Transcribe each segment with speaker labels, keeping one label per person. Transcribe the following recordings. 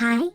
Speaker 1: thái.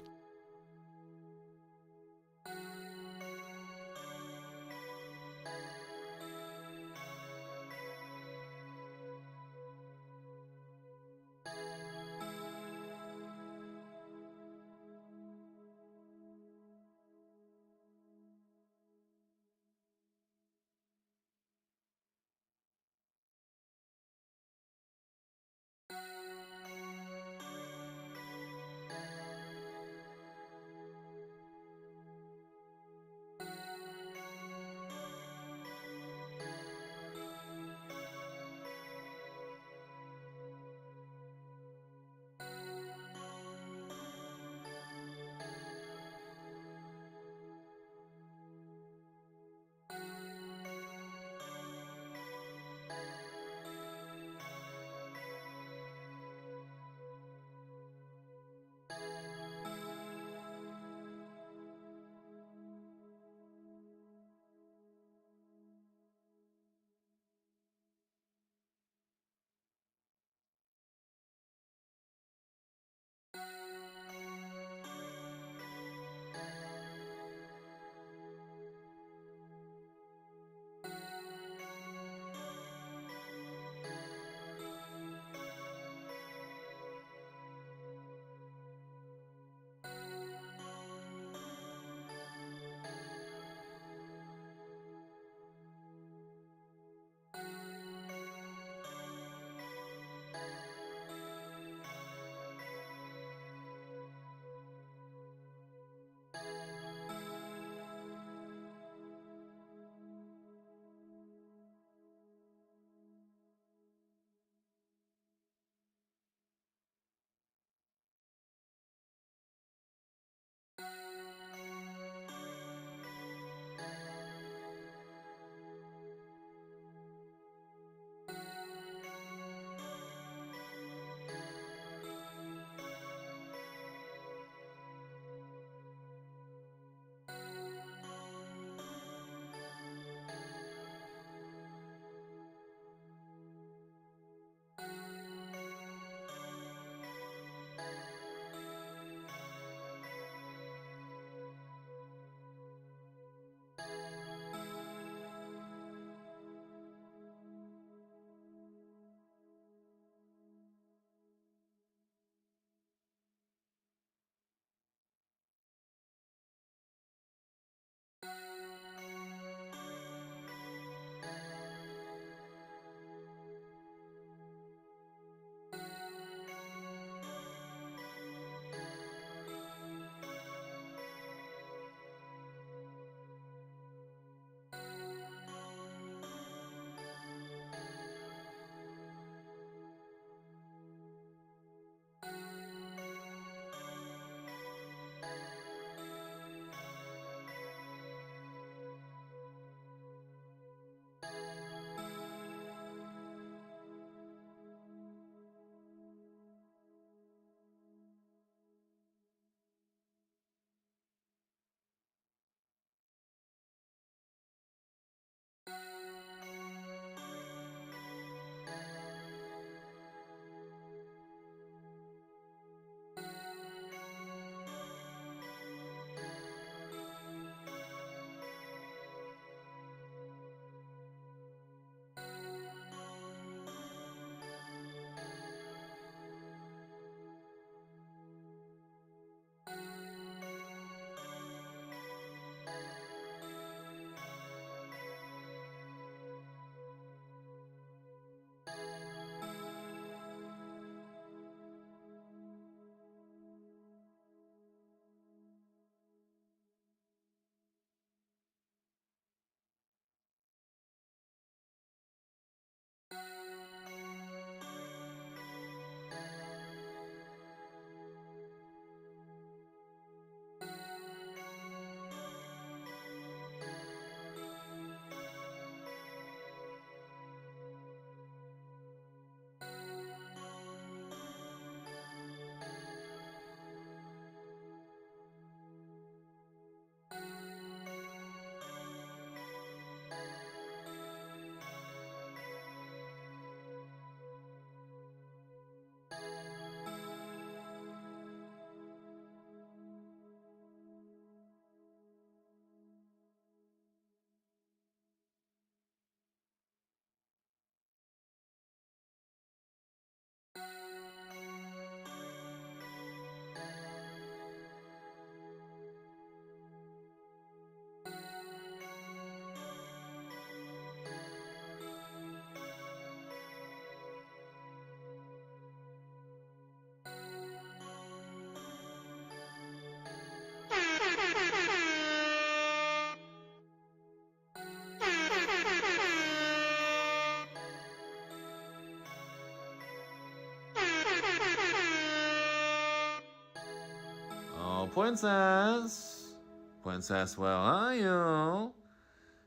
Speaker 1: princess. Princess, where are you?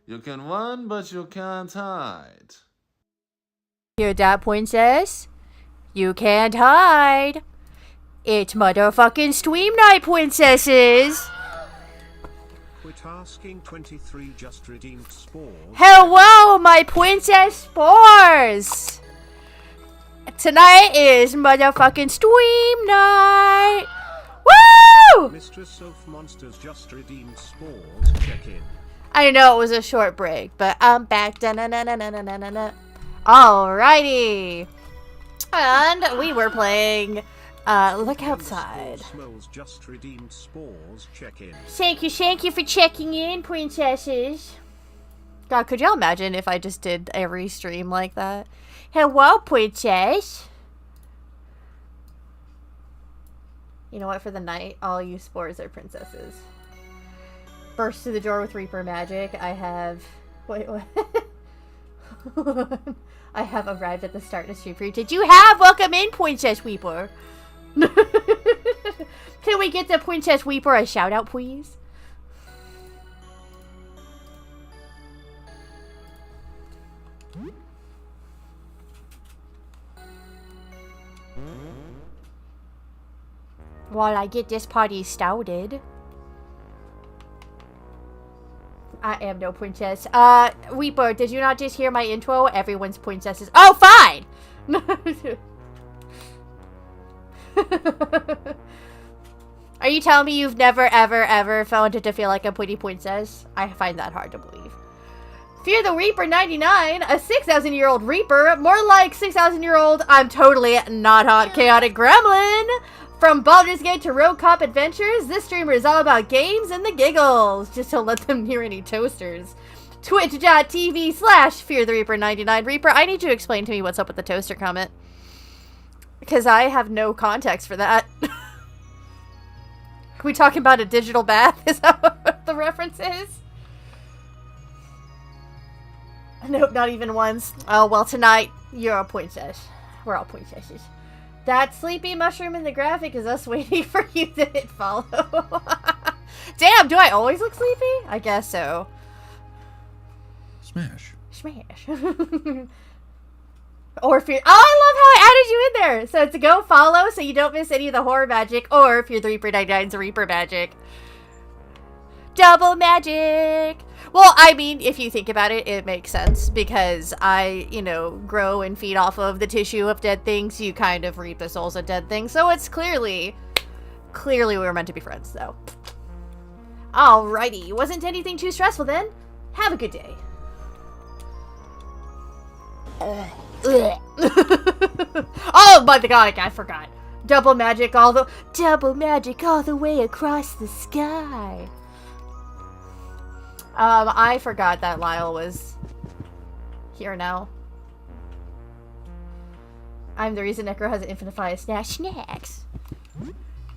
Speaker 1: You can run, but you can't hide.
Speaker 2: Hear that, princess? You can't hide. It's motherfucking stream night, princesses.
Speaker 3: Quit asking 23 just redeemed spores.
Speaker 2: Hello, my princess spores. Tonight is motherfucking stream night. Woo!
Speaker 3: Mistress of Monsters just redeemed spores. Check in.
Speaker 2: I know it was a short break, but I'm back. Da-na-na-na-na-na-na-na. Alrighty. And we were playing Look Outside.
Speaker 3: Smells just redeemed spores. Check in.
Speaker 2: Thank you for checking in, princesses. God, could y'all imagine if I just did every stream like that? Hello, princess. You know what? For the night, all you spores are princesses. Burst through the door with Reaper magic. I have... Wait, what? I have arrived at the start of stream for you. Did you have? Welcome in, Princess Weeper. Can we get the Princess Weeper a shout out, please? While I get this party started. I am no princess. Weeper, did you not just hear my intro? Everyone's princesses. Oh, fine! Are you telling me you've never, ever, ever found it to feel like a pretty princess? I find that hard to believe. Fear the Reaper 99, a 6,000-year-old Reaper, more like 6,000-year-old I'm totally not hot chaotic gremlin. From Baldur's Gate to Rogue Cop Adventures, this streamer is all about games and the giggles. Just don't let them near any toasters. Twitch.tv/FearTheReaper99. Reaper, I need you to explain to me what's up with the toaster comment. Because I have no context for that. Are we talking about a digital bath? Is that what the reference is? Nope, not even once. Oh, well, tonight, you're a princess. We're all princesses. That sleepy mushroom in the graphic is us waiting for you to hit follow. Damn, do I always look sleepy? I guess so.
Speaker 4: Smash.
Speaker 2: Smash. Or Fear... Oh, I love how I added you in there! So it's a go follow so you don't miss any of the horror magic, or Fear the Reaper 99's Reaper magic. Double magic! Well, I mean, if you think about it, it makes sense, because I, you know, grow and feed off of the tissue of dead things. You kind of reap the souls of dead things, so it's clearly we were meant to be friends, though. Alrighty, wasn't anything too stressful then? Have a good day. Oh my god, I forgot. Double magic all the way across the sky. I forgot that Lyle was here now. I'm the reason Necro has an infinite supply of snacks.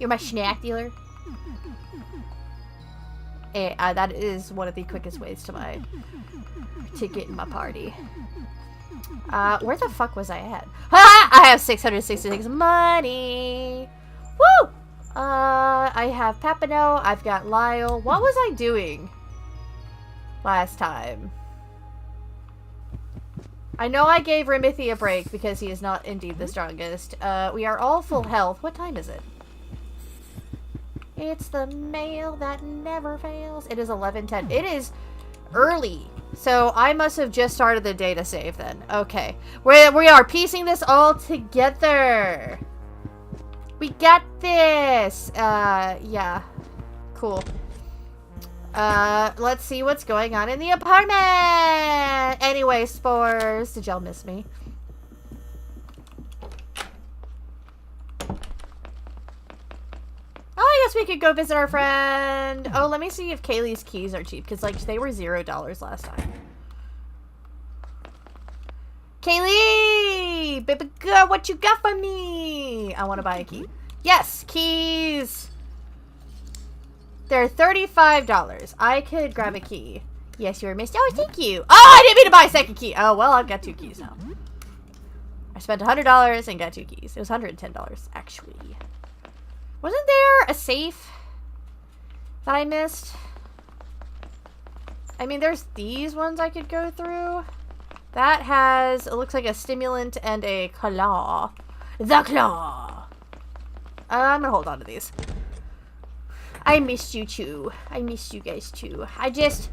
Speaker 2: You're my snack dealer. Hey, that is one of the quickest ways to get in my party. Where the fuck was I at? Ha! I have 666 money. Woo! I have Papano. I've got Lyle. What was I doing last time? I know I gave Rimithi a break because he is not indeed the strongest. We are all full health. What time is it? It's the mail that never fails. It is 11:10. It is early. So I must have just started the day to save then. Okay. We are piecing this all together. We got this. Yeah. Cool. Let's see what's going on in the apartment. Anyway, spores. Did y'all miss me? Oh, I guess we could go visit our friend. Oh, let me see if Kaylee's keys are cheap, because, like, they were $0 last time. Kaylee! Baby girl, what you got for me? I want to buy a key. Yes, keys! They're $35. I could grab a key. Yes, you were missed. Oh, thank you. Oh, I didn't mean to buy a second key. Oh, well, I've got 2 keys now. I spent $100 and got 2 keys. It was $110, actually. Wasn't there a safe? that I missed? I mean, there's these ones I could go through. That has, it looks like a stimulant and a claw. The claw! I'm gonna hold on to these. I missed you too. I missed you guys too. I just,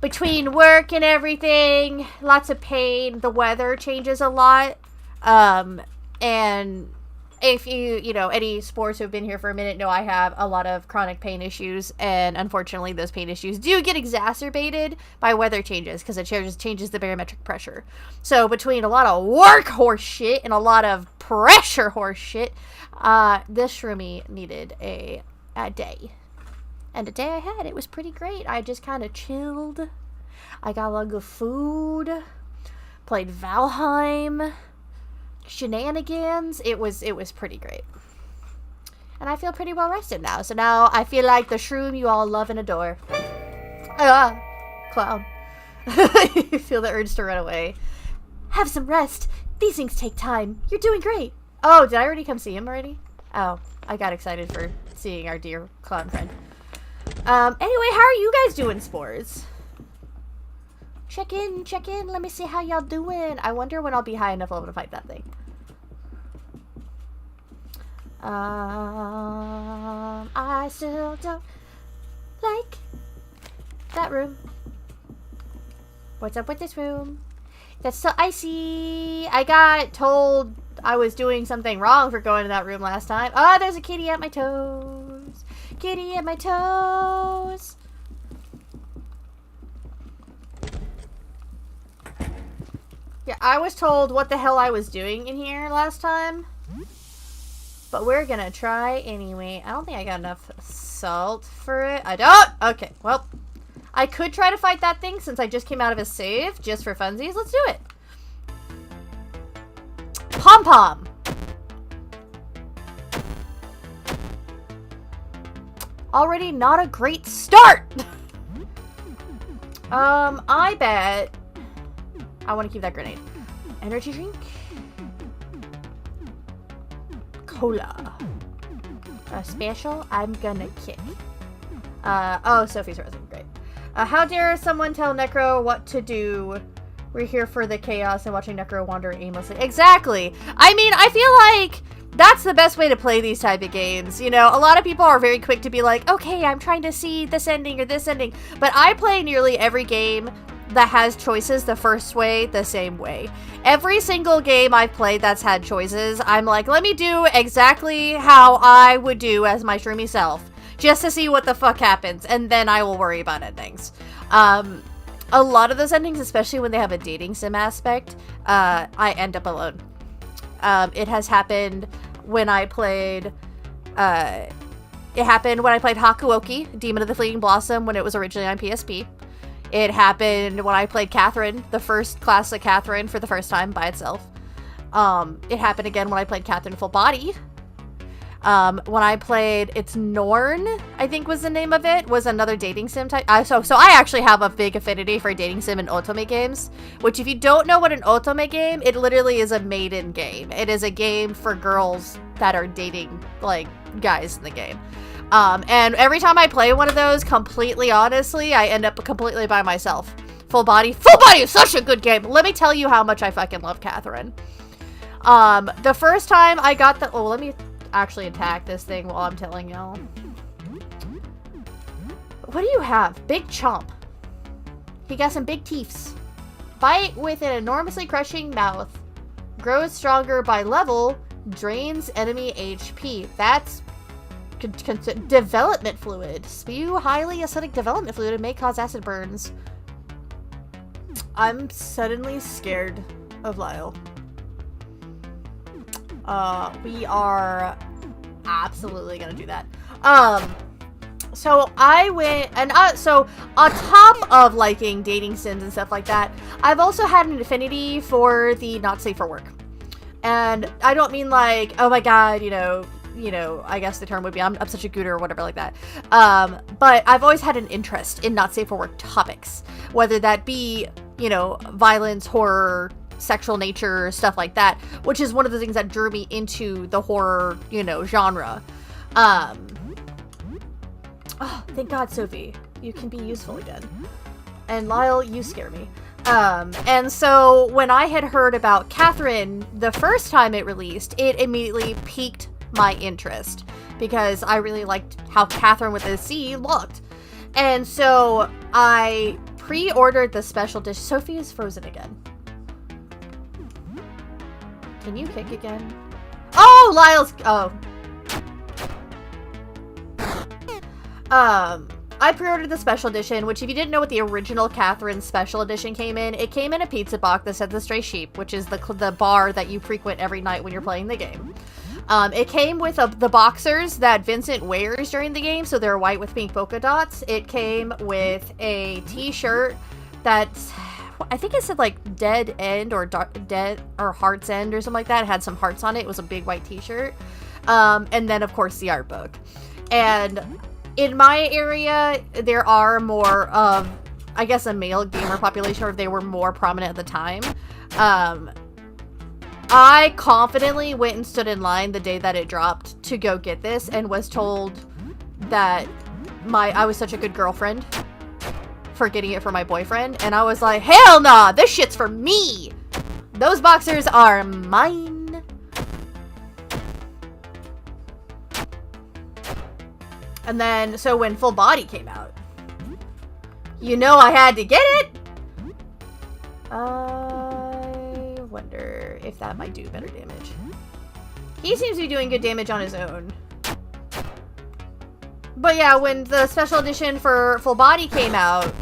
Speaker 2: between work and everything, lots of pain, the weather changes a lot. And if you know, any sports who have been here for a minute know I have a lot of chronic pain issues, and unfortunately those pain issues do get exacerbated by weather changes because it changes the barometric pressure. So between a lot of work horse shit and a lot of pressure horse shit, this shroomy needed a day. And the day I had, it was pretty great. I just kind of chilled. I got a lot of good food, played Valheim, shenanigans. It was pretty great. And I feel pretty well rested now. So now I feel like the shroom you all love and adore. Clown. You feel the urge to run away. Have some rest. These things take time. You're doing great. Oh, did I already come see him already? Oh, I got excited for seeing our dear clown friend. Anyway, how are you guys doing, Spores? Check in. Let me see how y'all doing. I wonder when I'll be high enough level to fight that thing. I still don't like that room. What's up with this room? That's so icy. I got told I was doing something wrong for going to that room last time. Oh, there's a kitty at my toes. Kitty at my toes. Yeah, I was told what the hell I was doing in here last time. But we're gonna try anyway. I don't think I got enough salt for it. I don't? Okay, well. I could try to fight that thing since I just came out of a save, just for funsies. Let's do it. Pom-pom. Already not a great start. I bet I want to keep that grenade. Energy drink. Cola. A special. I'm gonna kick. Oh, Sophie's Resin. Great. How dare someone tell Necro what to do? We're here for the chaos and watching Necro wander aimlessly. Exactly. I mean, I feel like that's the best way to play these type of games. You know, a lot of people are very quick to be like, okay, I'm trying to see this ending or this ending. But I play nearly every game that has choices the first way, the same way. Every single game I've played that's had choices, I'm like, let me do exactly how I would do as my streamy self. Just to see what the fuck happens, and then I will worry about endings. A lot of those endings, especially when they have a dating sim aspect, I end up alone. It has happened when I played, Hakuoki, Demon of the Fleeting Blossom, when it was originally on PSP. It happened when I played Catherine, the first classic Catherine, for the first time by itself. It happened again when I played Catherine Full Body. When I played It's Norn, I think was the name of it, was another dating sim type. So I actually have a big affinity for dating sim and otome games, which if you don't know what an otome game, it literally is a maiden game. It is a game for girls that are dating, like, guys in the game. And every time I play one of those, completely honestly, I end up completely by myself. Full Body is such a good game. Let me tell you how much I fucking love Catherine. The first time I got the, let me actually attack this thing while I'm telling y'all. What do you have? Big chomp. He got some big teeths. Bite with an enormously crushing mouth. Grows stronger by level. Drains enemy HP. That's development fluid. Spew highly acidic development fluid and may cause acid burns. I'm suddenly scared of Lyle. We are absolutely gonna do that. So I went, and so on top of liking dating sims and stuff like that, I've also had an affinity for the not safe for work. And I don't mean like, oh my god, you know, I guess the term would be I'm such a gooter or whatever like that. But I've always had an interest in not safe for work topics, whether that be, you know, violence, horror, sexual nature, stuff like that, which is one of the things that drew me into the horror, you know, genre. Oh, thank God, Sophie. You can be useful again. And Lyle, you scare me. And so when I had heard about Catherine the first time it released, it immediately piqued my interest because I really liked how Catherine with a C looked. And so I pre-ordered the special dish. Sophie is frozen again. Can you kick again? Oh, Lyle's... Oh. I pre-ordered the special edition, which if you didn't know what the original Catherine special edition came in, it came in a pizza box that said the Stray Sheep, which is the bar that you frequent every night when you're playing the game. It came with the boxers that Vincent wears during the game, so they're white with pink polka dots. It came with a t-shirt that's, I think it said like Dead End or Dead or Heart's End or something like that. It had some hearts on it. It was a big white t-shirt. And then of course the art book. And in my area, there are more of, I guess, a male gamer population, or if they were more prominent at the time. I confidently went and stood in line the day that it dropped to go get this and was told that I was such a good girlfriend for getting it for my boyfriend. And I was like, hell nah, this shit's for me. Those boxers are mine. And then, so when Full Body came out, you know I had to get it. I wonder if that might do better damage. He seems to be doing good damage on his own. But yeah, when the special edition for Full Body came out,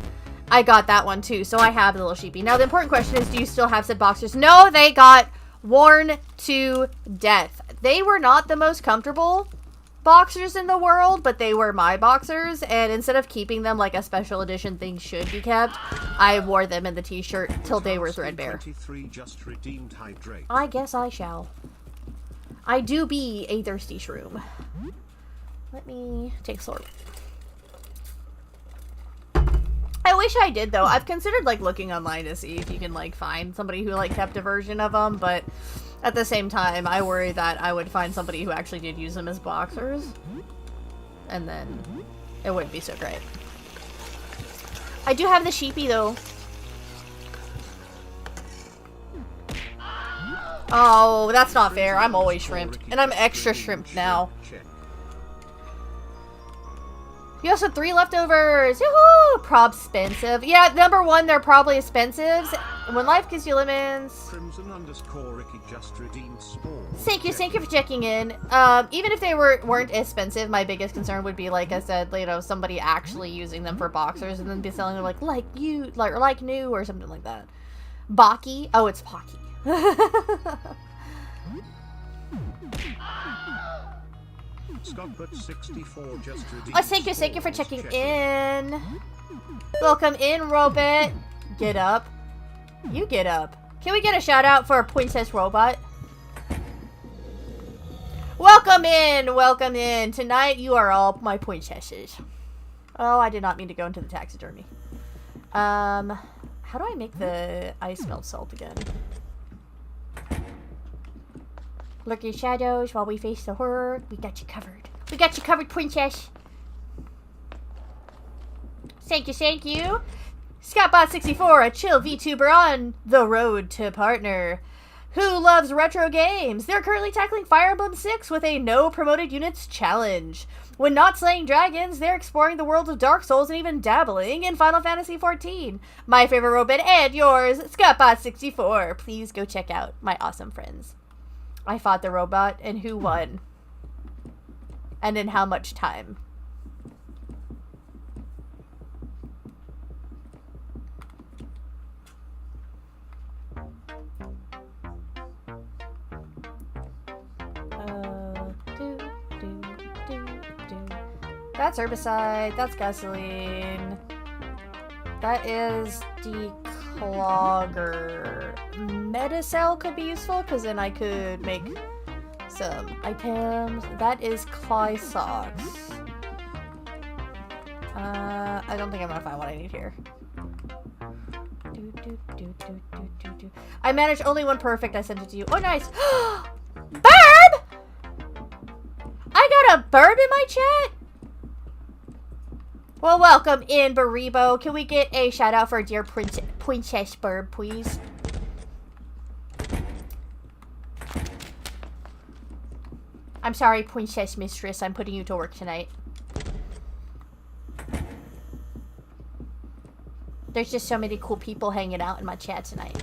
Speaker 2: I got that one too. So I have the little sheepy. Now the important question is, do you still have said boxers? No, they got worn to death. They were not the most comfortable boxers in the world, but they were my boxers, and instead of keeping them like a special edition thing should be kept, I wore them in the t-shirt till they were threadbare.
Speaker 3: Just redeemed hydrate.
Speaker 2: I guess I shall. I do be a thirsty shroom. Let me take a slurp. I wish I did though. I've considered like looking online to see if you can like find somebody who like kept a version of them, but at the same time, I worry that I would find somebody who actually did use them as boxers. And then it wouldn't be so great. I do have the sheepy, though. Oh, that's not fair. I'm always shrimped. And I'm extra shrimped now. You also have 3 leftovers. Yoo-hoo! Prob-spensive. Yeah, number 1, they're probably expensive. When life gives you lemons.
Speaker 3: Crimson_Ricky just redeemed spores.
Speaker 2: Thank you for checking in. Even if they weren't expensive, my biggest concern would be, like I said, you know, somebody actually using them for boxers and then be selling them like new or something like that. Baki? Oh, it's Pocky.
Speaker 3: Scott64 just redeemed.
Speaker 2: Oh, thank you for checking in. Welcome in, Robot. Get up. You get up. Can we get a shout out for Princess Robot? Welcome in. Tonight you are all my princesses. Oh, I did not mean to go into the taxidermy. How do I make the ice melt salt again? Look in shadows while we face the horror. We got you covered. We got you covered, princess. Thank you. ScottBot64, a chill VTuber on the road to partner. Who loves retro games? They're currently tackling Fire Emblem 6 with a no promoted units challenge. When not slaying dragons, they're exploring the world of Dark Souls and even dabbling in Final Fantasy XIV. My favorite robot and yours, ScottBot64. Please go check out my awesome friends. I fought the robot, and who won? And in how much time? That's herbicide. That's gasoline. That is declogger. Metacell could be useful because then I could make some items. That is Clysauce. I don't think I'm gonna find what I need here. I managed only one perfect. I sent it to you. Oh, nice. Burb! I got a burb in my chat? Well, welcome in, Baribo. Can we get a shout out for dear Princess Bird, please? I'm sorry, Princess Mistress. I'm putting you to work tonight. There's just so many cool people hanging out in my chat tonight.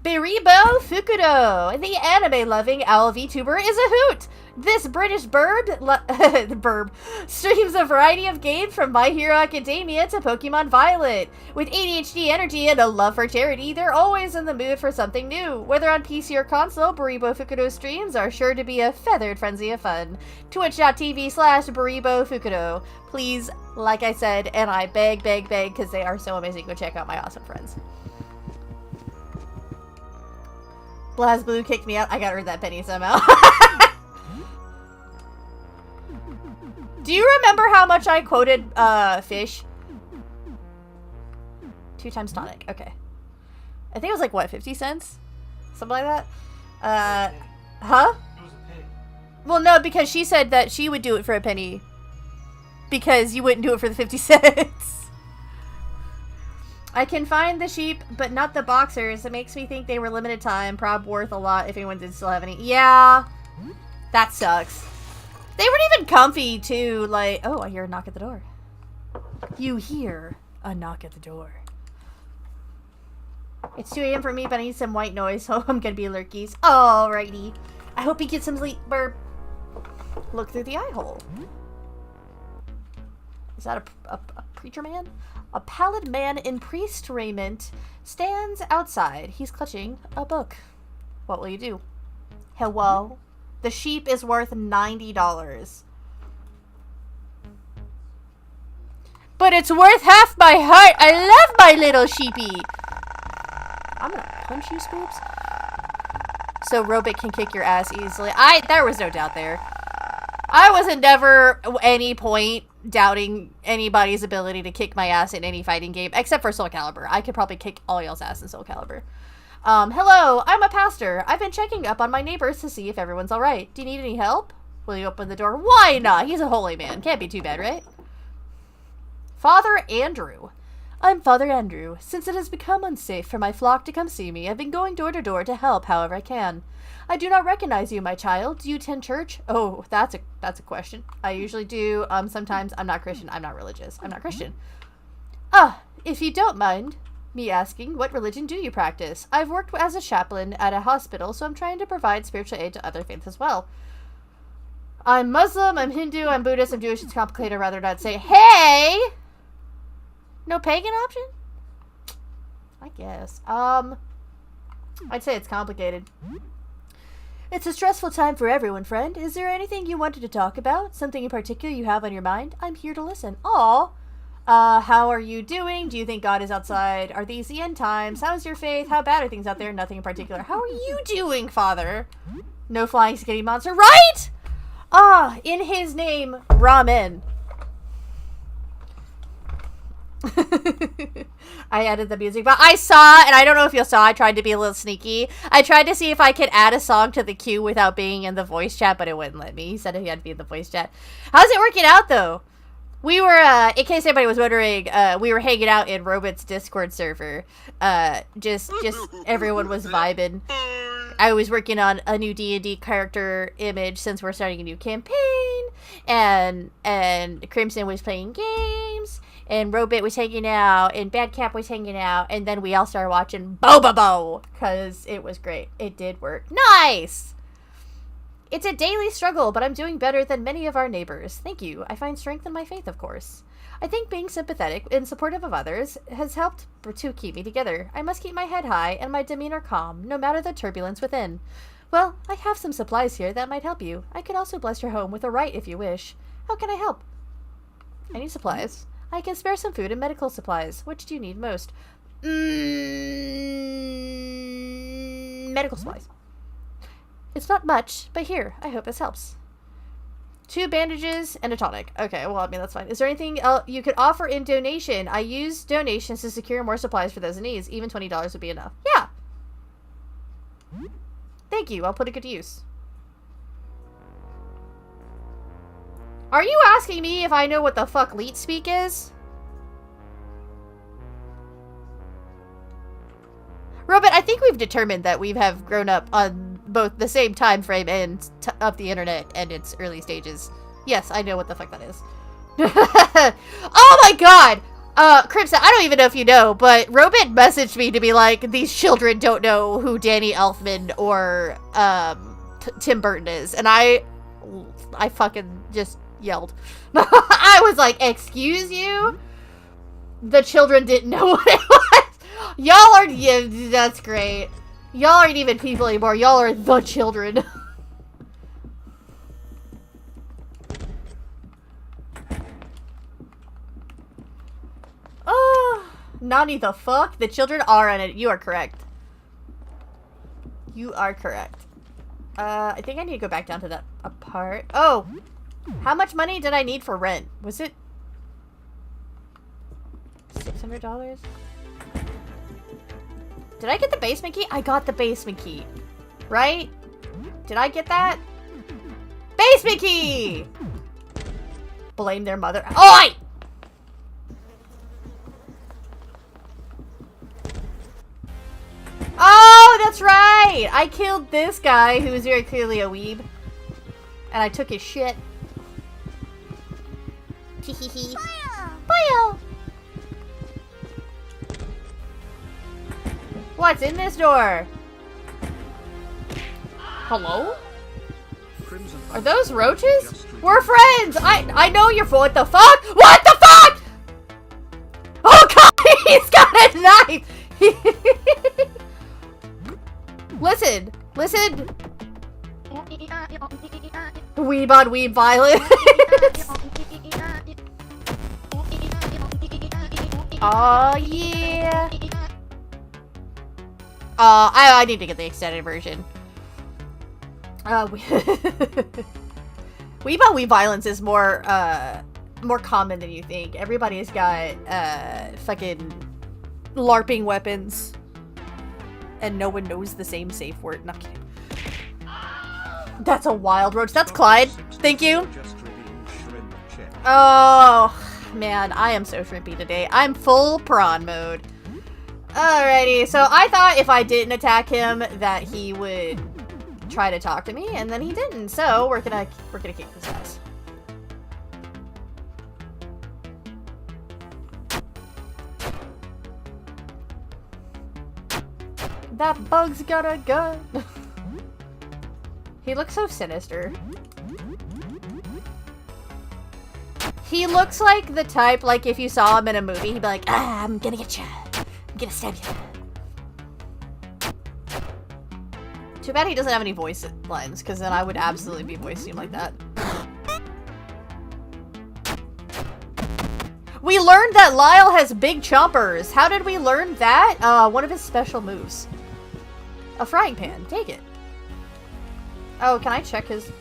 Speaker 2: Biribo Fukuro, the anime-loving owl VTuber, is a hoot. This British burb streams a variety of games from My Hero Academia to Pokemon Violet. With ADHD energy and a love for charity, they're always in the mood for something new. Whether on PC or console, Baribo Fukuro streams are sure to be a feathered frenzy of fun. Twitch.tv/Baribo Fukuro. Please, like I said, and I beg, because they are so amazing, go check out my awesome friends. BlazBlue kicked me out. I gotta earn that penny somehow. Do you remember how much I quoted fish? 2 times tonic. Okay. I think it was like, what, 50 cents? Something like that? Huh? Well, no, because she said that she would do it for a penny. Because you wouldn't do it for the 50 cents. I can find the sheep, but not the boxers. It makes me think they were limited time. Prob worth a lot if anyone did still have any. Yeah. That sucks. They weren't even comfy, too. Like, oh, I hear a knock at the door. You hear a knock at the door. It's 2 a.m. for me, but I need some white noise, so I'm gonna be lurkies. Alrighty. I hope he gets some sleep, burp. Look through the eye hole. Is that a preacher man? A pallid man in priest raiment stands outside. He's clutching a book. What will you do? Hello? The sheep is worth $90. But it's worth half my heart. I love my little sheepy. I'm gonna punch you, Spoops. So Robit can kick your ass easily. There was no doubt there. I wasn't never at any point doubting anybody's ability to kick my ass in any fighting game, except for Soul Calibur. I could probably kick all y'all's ass in Soul Calibur. Hello, I'm a pastor. I've been checking up on my neighbors to see if everyone's alright. Do you need any help? Will you open the door? Why not? He's a holy man. Can't be too bad, right? Father Andrew. I'm Father Andrew. Since it has become unsafe for my flock to come see me, I've been going door to door to help however I can. I do not recognize you, my child. Do you attend church? Oh, that's a question. I usually do. Sometimes I'm not Christian. I'm not religious. I'm not Christian. If you don't mind me asking, what religion do you practice? I've worked as a chaplain at a hospital, so I'm trying to provide spiritual aid to other faiths as well. I'm Muslim, I'm Hindu, I'm Buddhist, I'm Jewish. It's complicated. I'd rather not say, hey! No pagan option? I guess. I'd say it's complicated. It's a stressful time for everyone, friend. Is there anything you wanted to talk about? Something in particular you have on your mind? I'm here to listen. Aw. How are you doing? Do you think God is outside? Are these the end times? How's your faith? How bad are things out there? Nothing in particular. How are you doing, Father? No flying spaghetti monster, right? In his name, ramen. I added the music, but I saw, and I don't know if you saw, I tried to be a little sneaky. I tried to see if I could add a song to the queue without being in the voice chat, but it wouldn't let me. He said he had to be in the voice chat. How's it working out, though? We were, in case anybody was wondering, we were hanging out in Robot's Discord server. Just everyone was vibing. I was working on a new D&D character image since we're starting a new campaign, and Crimson was playing games, and Robit was hanging out, and Badcap was hanging out, and then we all started watching Bobobo, because it was great. It did work. Nice! It's a daily struggle, but I'm doing better than many of our neighbors. Thank you. I find strength in my faith, of course. I think being sympathetic and supportive of others has helped to keep me together. I must keep my head high and my demeanor calm, no matter the turbulence within. Well, I have some supplies here that might help you. I could also bless your home with a rite if you wish. How can I help? I need supplies. I can spare some food and medical supplies. Which do you need most? Medical supplies. It's not much, but here, I hope this helps. 2 bandages and a tonic. Okay, well, I mean, that's fine. Is there anything else you could offer in donation? I use donations to secure more supplies for those in need. Even $20 would be enough. Yeah! Thank you. I'll put it good to use. Are you asking me if I know what the fuck leet speak is? Robot, I think we've determined that we have grown up on both the same time frame and of the internet and its early stages. Yes, I know what the fuck that is. Oh my god! Crimson, I don't even know if you know, but Robot messaged me to be like, these children don't know who Danny Elfman or, Tim Burton is. And I fucking just yelled. I was like, excuse you? The children didn't know what it was. Y'all are, yeah, that's great. Y'all aren't even people anymore. Y'all are the children. Oh, Nani the fuck? The children are in it. You are correct. You are correct. I think I need to go back down to that apart. Oh, how much money did I need for rent? Was it $600? Did I get the basement key? I got the basement key. Right? Did I get that? Basement key! Blame their mother. Oi! Oh, that's right! I killed this guy who was very clearly a weeb. And I took his shit. Hehehe. Bye. What's in this door? Hello? Are those roaches? We're friends! I know you're for what the fuck? What the fuck?! Oh god, he's got a knife! Listen. Weeb on weeb violence. Oh yeah. I need to get the extended version. Weeb on weeb violence is more common than you think. Everybody's got fucking LARPing weapons. And no one knows the same safe word. Not kidding. That's a wild roach. That's Clyde. Thank you. Oh, man. I am so shrimpy today. I'm full prawn mode. Alrighty. So I thought if I didn't attack him that he would try to talk to me, and then he didn't. So we're gonna kick his ass. That bug's got a gun. He looks so sinister. He looks like the type, like if you saw him in a movie, he'd be like, ah, I'm gonna get you. I'm gonna stab you. Too bad he doesn't have any voice lines, because then I would absolutely be voicing him like that. We learned that Lyle has big chompers. How did we learn that? One of his special moves. A frying pan. Take it. Oh, can I check his...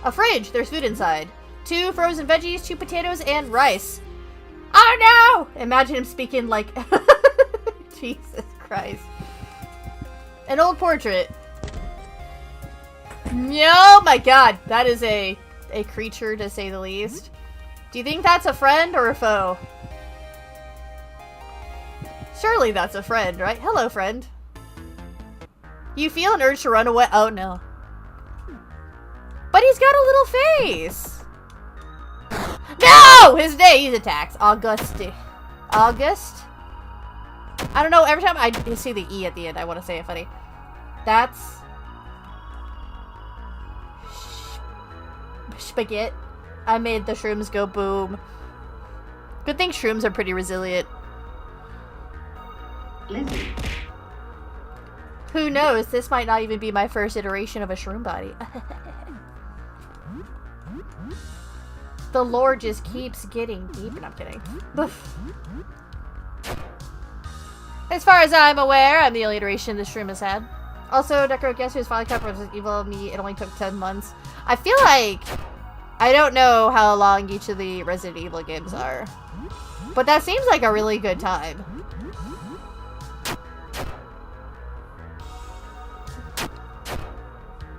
Speaker 2: A fridge. There's food inside. 2 frozen veggies, 2 potatoes, and rice. Oh no! Imagine him speaking like... Jesus Christ. An old portrait. Oh my god. That is a creature, to say the least. Do you think that's a friend or a foe? Surely that's a friend, right? Hello, friend. You feel an urge to run away? Oh, no. But he's got a little face. No! His name, he's attacks. August. I don't know, every time I see the E at the end, I want to say it funny. That's... Spaghetti. I made the shrooms go boom. Good thing shrooms are pretty resilient.
Speaker 4: Lizzie.
Speaker 2: Who knows? This might not even be my first iteration of a shroom body. The lore just keeps getting deep. And I'm kidding. As far as I'm aware, I'm the only iteration this shroom has had. Also, Necro Guess Who's finally covered Resident Evil me. It only took 10 months. I feel like... I don't know how long each of the Resident Evil games are. But that seems like a really good time.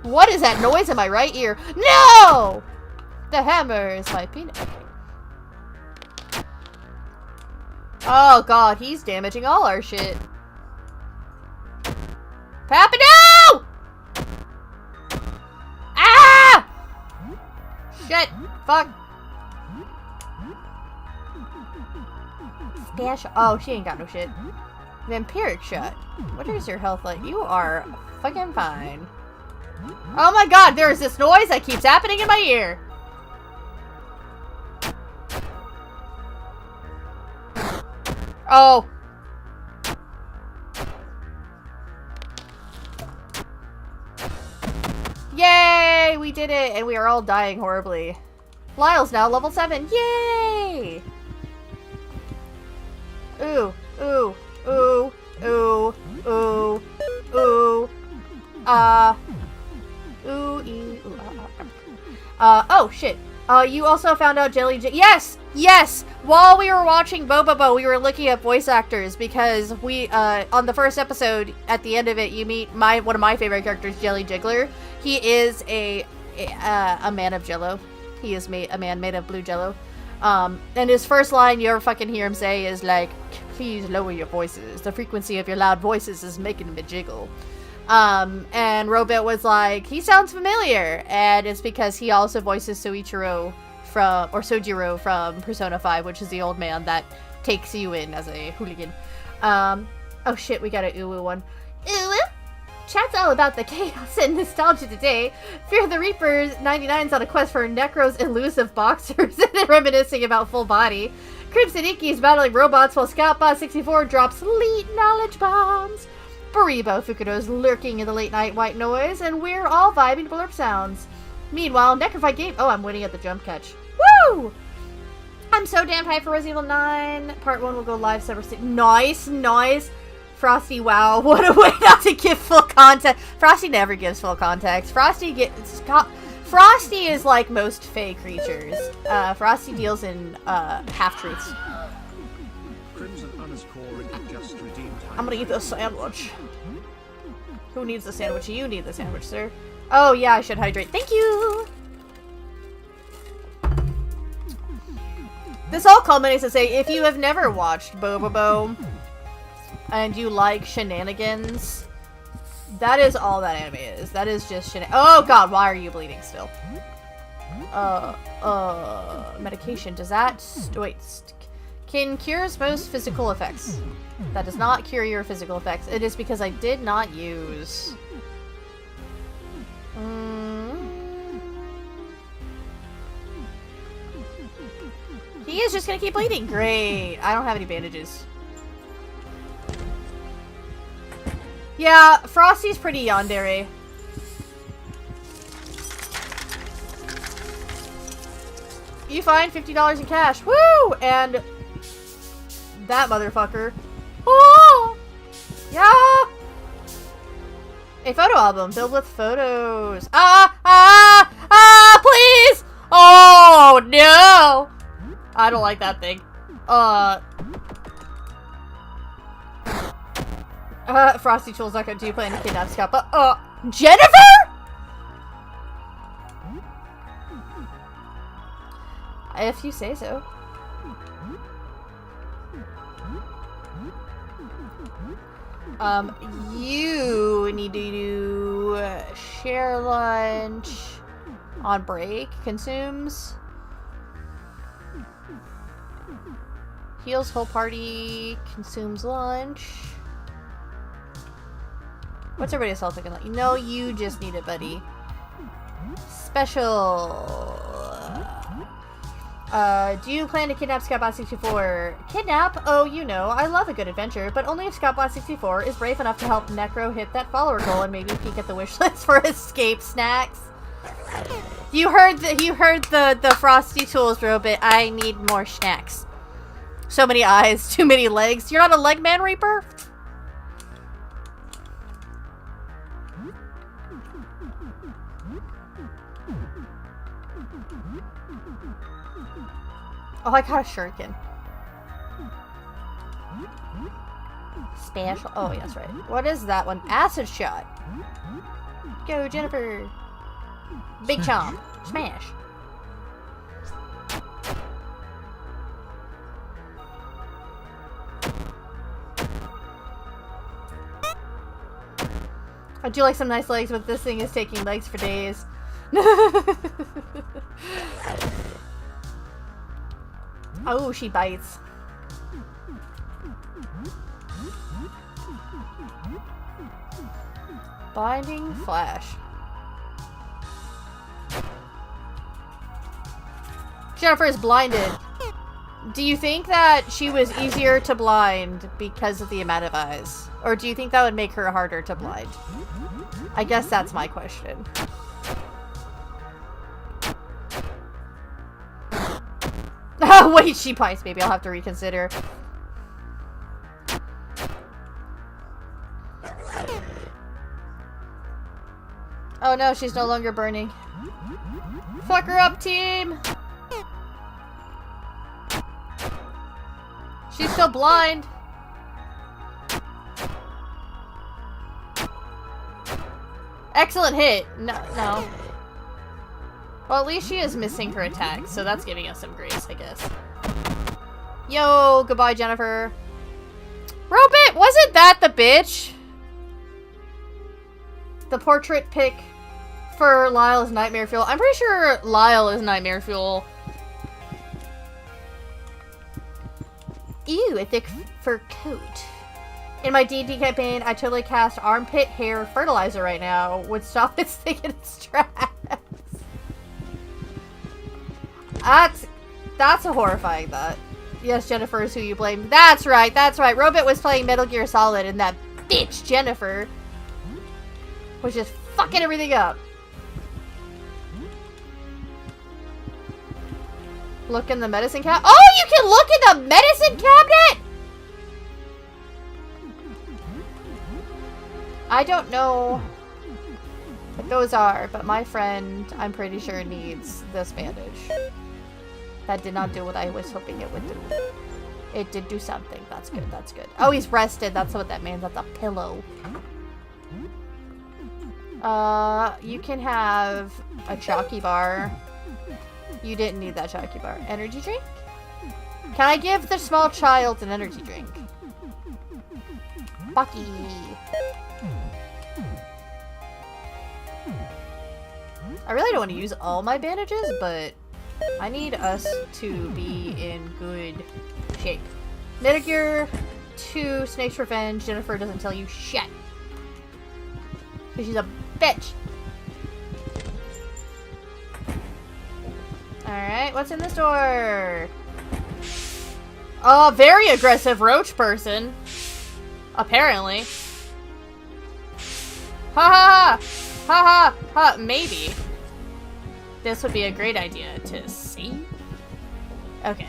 Speaker 2: What is that noise in my right ear? No! The hammer is my peanut. Oh god, he's damaging all our shit. Papa, no! Ah! Shit. Fuck. Special. Oh, she ain't got no shit. Vampiric shot. What is your health like? You are fucking fine. Oh my god, there is this noise that keeps happening in my ear. Oh. Yay! We did it, and we are all dying horribly. Lyle's now level 7. Yay! Ooh, ooh, ooh, ooh, ooh, ooh, ooh, oh shit. You also found out Jelly Yes! Yes! While we were watching Bobobo, we were looking at voice actors because we, on the first episode, at the end of it, you meet one of my favorite characters, Jelly Jiggler. He is a man of jello. He is a man made of blue jello. And his first line you ever fucking hear him say is like, please lower your voices. The frequency of your loud voices is making me jiggle. And Robit was like, he sounds familiar. And it's because he also voices Sojiro from Persona 5, which is the old man that takes you in as a hooligan. Oh shit, we got a Uwu one. Uwu? Chat's all about the chaos and nostalgia today. Fear the Reaper 99's on a quest for Necro's elusive boxers and then reminiscing about Full Body. Crimson Inky's battling robots while Scoutbot 64 drops elite knowledge bombs. Baribo Fukudo's lurking in the late night white noise, and we're all vibing to blurp sounds. Meanwhile, Necrophyte Game. Oh, I'm winning at the jump catch. Woo! I'm so damn hyped for Resident Evil 9. Part 1 will go live September 6th. Nice, nice. Frosty, wow, what a way not to give full context. Frosty never gives full context. Frosty is like most Fae creatures. Frosty deals in half-truths. I'm gonna eat this sandwich. Who needs the sandwich? You need the sandwich, sir. Oh yeah, I should hydrate. Thank you! This all culminates to say, if you have never watched Bobobo, and you like shenanigans, that is all that anime is. That is just oh god, why are you bleeding still? Medication, does that... wait, can cures most physical effects. That does not cure your physical effects. It is because I did not use... He is just gonna keep bleeding. Great. I don't have any bandages. Yeah, Frosty's pretty yandere. You find $50 in cash. Woo! And that motherfucker. Oh! Yeah! A photo album filled with photos. Please! Oh, no! I don't like that thing. Frosty Tools not gonna do plan to kidnap Scappa. Jennifer?! If you say so. You need to do share lunch on break. Consumes. Heals whole party. Consumes lunch. What's everybody's health looking like? No, you just need it, buddy. Special. Do you plan to kidnap Scoutbot 64? Kidnap? Oh, you know, I love a good adventure, but only if Scoutbot 64 is brave enough to help Necro hit that follower goal and maybe peek at the wish list for escape snacks. You heard the Frosty Tools robot. I need more snacks. So many eyes, too many legs. You're not a leg man reaper? Oh, I got a shuriken. Special. Oh, yes, right. What is that one? Acid shot. Go, Jennifer. Big chomp. Smash. I do like some nice legs, but this thing is taking legs for days. Oh, she bites. Binding Flash. Jennifer is blinded. Do you think that she was easier to blind because of the amount of eyes? Or do you think that would make her harder to blind? I guess that's my question. Oh, wait, she bites. Maybe I'll have to reconsider. Oh no, she's no longer burning. Fuck her up, team! She's still blind. Excellent hit. No. Well, at least she is missing her attack, so that's giving us some grace, I guess. Yo, goodbye, Jennifer. Robit, wasn't that the bitch? The portrait pic for Lyle is Nightmare Fuel. I'm pretty sure Lyle is Nightmare Fuel. Ew, a thick fur coat. In my D&D campaign, I totally cast armpit hair fertilizer right now. Would stop it sticking its trash. That's a horrifying thought. Yes, Jennifer is who you blame. That's right, that's right. Robit was playing Metal Gear Solid and that bitch, Jennifer, was just fucking everything up. Look in the medicine cabinet. Oh, you can look in the medicine cabinet? I don't know what those are, but my friend, I'm pretty sure, needs this bandage. That did not do what I was hoping it would do. It did do something. That's good, that's good. Oh, he's rested. That's what that means. That's a pillow. You can have a chalky bar. You didn't need that chalky bar. Energy drink? Can I give the small child an energy drink? Bucky. I really don't want to use all my bandages, but I need us to be in good shape. Metal Gear 2, Snake's Revenge. Jennifer doesn't tell you shit. Because she's a bitch. Alright, what's in this door? Oh, very aggressive roach person. Apparently. Ha ha ha! Ha ha ha! Maybe. This would be a great idea to see. Okay.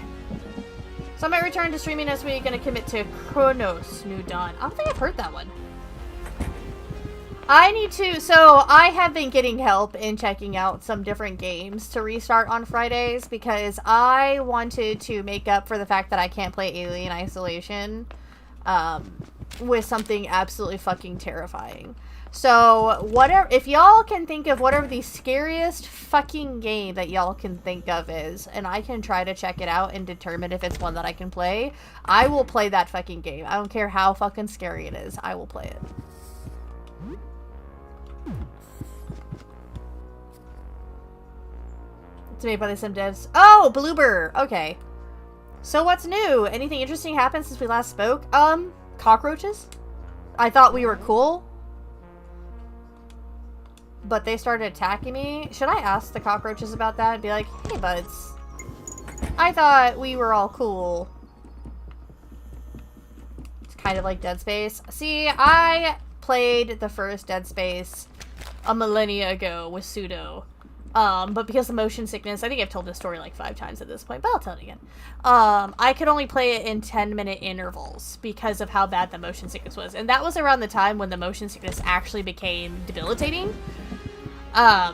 Speaker 2: So I might return to streaming this week. Gonna commit to Chronos New Dawn. I don't think I've heard that one. I need to, so I have been getting help in checking out some different games to restart on Fridays because I wanted to make up for the fact that I can't play Alien Isolation with something absolutely fucking terrifying. So whatever, if y'all can think of whatever the scariest fucking game that y'all can think of is, and I can try to check it out and determine if it's one that I can play, I will play that fucking game. I don't care how fucking scary it is. I will play it. It's made by the same devs. Oh, Bloober. Okay. So what's new? Anything interesting happened since we last spoke? Cockroaches? I thought we were cool, but they started attacking me. Should I ask the cockroaches about that and be like, hey buds, I thought we were all cool. It's kind of like Dead Space. See, I played the first Dead Space a millennia ago with Pseudo. But because of motion sickness, I think I've told this story like 5 times at this point, but I'll tell it again. I could only play it in 10-minute intervals because of how bad the motion sickness was. And that was around the time when the motion sickness actually became debilitating. I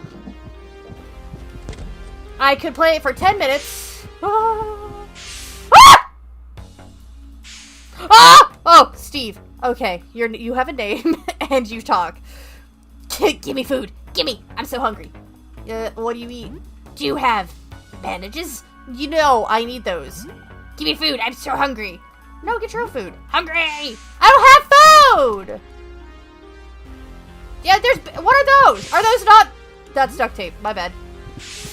Speaker 2: could play it for 10 minutes. Ah! Ah! Oh, Steve. Okay, you have a name and you talk. Give me food. Give me. I'm so hungry. What do you eat? Do you have bandages? You know, I need those. Give me food. I'm so hungry. No, get your own food. Hungry. I don't have food. Yeah, what are those? Are those not? That's duct tape. My bad.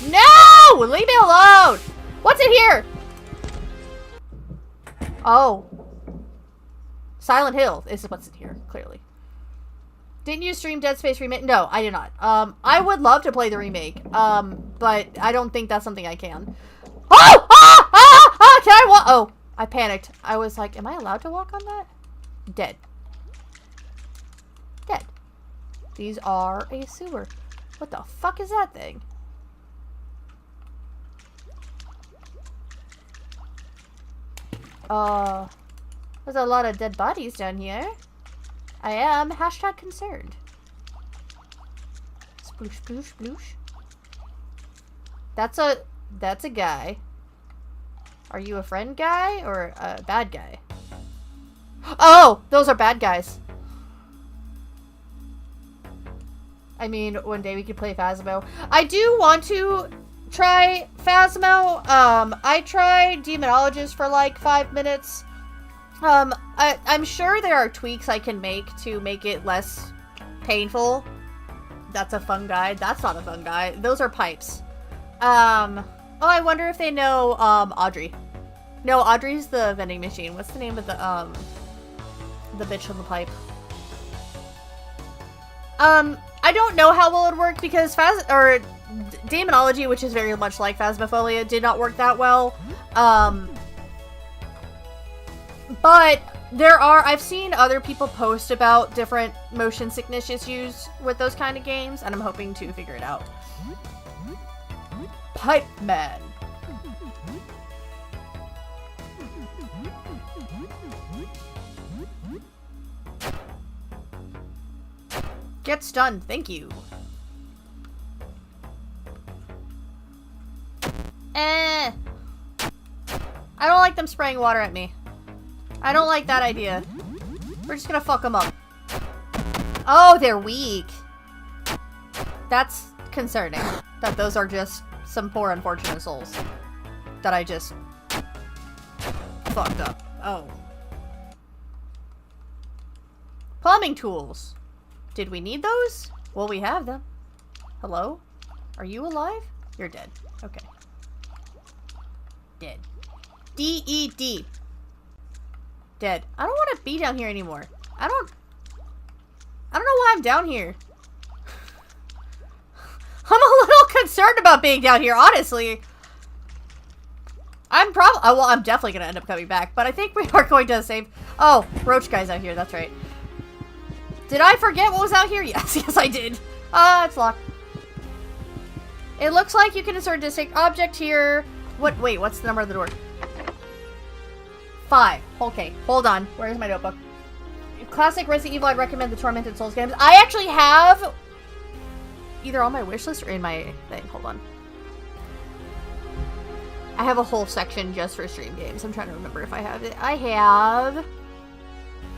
Speaker 2: No! Leave me alone. What's in here? Oh. Silent Hill is what's in here, clearly. Didn't you stream Dead Space Remake? No, I did not. I would love to play the remake, but I don't think that's something I can. Oh! Can I walk? Oh, I panicked. I was like, am I allowed to walk on that? Dead. Dead. These are a sewer. What the fuck is that thing? There's a lot of dead bodies down here. I am #concerned. Sploosh, sploosh, sploosh. That's a guy. Are you a friend guy or a bad guy? Oh, those are bad guys. I mean, one day we could play Phasmo. I do want to try Phasmo. I tried Demonologist for like 5 minutes. I'm sure there are tweaks I can make to make it less painful. That's a fungi. That's not a fungi. Those are pipes. Oh, I wonder if they know, Audrey. No, Audrey's the vending machine. What's the name of the bitch on the pipe? I don't know how well it would work because Demonology, which is very much like Phasmophobia, did not work that well. But I've seen other people post about different motion sickness issues with those kind of games, and I'm hoping to figure it out. Pipe Man. Get stunned, thank you. I don't like them spraying water at me. I don't like that idea. We're just gonna fuck them up. Oh, they're weak. That's concerning. That those are just some poor unfortunate souls. That I just fucked up. Oh. Plumbing tools. Did we need those? Well, we have them. Hello? Are you alive? You're dead. Okay. Dead. D-E-D. Dead. I don't want to be down here anymore. I don't know why I'm down here. I'm a little concerned about being down here, honestly. I'm definitely going to end up coming back, but I think we are going to save. Oh, Roach guy's out here, that's right. Did I forget what was out here? Yes, yes I did. It's locked. It looks like you can insert a distinct object here. Wait, what's the number of the door? 5. Okay, hold on. Where's my notebook? Classic Resident Evil, I'd recommend the Tormented Souls games. I actually have either on my wish list or in my thing. Hold on. I have a whole section just for stream games. I'm trying to remember if I have it. I have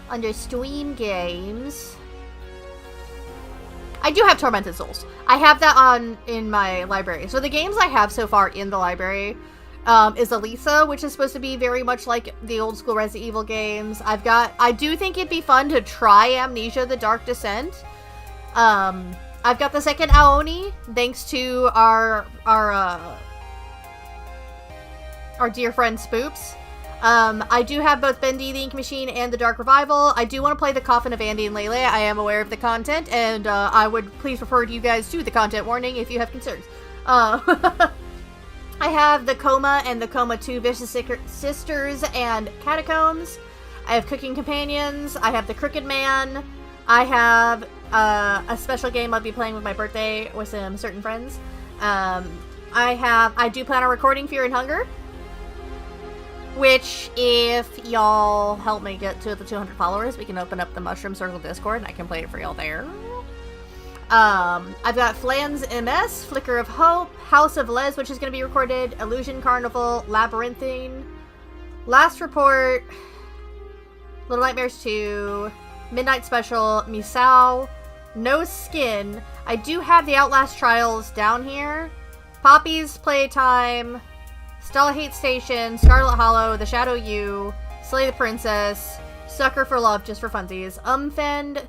Speaker 2: under stream games. I do have Tormented Souls. I have that in my library. So the games I have so far in the library is Elisa, which is supposed to be very much like the old school Resident Evil games. I do think it'd be fun to try Amnesia: The Dark Descent. I've got the second Aoni, thanks to our dear friend Spoops. I do have both Bendy the Ink Machine and the Dark Revival. I do want to play the Coffin of Andy and Lele. I am aware of the content, and I would please refer you guys to the content warning if you have concerns. I have the Coma and the Coma 2 Vicious Sisters and Catacombs. I have Cooking Companions. I have the Crooked Man. I have a special game I'll be playing with my birthday with some certain friends. I do plan on recording Fear and Hunger, which, if y'all help me get to the 200 followers, we can open up the Mushroom Circle Discord and I can play it for y'all there. I've got Flan's MS, Flicker of Hope, House of Les, which is going to be recorded, Illusion Carnival, Labyrinthine, Last Report, Little Nightmares 2, Midnight Special, Misao, No skin. I do have the Outlast Trials down here. Poppy's Playtime, Stella Hate Station, Scarlet Hollow, The Shadow U, Slay the Princess, Sucker for Love, just for funsies, Umfend,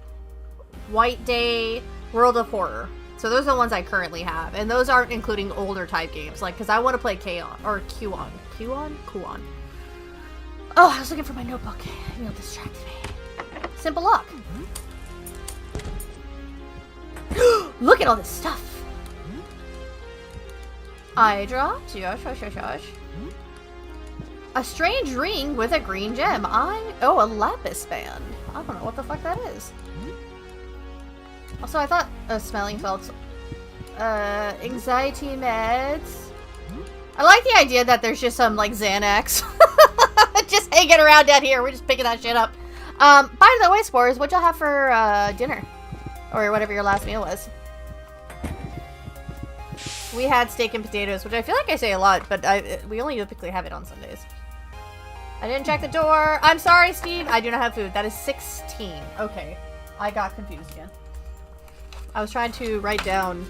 Speaker 2: White Day, World of Horror. So those are the ones I currently have. And those aren't including older type games. Like, because I want to play K-On! Or Q-On. Q-On? Q-On. Oh, I was looking for my notebook. Emil distracted me. Simple Lock. Look at all this stuff. Hydra. Josh. A strange ring with a green gem. Oh, a lapis band. I don't know what the fuck that is. Also, I thought smelling salts. Anxiety meds. I like the idea that there's just some, like, Xanax. Just hanging around down here. We're just picking that shit up. By the way, Spores, what'd y'all have for, dinner? Or whatever your last meal was. We had steak and potatoes, which I feel like I say a lot, but we only typically have it on Sundays. I didn't check the door. I'm sorry, Steve. I do not have food. That is 16. Okay. I got confused again. I was trying to write down.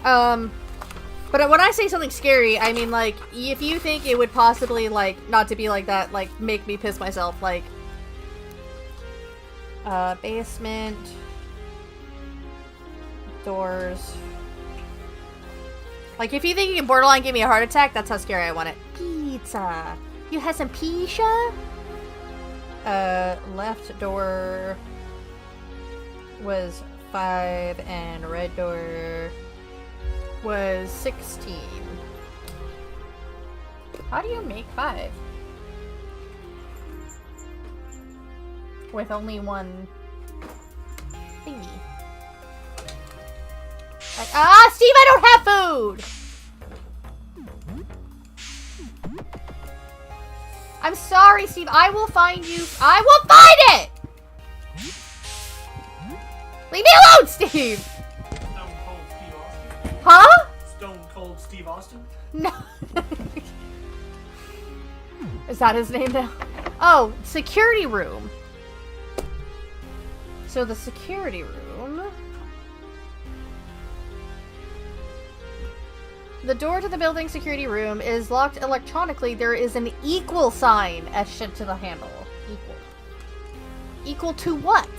Speaker 2: But when I say something scary, I mean, like, if you think it would possibly, like, not to be like that, like, make me piss myself, like, basement, doors. Like, if you think you can borderline give me a heart attack, that's how scary I want it. Pizza. You had some pizza? Left door was 5 and red door was 16. How do you make 5? With only one thingy. Like, Steve, I don't have food! I'm sorry, Steve. I will find you. I will find it! Leave me alone, Steve!
Speaker 4: Stone Cold Steve Austin?
Speaker 2: Huh?
Speaker 4: Stone Cold Steve Austin?
Speaker 2: No. Is that his name now? Oh, security room. So the security room. The door to the building security room is locked electronically. There is an equal sign etched into the handle. Equal. Equal to what?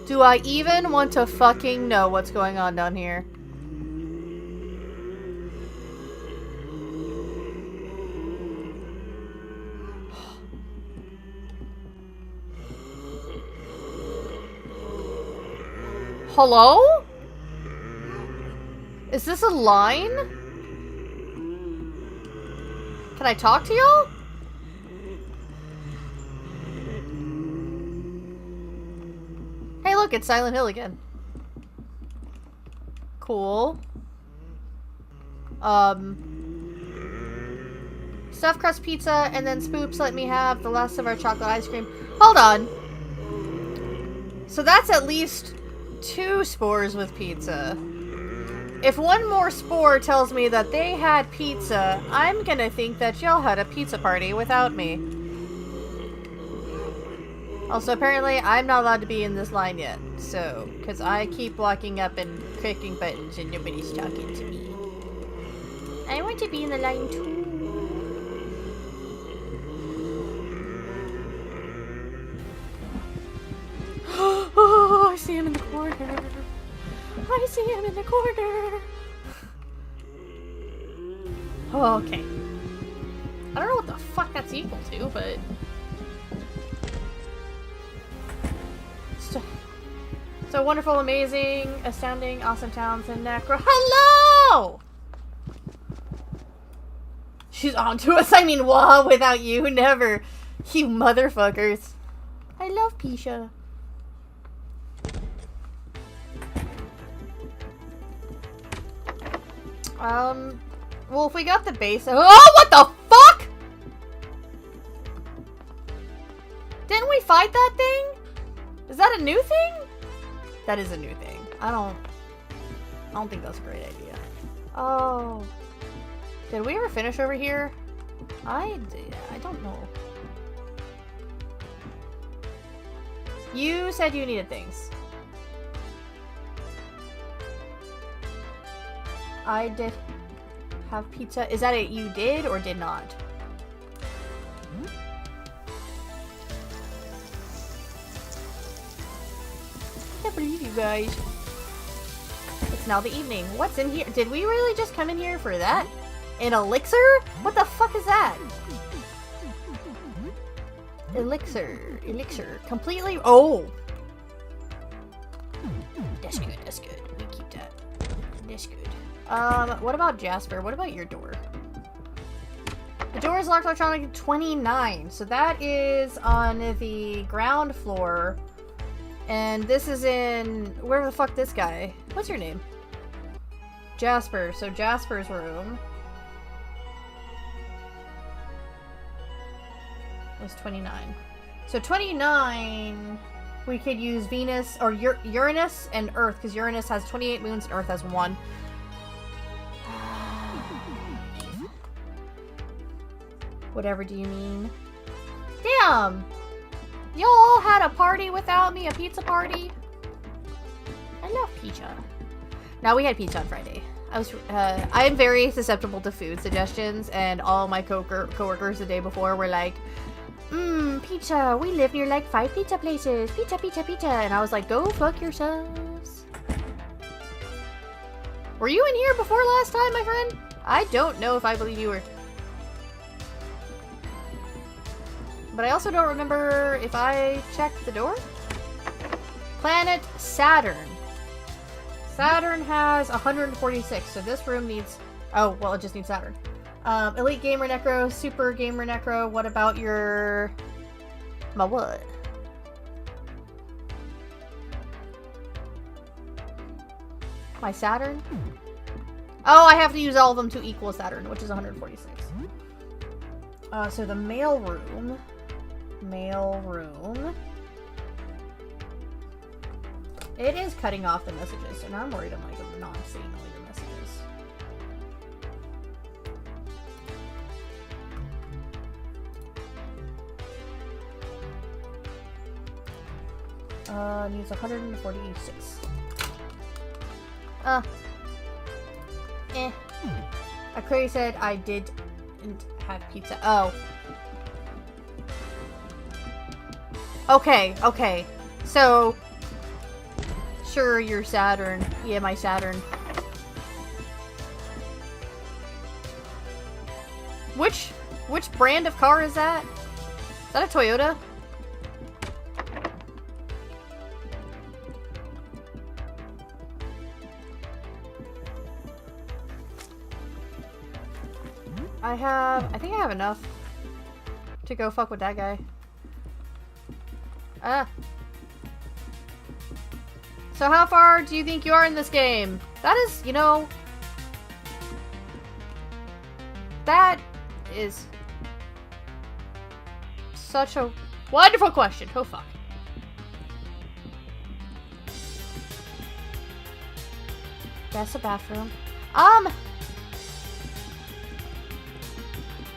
Speaker 2: Do I even want to fucking know what's going on down here? Hello? Is this a line? Can I talk to y'all? Hey, look, it's Silent Hill again. Cool. Stuffed crust pizza, and then Spoops let me have the last of our chocolate ice cream. Hold on. So that's at least 2 spores with pizza. If one more spore tells me that they had pizza, I'm gonna think that y'all had a pizza party without me. Also, apparently, I'm not allowed to be in this line yet, so, because I keep walking up and clicking buttons and nobody's talking to me. I want to be in the line too. Oh, I see him in the corner. I see him in the corner. Oh, okay. I don't know what the fuck that's equal to, but... So wonderful, amazing, astounding, awesome towns, and Necro. Hello! She's on to us. I mean, wow, without you, never. You motherfuckers. I love Pisha. Well, if we got the base... Oh, what the fuck?! Didn't we fight that thing? Is that a new thing? That is a new thing. I don't think that's a great idea. Oh. Did we ever finish over here? I don't know. You said you needed things. I did have pizza. Is that it? You did or did not? I can't believe you guys. It's now the evening. What's in here? Did we really just come in here for that? An elixir? What the fuck is that? Elixir. Elixir. Completely. Oh! That's good. That's good. We keep that. That's good. What about Jasper? What about your door? The door is locked electronic 29. So that is on the ground floor. And this is in... Where the fuck this guy? What's your name? Jasper. So Jasper's room is 29. So 29, we could use Venus or Uranus and Earth, because Uranus has 28 moons and Earth has 1. Whatever do you mean? Damn! Y'all had a party without me, a pizza party. I love pizza. Now we had pizza on Friday. I am very susceptible to food suggestions, and all my coworkers the day before were like, pizza, we live near like 5 pizza places. Pizza, pizza, pizza. And I was like, go fuck yourselves. Were you in here before last time, my friend? I don't know if I believe you were. But I also don't remember if I checked the door. Planet Saturn. Saturn has 146, so this room needs... Oh, well, it just needs Saturn. Elite Gamer Necro, Super Gamer Necro, what about your... My what? My Saturn? Oh, I have to use all of them to equal Saturn, which is 146. So the mail room... Mail room... It is cutting off the messages, and I'm worried I'm like not seeing all your messages. Needs 146. Aquari said I didn't have pizza. Oh. Okay, okay. So... Sure, your Saturn. Yeah, my Saturn. Which brand of car is that? Is that a Toyota? I think I have enough to go fuck with that guy. So how far do you think you are in this game? That is, you know... That is... such a wonderful question. Oh, fuck. That's a bathroom.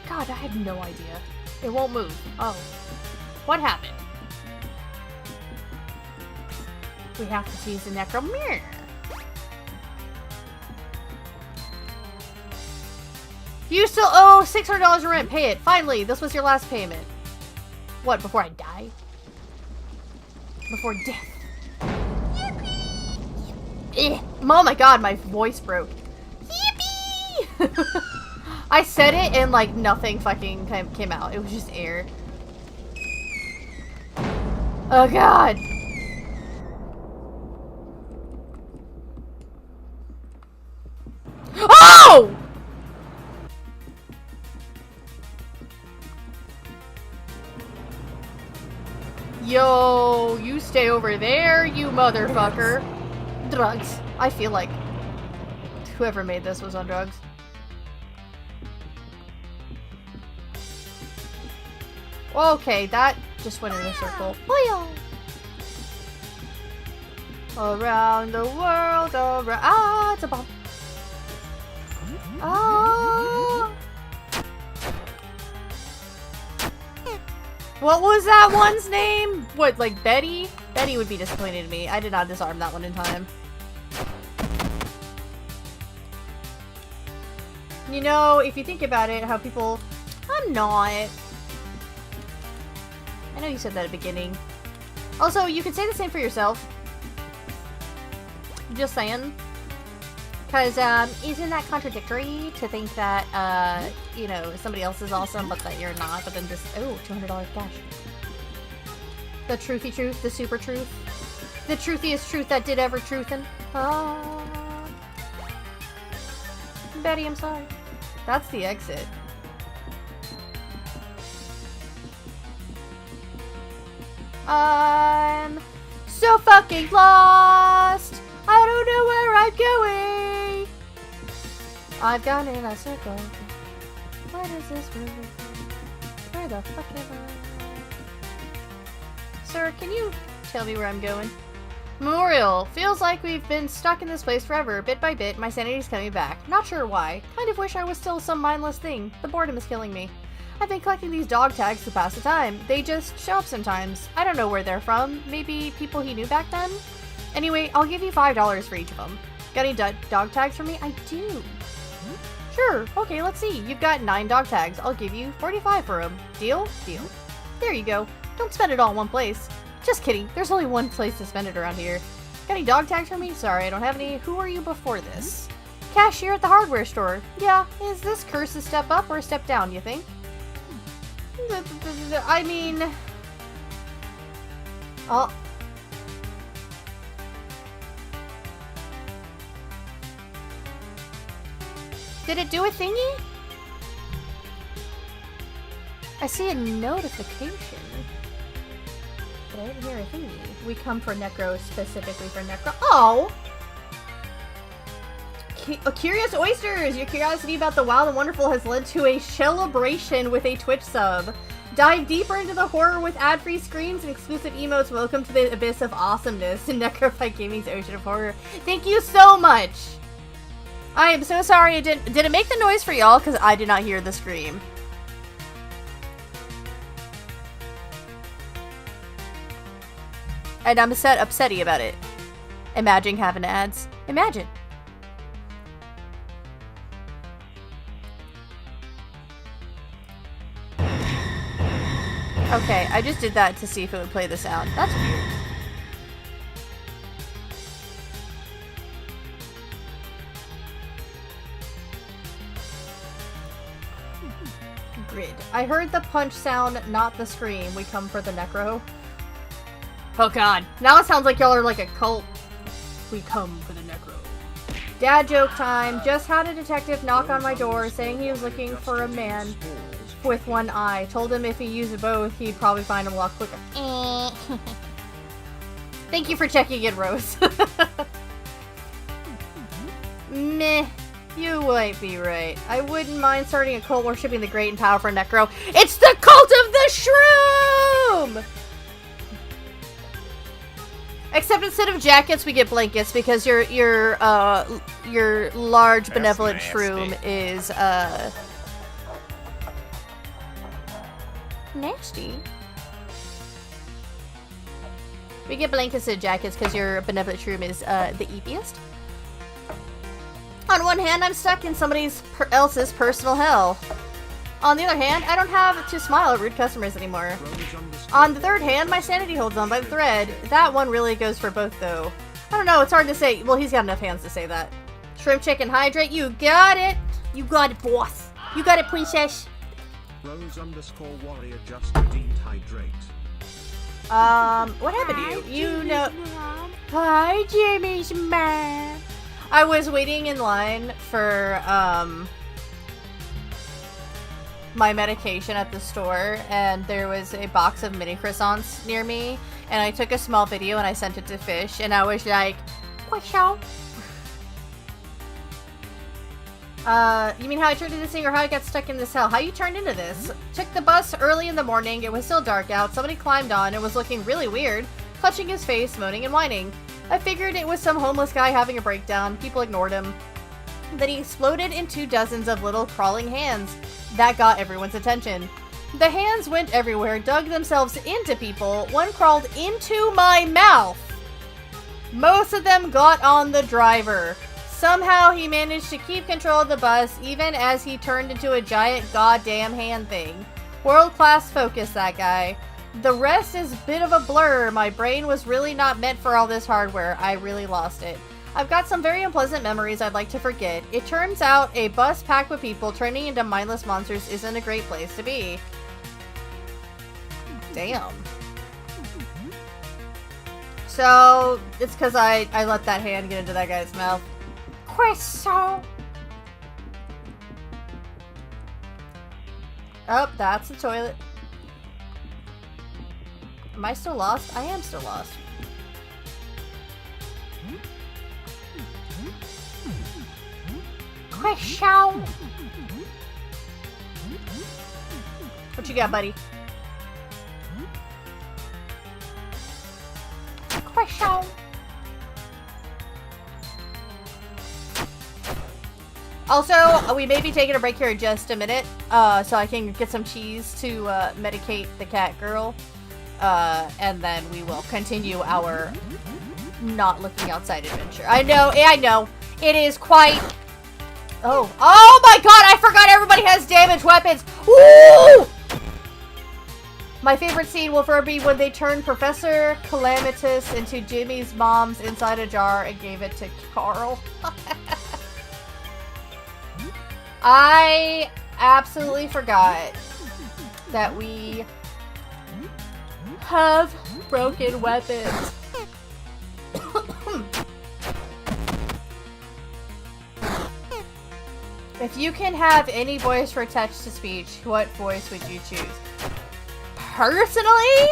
Speaker 2: God, I have no idea. It won't move. Oh. What happened? We have to use the Necro Mirror. You still owe $600 in rent. Pay it. Finally, this was your last payment. What, before I die? Before death. Oh my god, my voice broke. Yippee! I said it and like nothing fucking came out. It was just air. Oh god. Oh! Yo, you stay over there, you motherfucker. Drugs. I feel like whoever made this was on drugs. Okay, that just went in a circle. Around the world, around... Ah, it's a bomb. Oh. What was that one's name? What, like Betty? Betty would be disappointed in me. I did not disarm that one in time. You know, if you think about it, how people... I'm not. I know you said that at the beginning. Also, you could say the same for yourself. Just saying. Because, isn't that contradictory to think that, you know, somebody else is awesome, but that you're not, but then just, oh, $200 cash. The truthy truth, the super truth. The truthiest truth that did ever truthin'. Ah. Betty, I'm sorry. That's the exit. I'm so fucking lost. I don't know where I'm going. I've gone in a circle. What is this room? Where the fuck am I? Sir, can you tell me where I'm going? Memorial. Feels like we've been stuck in this place forever. Bit by bit, my sanity's coming back. Not sure why. Kind of wish I was still some mindless thing. The boredom is killing me. I've been collecting these dog tags to pass the time. They just show up sometimes. I don't know where they're from. Maybe people he knew back then? Anyway, I'll give you $5 for each of them. Got any dog tags for me? I do. Sure. Okay, let's see. You've got 9 dog tags. I'll give you 45 for them. Deal? Deal. There you go. Don't spend it all in one place. Just kidding. There's only one place to spend it around here. Got any dog tags for me? Sorry, I don't have any. Who are you before this? Cashier at the hardware store. Yeah. Is this curse a step up or a step down, you think? I mean... Oh... Did it do a thingy? I see a notification. But I didn't hear a thingy. We come for Necro, specifically for Necro. Oh! Curious Oysters! Your curiosity about the wild and wonderful has led to a celebration with a Twitch sub. Dive deeper into the horror with ad-free screams and exclusive emotes. Welcome to the abyss of awesomeness in Necrophyte Gaming's ocean of horror. Thank you so much! I am so sorry it didn't... Did it make the noise for y'all? Because I did not hear the scream. And I'm upsetty about it. Imagine having ads. Imagine. Okay, I just did that to see if it would play the sound. That's weird. Grid. I heard the punch sound, not the scream. We come for the Necro. Oh god. Now it sounds like y'all are like a cult. We come for the Necro. Dad joke time. Just had a detective knock on my door saying he was looking for a man with one eye. Told him if he used both, he'd probably find him a lot quicker. Thank you for checking in, Rose. Meh. You might be right. I wouldn't mind starting a cult worshipping the great and powerful Necro. It's the cult of the shroom! Except instead of jackets, we get blankets because your large benevolent shroom is nasty. We get blankets and jackets because your benevolent shroom is the eepiest. On one hand, I'm stuck in somebody else's personal hell. On the other hand, I don't have to smile at rude customers anymore. On the third hand, my sanity holds on by the thread. That one really goes for both, though. I don't know, it's hard to say. Well, he's got enough hands to say that. Shrimp chicken hydrate, you got it! You got it, boss! You got it, princess!
Speaker 3: Rose_warrior just redeemed hydrate.
Speaker 2: What happened to you? You know... Hi, Jimmy's man! I was waiting in line for, my medication at the store, and there was a box of mini croissants near me, and I took a small video and I sent it to Fish, and I was like, what's up? You mean how I turned into this thing, or how I got stuck in this hell? How you turned into this? Took the bus early in the morning, it was still dark out, somebody climbed on and was looking really weird, clutching his face, moaning and whining. I figured it was some homeless guy having a breakdown. People ignored him. Then he exploded into dozens of little crawling hands. That got everyone's attention. The hands went everywhere, dug themselves into people. One crawled into my mouth. Most of them got on the driver. Somehow he managed to keep control of the bus even as he turned into a giant goddamn hand thing. World-class focus, that guy. The rest is a bit of a blur. My brain was really not meant for all this hardware. I really lost it. I've got some very unpleasant memories I'd like to forget. It turns out a bus packed with people turning into mindless monsters isn't a great place to be. Damn. So, it's because I let that hand get into that guy's mouth. Queso! Oh, that's the toilet. Am I still lost? I am still lost. Queso! What you got, buddy? Queso! Also, we may be taking a break here in just a minute, so I can get some cheese to medicate the cat girl, and then we will continue our not looking outside adventure. I know, it is quite... Oh my god, I forgot everybody has damaged weapons! Woo! My favorite scene will forever be when they turned Professor Calamitous into Jimmy's mom's inside a jar and gave it to Carl. I absolutely forgot that we have broken weapons. If you can have any voice for text-to-speech, what voice would you choose? Personally?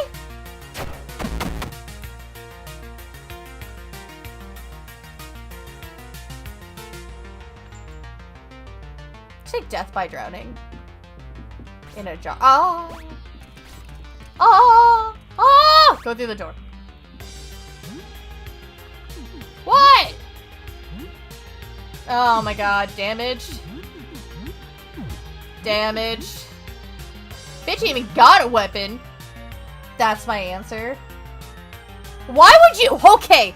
Speaker 2: Say death by drowning. In a jar. Oh! Oh! Oh! Go through the door. What? Oh my god, damaged. Damaged. Bitch ain't even got a weapon. That's my answer. Why would you? Okay.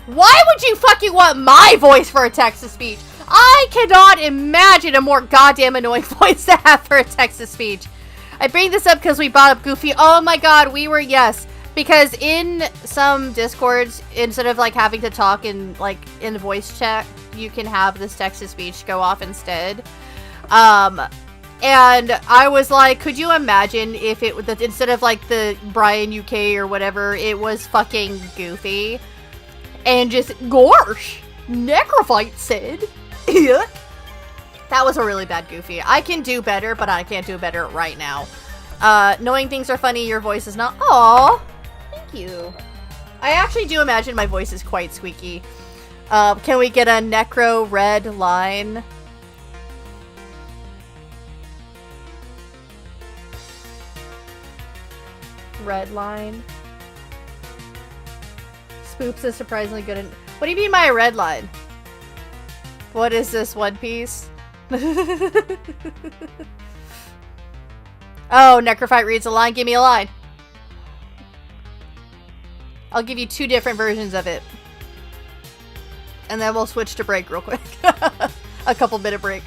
Speaker 2: Why would you fucking want my voice for a text-to-speech? I cannot imagine a more goddamn annoying voice to have for a text-to-speech. I bring this up because we brought up Goofy. Oh my god, we were, yes. Because in some Discords, instead of like having to talk in like in voice chat, you can have this text-to-speech go off instead. And I was like, could you imagine if it instead of like the Brian UK or whatever, it was fucking Goofy, and just gosh, Necrophyte said, yuck. That was a really bad Goofy. I can do better, but I can't do better right now. Knowing things are funny, your voice is not. Aww, thank you. I actually do imagine my voice is quite squeaky. Can we get a Necro red line? Red line. Spoops is surprisingly good in... What do you mean by a red line? What is this, One Piece? Oh, Necrophyte reads a line. Give me a line. I'll give you 2 different versions of it. And then we'll switch to break real quick. A couple minute break.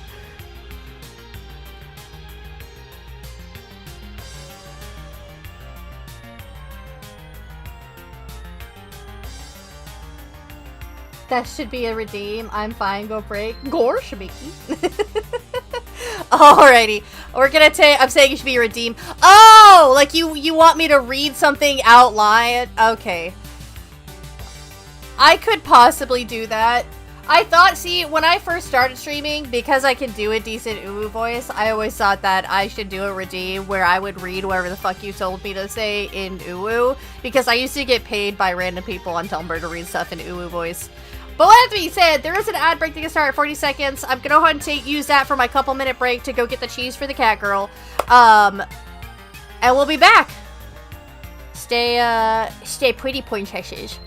Speaker 2: That should be a redeem. I'm fine. Go break. Gore Shabiki. Alrighty. We're gonna take... I'm saying it should be a redeem. Oh! Like you want me to read something out loud? Okay. I could possibly do that. I thought, see, when I first started streaming, because I can do a decent Uwu voice, I always thought that I should do a redeem where I would read whatever the fuck you told me to say in Uwu, because I used to get paid by random people on Tumblr to read stuff in Uwu voice. But with that being said, there is an ad break that can start at 40 seconds. I'm gonna go ahead and use that for my couple minute break to go get the cheese for the cat girl. And we'll be back. Stay pretty, princesses.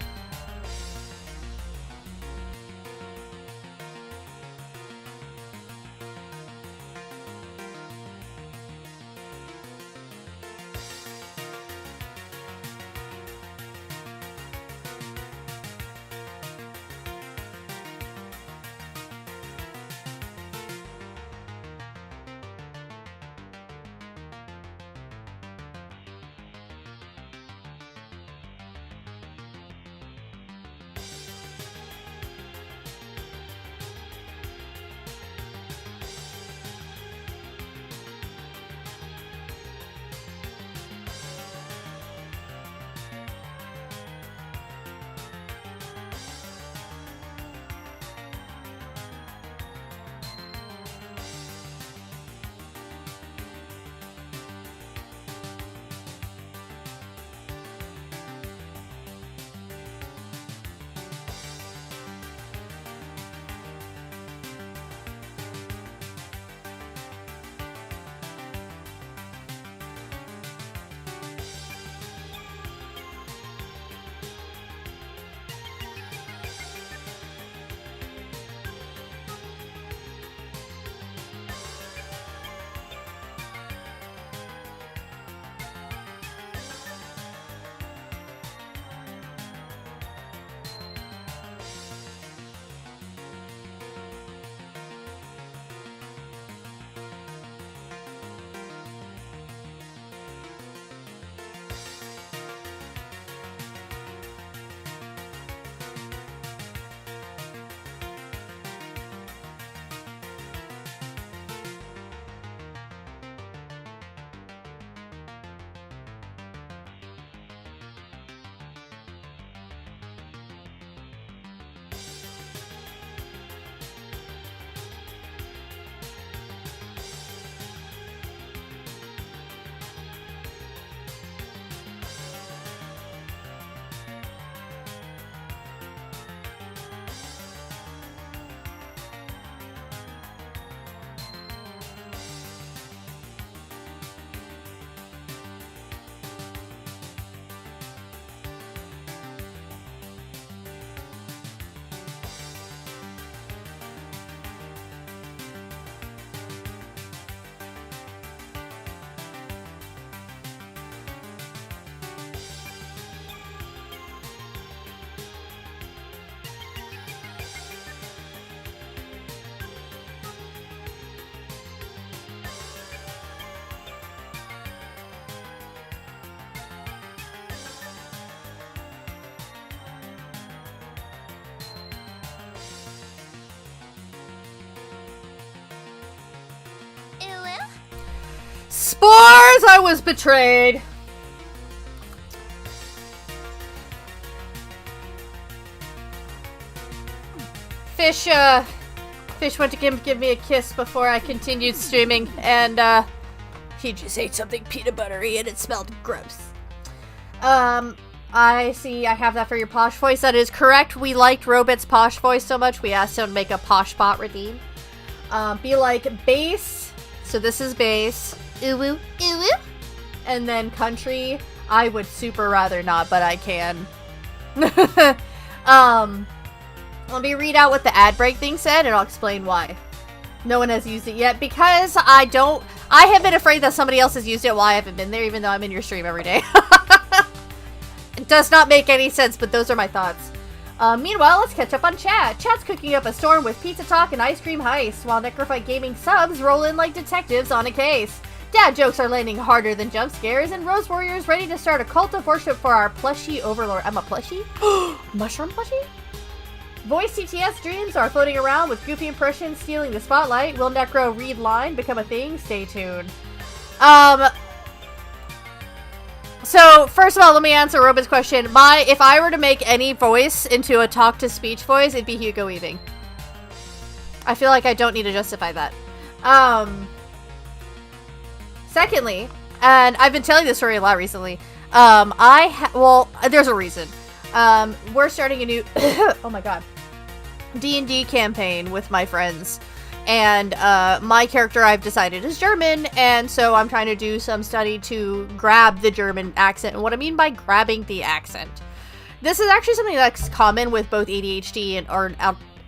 Speaker 2: Spores! I was betrayed! Fish went to give me a kiss before I continued streaming, and, he just ate something peanut buttery and it smelled gross. I see I have that for your posh voice. That is correct. We liked Robit's posh voice so much, we asked him to make a posh bot redeem. Be like bass. So this is bass. Uwu, uwu. And then country. I would super rather not, but I can. Let me read out what the ad break thing said, and I'll explain why. No one has used it yet, because I have been afraid that somebody else has used it while I haven't been there, even though I'm in your stream every day. It does not make any sense, but those are my thoughts. Meanwhile, let's catch up on chat. Chat's cooking up a storm with pizza talk and ice cream heist, while Necrophyte Gaming subs roll in like detectives on a case. Dad jokes are landing harder than jump scares, and Rose Warrior's ready to start a cult of worship for our plushie overlord. I'm a plushie? Mushroom plushie? Voice CTS dreams are floating around with goofy impressions stealing the spotlight. Will Necro read line become a thing? Stay tuned. So, first of all, let me answer Robin's question. If I were to make any voice into a talk-to-speech voice, it'd be Hugo Weaving. I feel like I don't need to justify that. Secondly, and I've been telling this story a lot recently, there's a reason. We're starting a new, oh my god, D&D campaign with my friends. And my character, I've decided, is German, and so I'm trying to do some study to grab the German accent. And what I mean by grabbing the accent, this is actually something that's common with both ADHD and,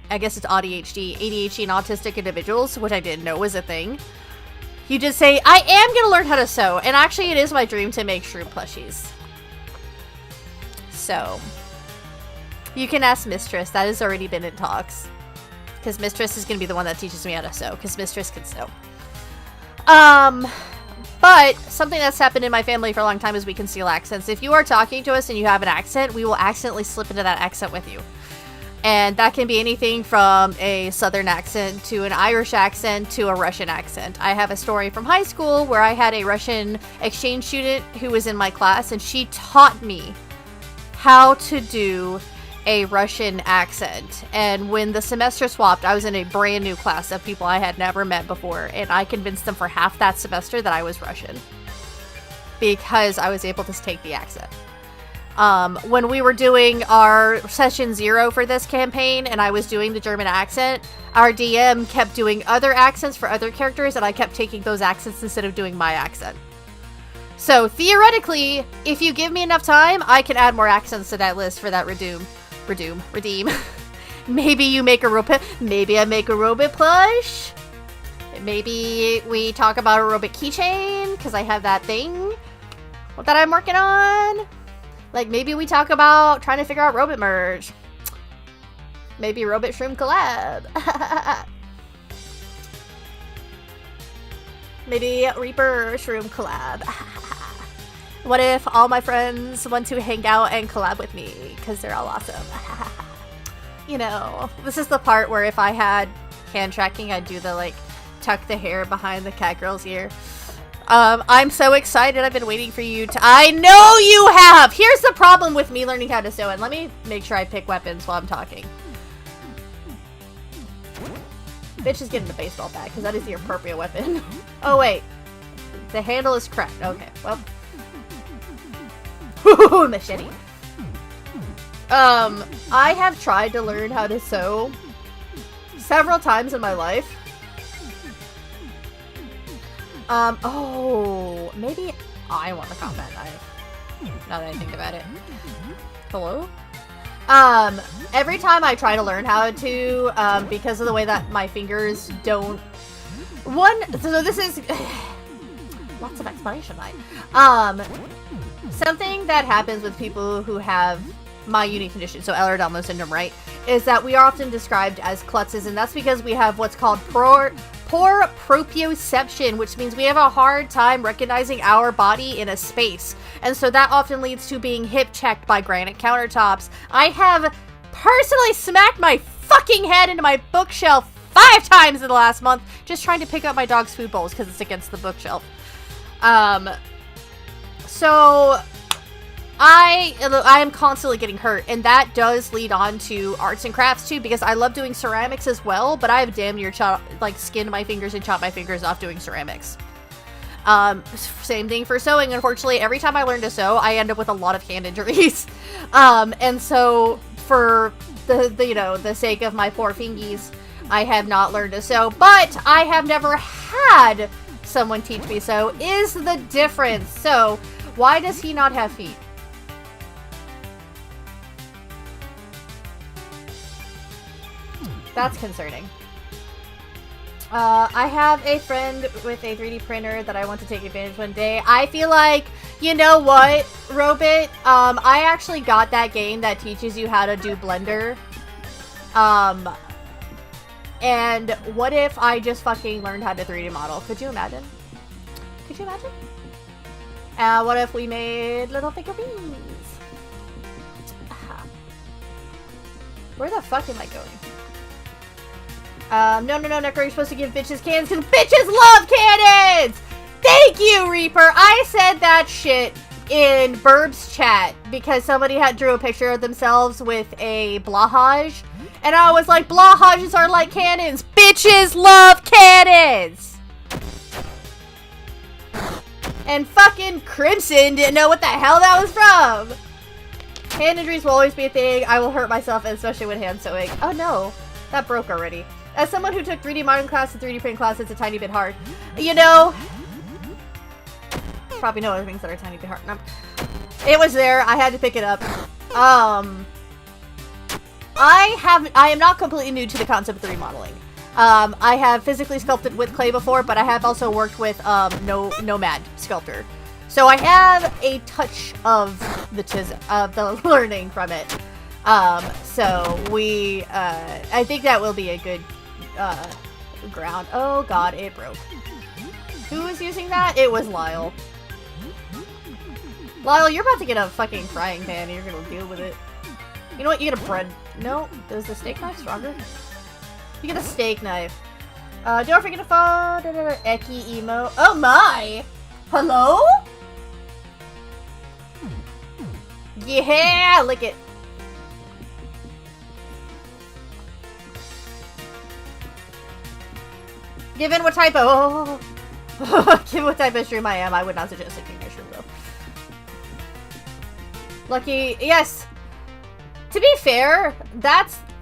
Speaker 2: I guess it's ADHD and autistic individuals, which I didn't know was a thing. You just say, I am going to learn how to sew, and actually it is my dream to make shroom plushies. So, you can ask Mistress, that has already been in talks. Because Mistress is going to be the one that teaches me how to sew, because Mistress can sew. But something that's happened in my family for a long time is we conceal accents. If you are talking to us and you have an accent, we will accidentally slip into that accent with you. And that can be anything from a Southern accent to an Irish accent to a Russian accent. I have a story from high school where I had a Russian exchange student who was in my class, and she taught me how to do a Russian accent. And when the semester swapped, I was in a brand new class of people I had never met before, and I convinced them for half that semester that I was Russian because I was able to take the accent. When we were doing our session 0 for this campaign and I was doing the German accent, our DM kept doing other accents for other characters, and I kept taking those accents instead of doing my accent. So theoretically, if you give me enough time, I can add more accents to that list for that redeem. Maybe you make a robot. Maybe I make a robot plush. Maybe we talk about a robot keychain because I have that thing that I'm working on. Like maybe we talk about trying to figure out robot merge. Maybe robot shroom collab. Maybe Reaper shroom collab. What if all my friends want to hang out and collab with me? Because they're all awesome. You know, this is the part where if I had hand tracking, I'd do the, like, tuck the hair behind the cat girl's ear. I'm so excited. I've been waiting for you to... I know you have! Here's the problem with me learning how to sew. And let me make sure I pick weapons while I'm talking. Bitch is getting the baseball bat, because that is the appropriate weapon. Oh, wait. The handle is cracked. Okay, well... Machete. I have tried to learn how to sew several times in my life. Oh, maybe I want the combat knife. Now that I think about it. Hello? Every time I try to learn how to, because of the way that my fingers don't... So this is... lots of explanation, something that happens with people who have my unique condition, so Ehlers-Danlos syndrome, right, is that we are often described as klutzes, and that's because we have what's called poor proprioception, which means we have a hard time recognizing our body in a space, and so that often leads to being hip-checked by granite countertops. I have personally smacked my fucking head into my bookshelf 5 times in the last month just trying to pick up my dog's food bowls because it's against the bookshelf. So I am constantly getting hurt, and that does lead on to arts and crafts too, because I love doing ceramics as well, but I've damn near skinned my fingers and chopped my fingers off doing ceramics. Same thing for sewing. Unfortunately, every time I learn to sew, I end up with a lot of hand injuries. And so for the sake of my poor fingies, I have not learned to sew, but I have never had someone teach me sew is the difference. So why does he not have feet? That's concerning. I have a friend with a 3D printer that I want to take advantage one day. I feel like, you know what, Robit? I actually got that game that teaches you how to do Blender. And what if I just fucking learned how to 3D model? Could you imagine? Could you imagine? What if we made little figurines? Where the fuck am I going? No, Necro, you're supposed to give bitches cannons because bitches love cannons! Thank you, Reaper! I said that shit in Burb's chat because somebody had drew a picture of themselves with a blahage, and I was like, blahages are like cannons! Bitches love cannons! And fucking Crimson didn't know what the hell that was from! Hand injuries will always be a thing. I will hurt myself, especially with hand sewing. Oh no, that broke already. As someone who took 3D modeling class and 3D print class, it's a tiny bit hard. You know, probably know other things that are a tiny bit hard. No. It was there. I had to pick it up. I am not completely new to the concept of 3D modeling. I have physically sculpted with clay before, but I have also worked with Nomad Sculptor. So I have a touch of the learning from it. So I think that will be a good ground. Oh god, it broke. Who was using that? It was Lyle. Lyle, you're about to get a fucking frying pan and you're gonna deal with it. You know what? You get a bread. No, is the steak knife stronger? You get a steak knife. Don't forget to follow Eki Emo. Oh my! Hello? Yeah, lick it. Given what type of given what type of stream I am, I would not suggest licking my shroom though. Lucky, yes. To be fair,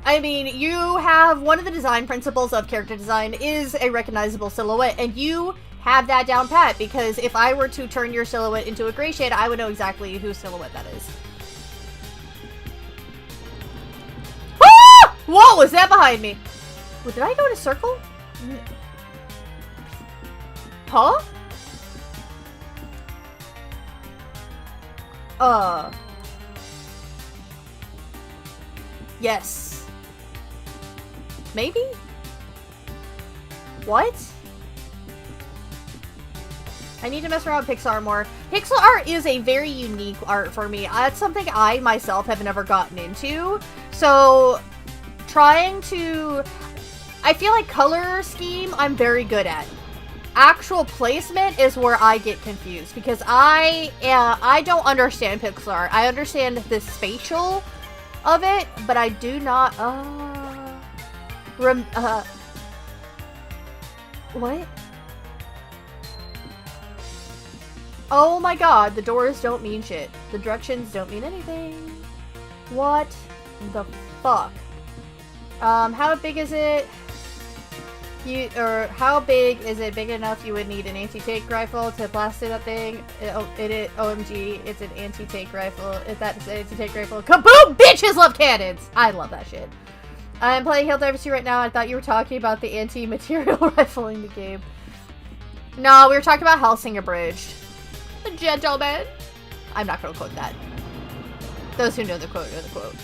Speaker 2: I mean, you have one of the design principles of character design is a recognizable silhouette, and you have that down pat, because if I were to turn your silhouette into a gray shade, I would know exactly whose silhouette that is. Ah! What was that behind me? Well, did I go in a circle? Huh? Yes. Maybe? What? I need to mess around with Pixar more. Pixel art is a very unique art for me. That's something I myself have never gotten into. So, I feel like color scheme I'm very good at. Actual placement is where I get confused, because I don't understand pixel art. I understand the spatial of it, but I do not what? Oh my god, the doors don't mean shit. The directions don't mean anything. What the fuck? How big is it? How big is it? Big enough you would need an anti-tank rifle to blast that thing? OMG, it's an anti-tank rifle. If that's an anti-tank rifle, kaboom! Bitches love cannons! I love that shit. I'm playing Helldivers 2 right now. I thought you were talking about the anti-material rifle in the game. No, we were talking about Hellsinger Bridge. The gentleman. I'm not gonna quote that. Those who know the quote know the quote.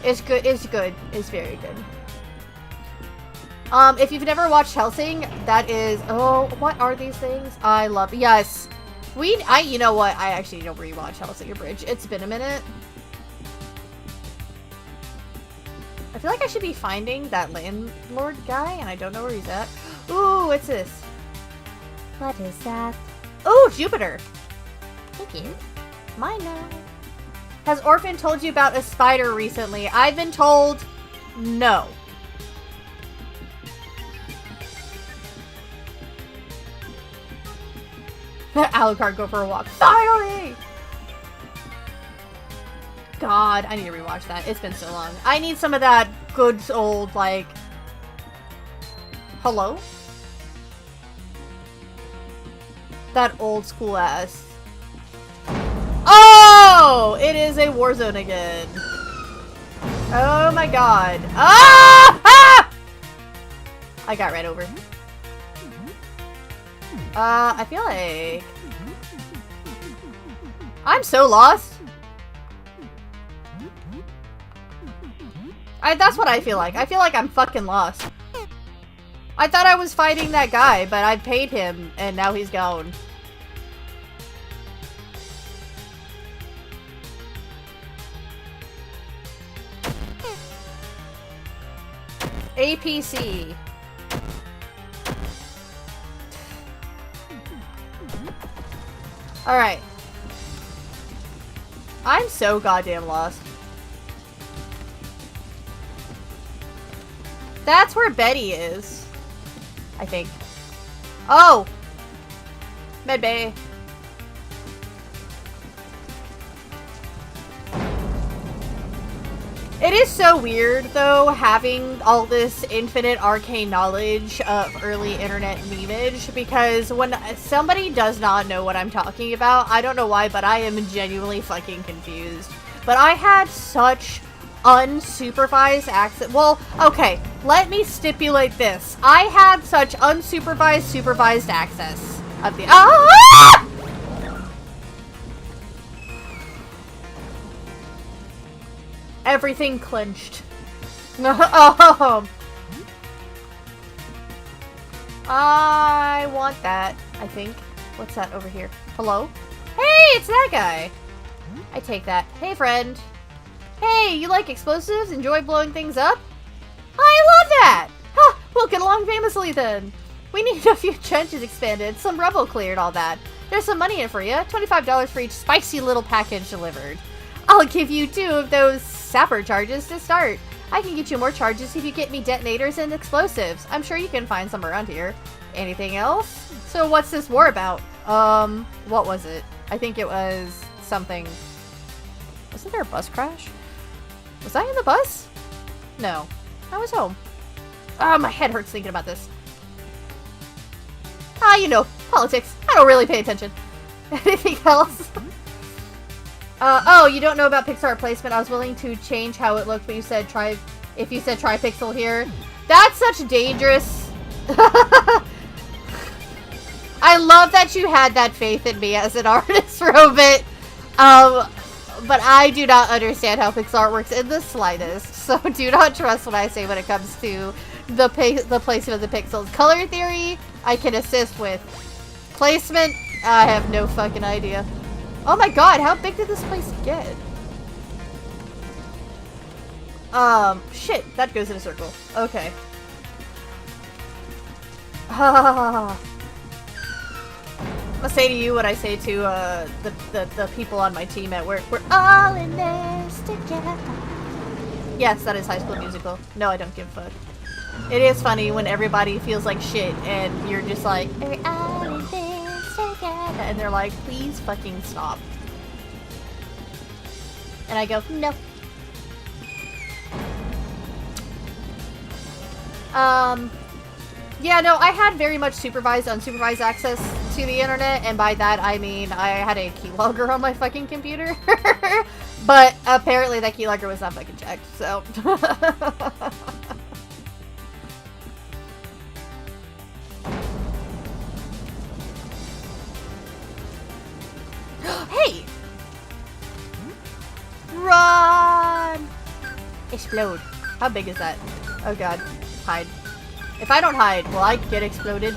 Speaker 2: It's good. It's good. It's very good. If you've never watched Hellsing, that is... Oh, what are these things? I love... Yes. You know what? I actually don't rewatch Hellsinger Bridge. It's been a minute. I feel like I should be finding that landlord guy, and I don't know where he's at. Ooh, what's this? What is that? Ooh, Jupiter! Thank you. Mine now. Has Orphan told you about a spider recently? I've been told no. Alucard, go for a walk. Finally! God, I need to rewatch that. It's been so long. I need some of that good old, like... Hello? That old school ass. Oh! It is a Warzone again. Oh my god. Ah! Ah! I got right over. I feel like... I'm so lost. That's what I feel like. I feel like I'm fucking lost. I thought I was fighting that guy, but I paid him, and now he's gone. APC. Alright. I'm so goddamn lost. That's where Betty is. I think. Oh! Medbay. It is so weird, though, having all this infinite arcane knowledge of early internet memeage, because when somebody does not know what I'm talking about, I don't know why, but I am genuinely fucking confused. But I had such unsupervised access. Well, okay, let me stipulate this. I had such unsupervised, supervised access of the— Ah! Everything clenched. Oh. I want that, I think. What's that over here? Hello? Hey, it's that guy. I take that. Hey, friend. Hey, you like explosives? Enjoy blowing things up? I love that! Huh, we'll get along famously then. We need a few trenches expanded, some rubble cleared, all that. There's some money in it for you. $25 for each spicy little package delivered. I'll give you 2 of those sapper charges to start. I can get you more charges if you get me detonators and explosives. I'm sure you can find some around here. Anything else? So what's this war about? What was it? I think it was something. Wasn't there a bus crash? Was I in the bus? No. I was home. Ah, my head hurts thinking about this. Ah, you know, politics. I don't really pay attention. Anything else? Oh, you don't know about Pixar placement. I was willing to change how it looked, but you said try, if you said try pixel here. That's such dangerous. I love that you had that faith in me as an artist, Robit. But I do not understand how Pixar works in the slightest, so do not trust what I say when it comes to the placement of the pixels. Color theory, I can assist with. Placement, I have no fucking idea. Oh my god, how big did this place get? Shit, that goes in a circle. Okay. I'm gonna say to you what I say to the people on my team at work. We're all in this together. Yes, that is High School Musical. No, I don't give a fuck. It is funny when everybody feels like shit and you're just like, we're all in this together. And they're like, please fucking stop. And I go, no. Yeah, no, I had very much supervised, unsupervised access to the internet, and by that I mean I had a keylogger on my fucking computer. But apparently that keylogger was not fucking checked, so. Hey! Run! Explode. How big is that? Oh god. Hide. If I don't hide, will I get exploded?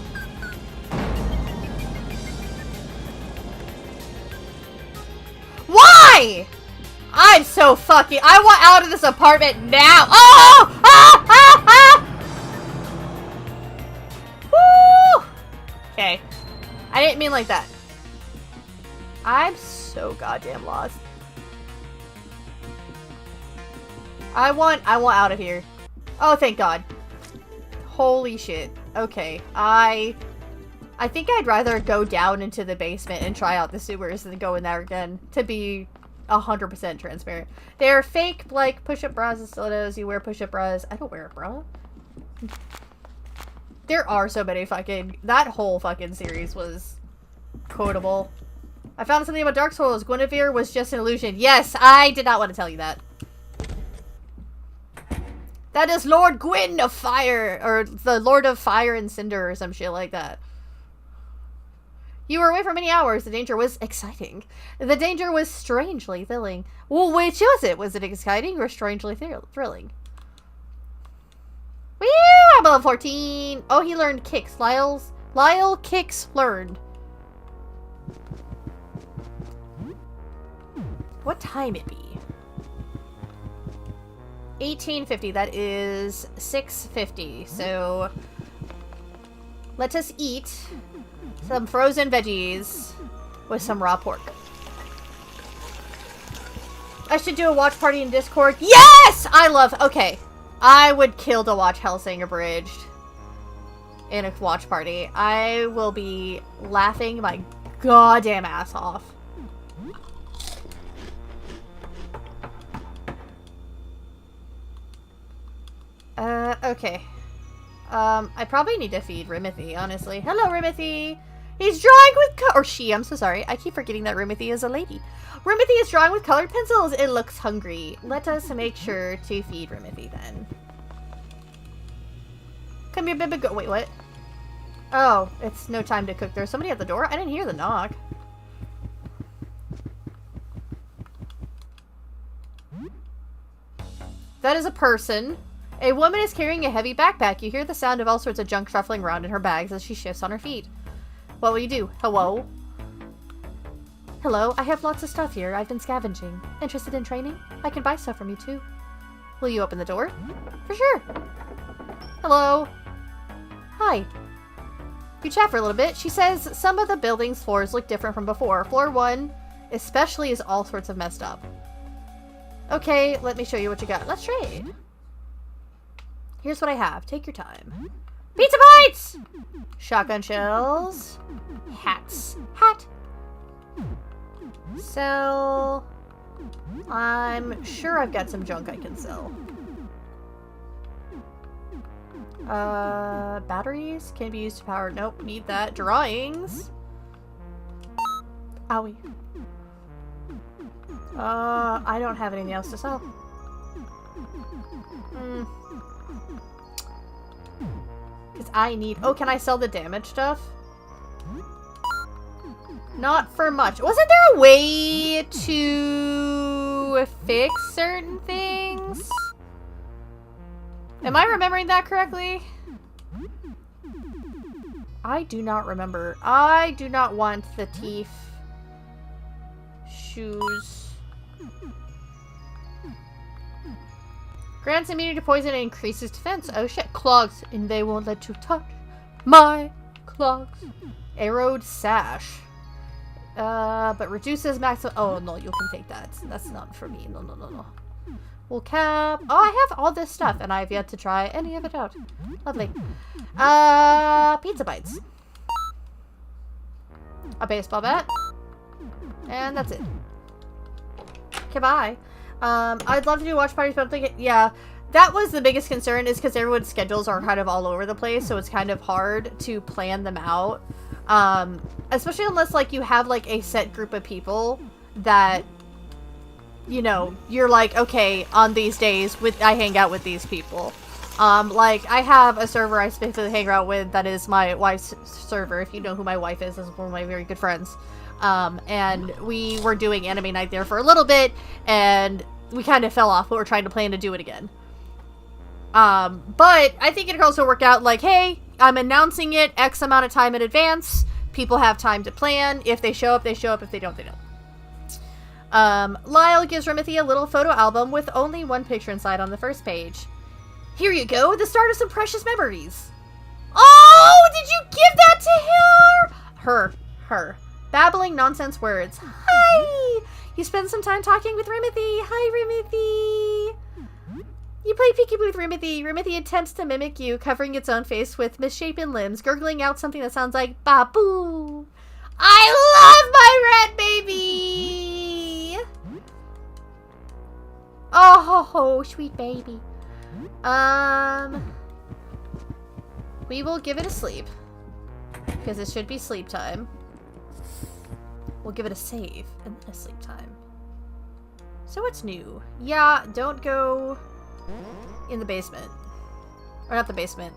Speaker 2: Why? I'm so fucking. I want out of this apartment now. Oh! Ah! Ah! Ah! Woo! Okay. I didn't mean like that. I'm so goddamn lost. I want out of here. Oh, thank God. Holy shit. Okay. I think I'd rather go down into the basement and try out the sewers than go in there again, to be 100% transparent. They're fake, like, push-up bras and stilettos. You wear push-up bras. I don't wear a bra. There are so many fucking... That whole fucking series was quotable. I found something about Dark Souls. Guinevere was just an illusion. Yes, I did not want to tell you that. That is Lord Gwyn of Fire, or the Lord of Fire and Cinder, or some shit like that. You were away for many hours. The danger was exciting. The danger was strangely thrilling. Well, which was it? Was it exciting or strangely thrilling? Woo! I'm level 14. Oh, he learned kicks. Lyle kicks learned. What time it be? 18:50. That is 6:50. So let us eat some frozen veggies with some raw pork. I should do a watch party in Discord. Yes! Okay. I would kill to watch Hellsing Abridged in a watch party. I will be laughing my goddamn ass off. Okay. I probably need to feed Rimothy, honestly. Hello, Rimothy! He's drawing with or she, I'm so sorry. I keep forgetting that Rimothy is a lady. Rimothy is drawing with colored pencils. It looks hungry. Let us make sure to feed Rimothy then. Come here, baby. Wait, what? Oh, it's no time to cook. There's somebody at the door? I didn't hear the knock. That is a person. A woman is carrying a heavy backpack. You hear the sound of all sorts of junk shuffling around in her bags as she shifts on her feet. What will you do? Hello? Hello, I have lots of stuff here. I've been scavenging. Interested in training? I can buy stuff from you too. Will you open the door? For sure. Hello. Hi. You chat for a little bit. She says some of the building's floors look different from before. Floor 1 especially is all sorts of messed up. Okay, let me show you what you got. Let's trade. Here's what I have. Take your time. Pizza bites! Shotgun shells. Hats. Hat. Sell. I'm sure I've got some junk I can sell. Batteries can be used to power. Nope, need that. Drawings. Owie. I don't have anything else to sell. Because I need... Oh, can I sell the damage stuff? Not for much. Wasn't there a way to fix certain things? Am I remembering that correctly? I do not remember. I do not want the teeth. Shoes. Grants immunity to poison and increases defense. Oh shit. Clogs. And they won't let you touch my clogs. Arrowed sash. But reduces maximum... Oh, no, you can take that. That's not for me. No, no, no, no. We'll cap... Oh, I have all this stuff, and I've yet to try any of it out. Lovely. Pizza bites. A baseball bat. And that's it. Okay, bye. I'd love to do watch parties, but I'm thinking... Yeah, that was the biggest concern, is because everyone's schedules are kind of all over the place, so it's kind of hard to plan them out. Especially unless, like, you have, like, a set group of people that, you know, you're like, okay, on these days, I hang out with these people. Like, I have a server I specifically hang out with that is my wife's server. If you know who my wife is one of my very good friends. And we were doing anime night there for a little bit, and we kind of fell off, but we're trying to plan to do it again. But I think it could also work out like, hey, I'm announcing it X amount of time in advance. People have time to plan. If they show up, they show up. If they don't, they don't. Lyle gives Rimothy a little photo album with only one picture inside on the first page. Here you go, the start of some precious memories. Oh, did you give that to her? Her. Babbling nonsense words. Hi! You spend some time talking with Rimothy. Hi, Rimothy. You play peekaboo with Rimothy. Rimothy attempts to mimic you, covering its own face with misshapen limbs, gurgling out something that sounds like baboo. I love my rat baby! Oh, sweet baby. We will give it a sleep. Because it should be sleep time. We'll give it a save and then a sleep time. So what's new? Yeah, don't go in the basement. Or not the basement.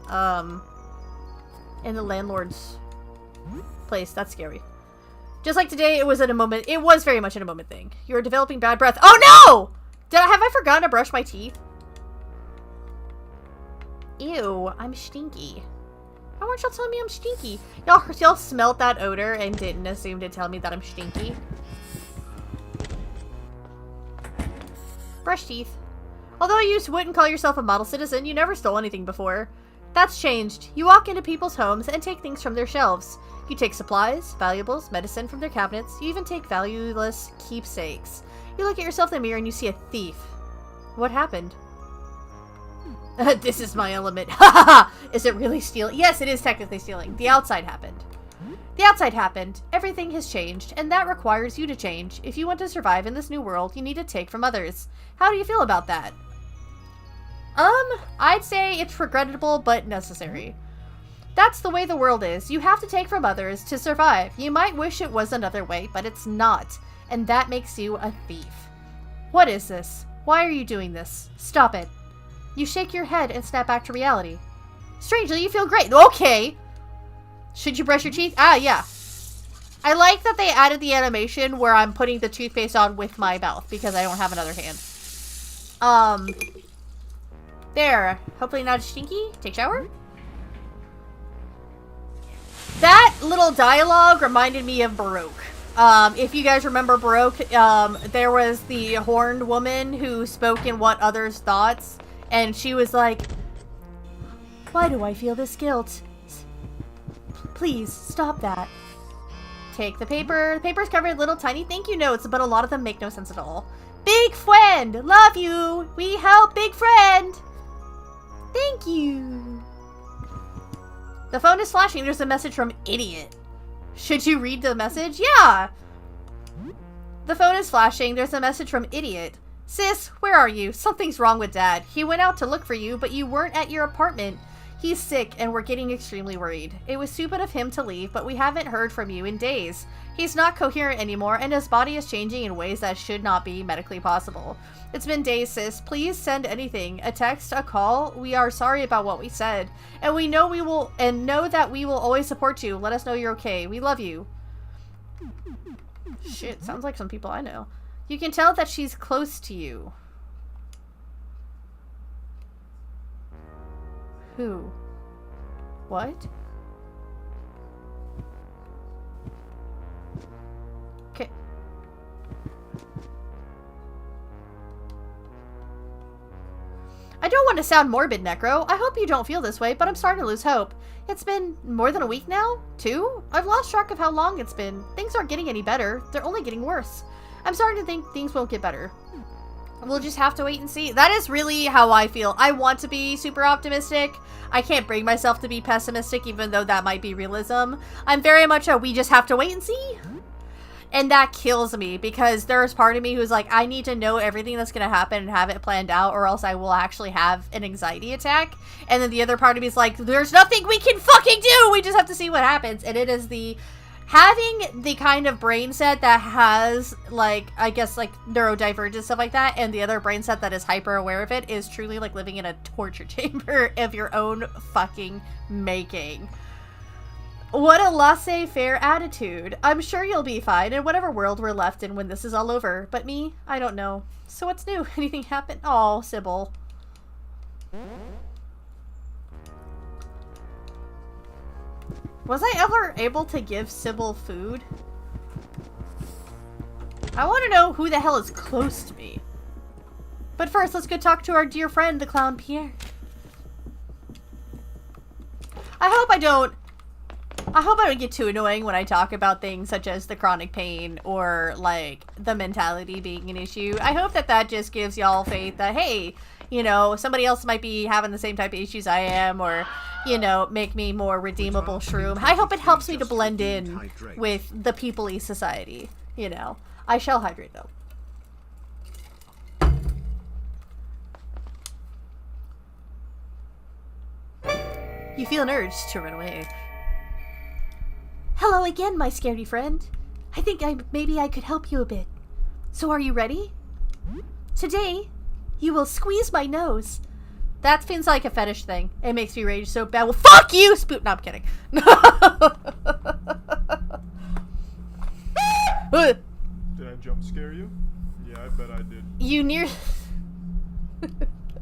Speaker 2: In the landlord's place. That's scary. Just like today, it was at a moment. It was very much at a moment thing. You're developing bad breath. Oh no! Have I forgotten to brush my teeth? Ew, I'm stinky. Why weren't y'all telling me I'm stinky? Y'all smelled that odor and didn't assume to tell me that I'm stinky. Brush teeth. Although you wouldn't call yourself a model citizen, you never stole anything before. That's changed. You walk into people's homes and take things from their shelves. You take supplies, valuables, medicine from their cabinets. You even take valueless keepsakes. You look at yourself in the mirror and you see a thief. What happened? This is my element. Is it really stealing? Yes, it is technically stealing. The outside happened. The outside happened. Everything has changed, and that requires you to change. If you want to survive in this new world, you need to take from others. How do you feel about that? I'd say it's regrettable, but necessary. That's the way the world is. You have to take from others to survive. You might wish it was another way, but it's not. And that makes you a thief. What is this? Why are you doing this? Stop it. You shake your head and snap back to reality. Strangely, you feel great. Okay. Should you brush your teeth? Ah, yeah. I like that they added the animation where I'm putting the toothpaste on with my mouth because I don't have another hand. There. Hopefully not stinky. Take shower. That little dialogue reminded me of Baroque. If you guys remember Baroque, there was the horned woman who spoke in what others' thoughts. And she was like, why do I feel this guilt? Please, stop that. Take the paper. The paper's covered in little tiny thank you notes, but a lot of them make no sense at all. Big friend! Love you! We help, big friend! Thank you. The phone is flashing. There's a message from Idiot. Should you read the message? Yeah! The phone is flashing. There's a message from Idiot. Sis, where are you? Something's wrong with Dad. He went out to look for you, but you weren't at your apartment. He's sick, and we're getting extremely worried. It was stupid of him to leave, but we haven't heard from you in days. He's not coherent anymore, and his body is changing in ways that should not be medically possible. It's been days, sis. Please send anything. A text, a call. We are sorry about what we said. And we know know that we will always support you. Let us know you're okay. We love you. Shit, sounds like some people I know. You can tell that she's close to you. Who? What? Okay. I don't want to sound morbid, Necro. I hope you don't feel this way, but I'm starting to lose hope. It's been more than a week now? 2? I've lost track of how long it's been. Things aren't getting any better. They're only getting worse. I'm starting to think things won't get better. We'll just have to wait and see. That is really how I feel. I want to be super optimistic. I can't bring myself to be pessimistic, even though that might be realism. I'm very much a we just have to wait and see. And that kills me because there's part of me who's like, I need to know everything that's going to happen and have it planned out, or else I will actually have an anxiety attack. And then the other part of me is like, there's nothing we can fucking do. We just have to see what happens. And it is the having the kind of brain set that has, like, I guess, like, neurodivergent stuff like that, and the other brain set that is hyper aware of it is truly like living in a torture chamber of your own fucking making. What a laissez-faire attitude. I'm sure you'll be fine in whatever world we're left in when this is all over. But me, I don't know. So what's new? Anything happen? Oh, Sybil. Was I ever able to give Sybil food? I want to know who the hell is close to me. But first, let's go talk to our dear friend, the clown Pierre. I hope I don't get too annoying when I talk about things such as the chronic pain or, like, the mentality being an issue. I hope that just gives y'all faith that, hey, you know, somebody else might be having the same type of issues I am, or, you know, make me more redeemable shroom. I hope it helps me to blend in with the people-y society, you know. I shall hydrate, though. You feel an urge to run away. Hello again, my scaredy friend. I think maybe I could help you a bit. So are you ready? Today, you will squeeze my nose. That feels like a fetish thing. It makes me rage so bad. Well, fuck you, Spoot. No, I'm kidding.
Speaker 5: Did I jump scare you? Yeah, I bet I did.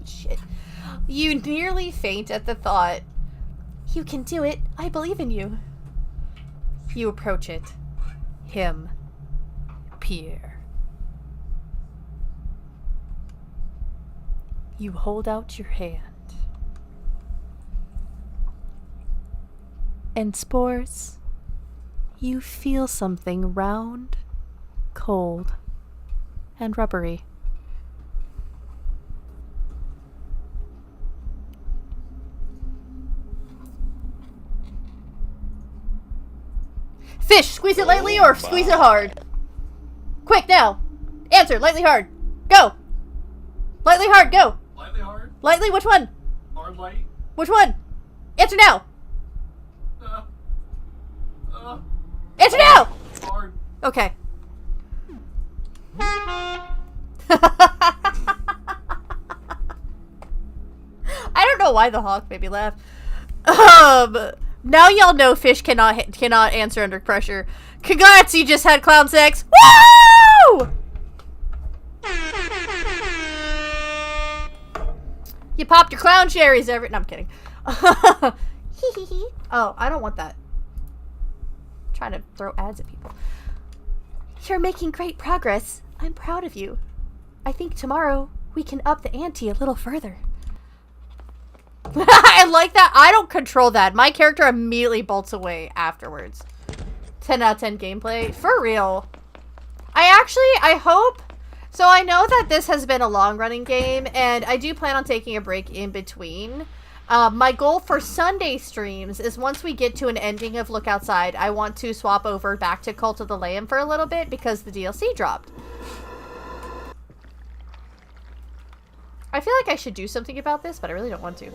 Speaker 2: Shit. You nearly faint at the thought. You can do it. I believe in you. You approach it. Him. Pierre. You hold out your hand. And Spores, you feel something round, cold, and rubbery. Fish, squeeze it lightly or squeeze it hard? Quick, now. Answer, lightly, hard. Go. Lightly, hard, go.
Speaker 4: Lightly hard?
Speaker 2: Lightly, which one?
Speaker 4: Hard light?
Speaker 2: Which one? Answer now. Answer now.
Speaker 4: Hard.
Speaker 2: Okay. I don't know why the hawk made me laugh. Now y'all know fish cannot answer under pressure. Congrats, you just had clown sex. Woo! You popped your clown cherries every. No, I'm kidding. Oh, I don't want that. I'm trying to throw ads at people. You're making great progress. I'm proud of you. I think tomorrow we can up the ante a little further. I like that. I don't control that. My character immediately bolts away afterwards. 10 out of 10 gameplay. For real. I hope. So I know that this has been a long running game, and I do plan on taking a break in between. My goal for Sunday streams is once we get to an ending of Look Outside, I want to swap over back to Cult of the Lamb for a little bit because the DLC dropped. I feel like I should do something about this, but I really don't want to.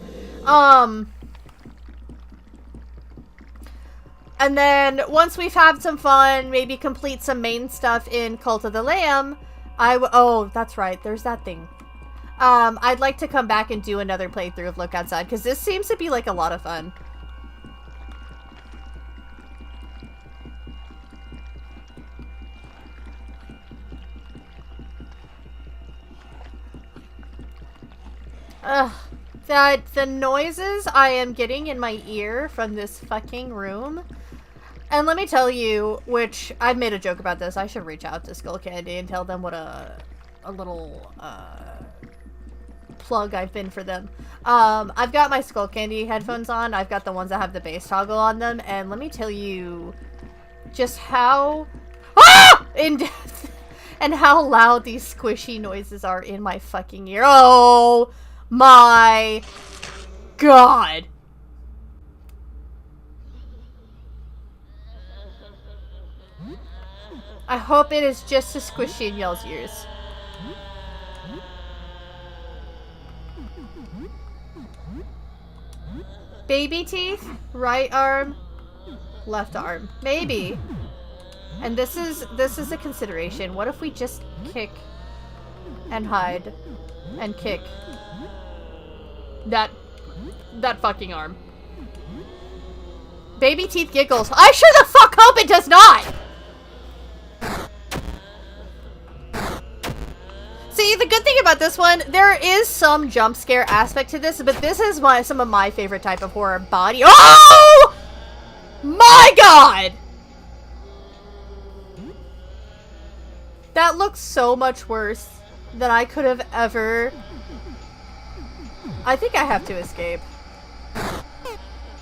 Speaker 2: And then once we've had some fun, maybe complete some main stuff in Cult of the Lamb, oh, that's right. There's that thing. I'd like to come back and do another playthrough of Look Outside, because this seems to be like a lot of fun. Ugh. The noises I am getting in my ear from this fucking room. And let me tell you, which I've made a joke about this, I should reach out to Skullcandy and tell them what a little, plug I've been for them. I've got my Skullcandy headphones on. I've got the ones that have the bass toggle on them. And let me tell you just how in depth and how loud these squishy noises are in my fucking ear. Oh my god. I hope it is just as squishy in y'all's ears. Baby teeth, right arm, left arm. Maybe. And this is a consideration. What if we just kick and hide and kick that fucking arm? Baby teeth giggles. I sure the fuck hope it does not! See, the good thing about this one, there is some jump scare aspect to this, but this is some of my favorite type of horror. Body. Oh! My god! That That looks so much worse than I could have ever... I think I have to escape.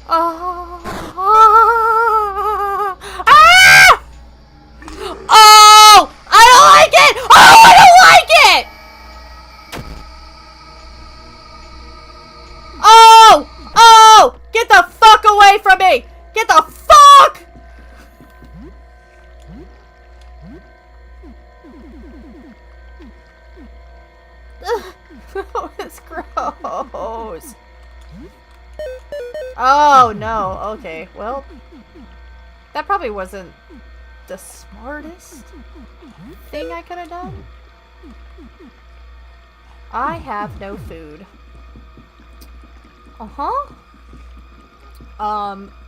Speaker 2: Oh! Ah! Oh! I don't like it! Oh, I don't like it! Oh! Oh! Get the fuck away from me! Get the fuck! It's gross. Oh no, okay, well, that probably wasn't the smartest thing I could have done. I have no food.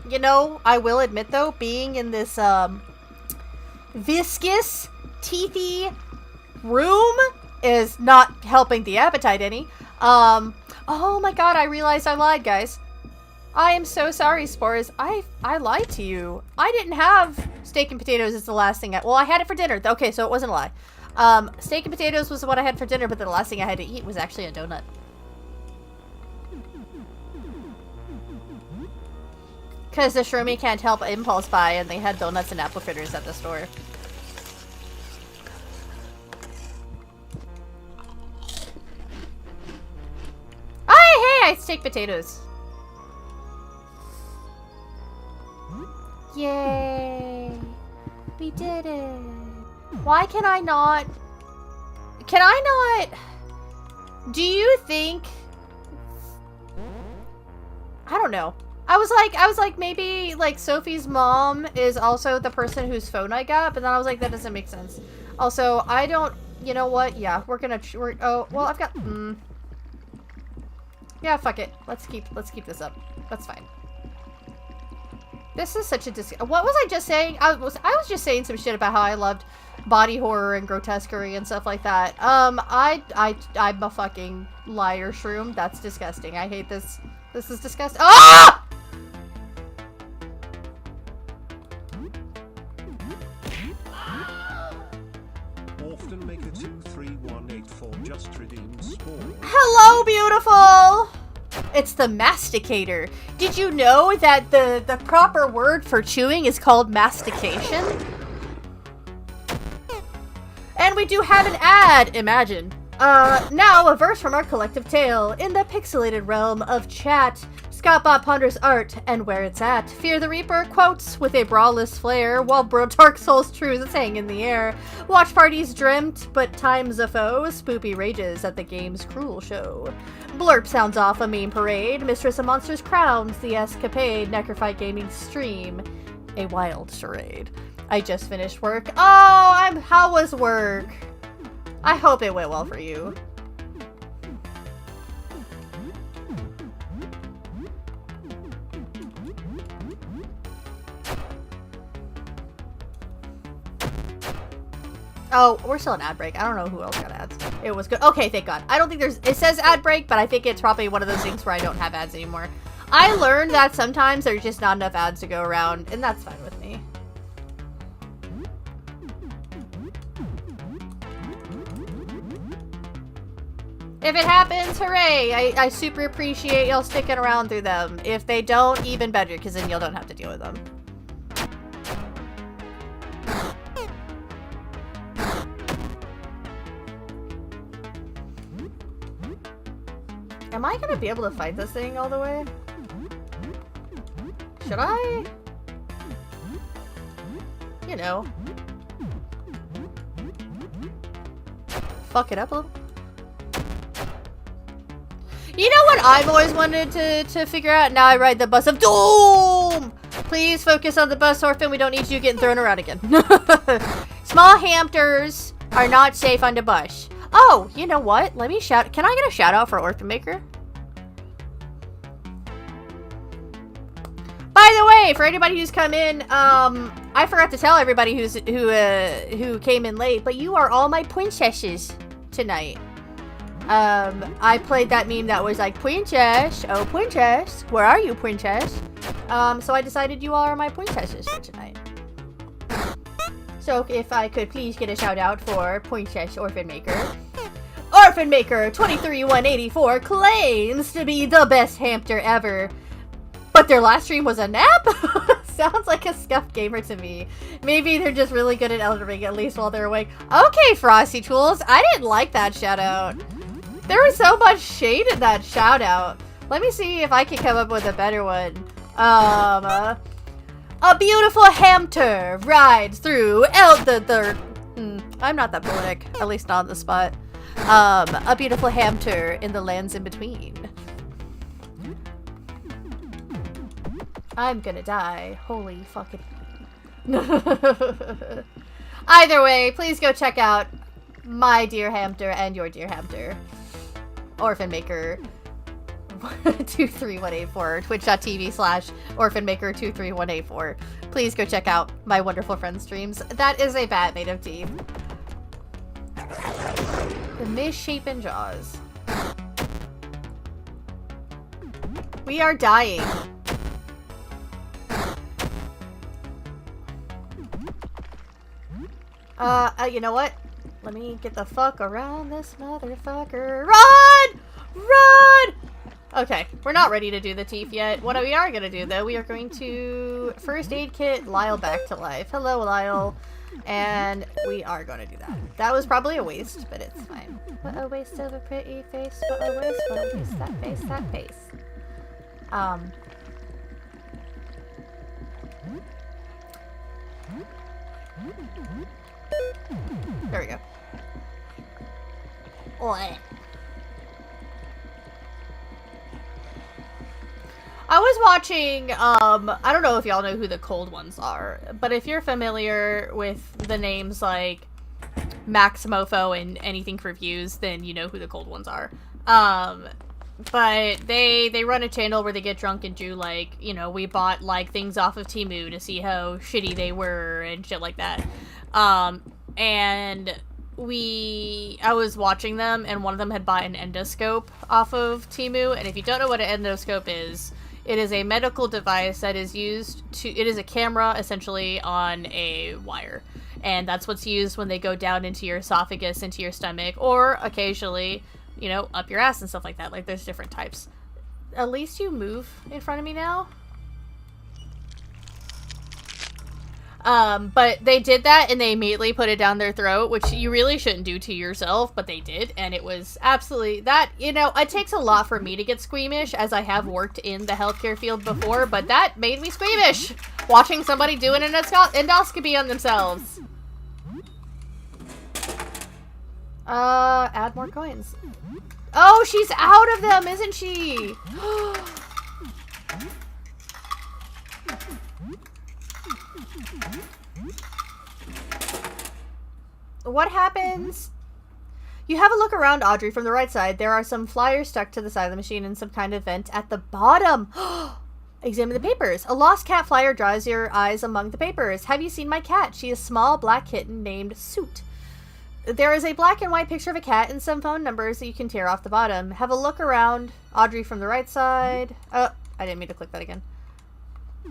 Speaker 2: You know, I will admit though, being in this, viscous, teethy room is not helping the appetite any. Oh my god, I realized I lied, guys. I am so sorry, Spores. I lied to you. I didn't have steak and potatoes as the last thing well, I had it for dinner. Okay, so it wasn't a lie. Steak and potatoes was what I had for dinner, but the last thing I had to eat was actually a donut. Because the Shroomy can't help impulse buy, and they had donuts and apple fritters at the store. Oh, hey, I steak potatoes. Yay! We did it. Why can I not? Can I not? Do you think? I don't know. I was like, maybe like Sophie's mom is also the person whose phone I got, but then I was like, that doesn't make sense. Also, I don't. You know what? Yeah, we're gonna. Oh, well, I've got. Yeah, fuck it. Let's keep this up. That's fine. This is such a what was I just saying? I was just saying some shit about how I loved body horror and grotesquerie and stuff like that. I'm a fucking liar shroom. That's disgusting. I hate this. This is disgusting. Ah!
Speaker 3: Often make a 23184 just redeemed spawn.
Speaker 2: Hello, beautiful! It's the masticator. Did you know that the proper word for chewing is called mastication? And we do have an ad, imagine. Now a verse from our collective tale. In the pixelated realm of chat, Scottbot ponders art and where it's at. Fear the Reaper quotes with a braless flair, while Dark Souls truths hang in the air. Watch parties dreamt, but time's a foe. Spoopy rages at the game's cruel show. Blurp sounds off a meme parade. Mistress of Monsters crowns the escapade. Necrophyte Gaming stream a wild charade. I just finished work. Oh, how was work? I hope it went well for you. Oh, we're still in ad break. I don't know who else got ads. It was good. Okay, thank God. I don't think it says ad break, but I think it's probably one of those things where I don't have ads anymore. I learned that sometimes there's just not enough ads to go around, and that's fine with me. If it happens, hooray! I super appreciate y'all sticking around through them. If they don't, even better, because then y'all don't have to deal with them. Am I gonna be able to fight this thing all the way? Should I? You know. Fuck it up a little. You know what I've always wanted to figure out? Now I ride the bus of doom! Please focus on the bus, Orphan. We don't need you getting thrown around again. Small hamsters are not safe on the bus. Oh, you know what? Let me shout. Can I get a shout out for Orphan Maker? By the way, for anybody who's come in, I forgot to tell everybody who came in late, but you are all my princesses tonight. I played that meme that was like, Princess, oh Princess, where are you, Princess? So I decided you all are my princesses for tonight. So if I could please get a shout out for Princess Orphan Maker. Orphan Maker 23184 claims to be the best hamster ever. But their last stream was a nap? Sounds like a scuffed gamer to me. Maybe they're just really good at Elden Ring, at least while they're awake. Okay, Frosty Tools, I didn't like that shout out. There was so much shade in that shout out. Let me see if I can come up with a better one. A beautiful hamster rides through I'm not that poetic, at least not on the spot. A beautiful hamster in the lands in between. I'm gonna die. Holy fucking. Either way, please go check out my dear hamster and your dear hamster. Orphan Maker 23184. Twitch.tv/orphanmaker23184. Please go check out my wonderful friend streams. That is a bat made of teeth. The misshapen jaws. We are dying. You know what? Let me get the fuck around this motherfucker. Run! Run! Okay, we're not ready to do the teeth yet. What we are gonna do, though, we are going to first aid kit Lyle back to life. Hello, Lyle. And we are going to do that. That was probably a waste, but it's fine. What a waste of a pretty face. What a waste, what a waste, that face, that face. There we go. Oi. I was watching, I don't know if y'all know who the cold ones are, but if you're familiar with the names like Maximofo and Anything for Views, then you know who the cold ones are. But they run a channel where they get drunk and do, like, you know, we bought, like, things off of Temu to see how shitty they were and shit like that. And I was watching them, and one of them had bought an endoscope off of Temu, and if you don't know what an endoscope is, it is a medical device that is used to, it is a camera, essentially, on a wire. And that's what's used when they go down into your esophagus, into your stomach, or occasionally, you know, up your ass and stuff like that. Like, there's different types. At least you move in front of me now. But they did that and they immediately put it down their throat, which you really shouldn't do to yourself, but they did. And it was absolutely that, you know, it takes a lot for me to get squeamish, as I have worked in the healthcare field before, but that made me squeamish. Watching somebody do an endoscopy on themselves. Add more coins. Oh, she's out of them, isn't she? What happens? You have a look around, Audrey, from the right side. There are some flyers stuck to the side of the machine and some kind of vent at the bottom. Examine the papers. A lost cat flyer draws your eyes among the papers. Have you seen my cat? She is a small black kitten named Suit. There is a black and white picture of a cat and some phone numbers that you can tear off the bottom. Have a look around, Audrey, from the right side. Oh, I didn't mean to click that again.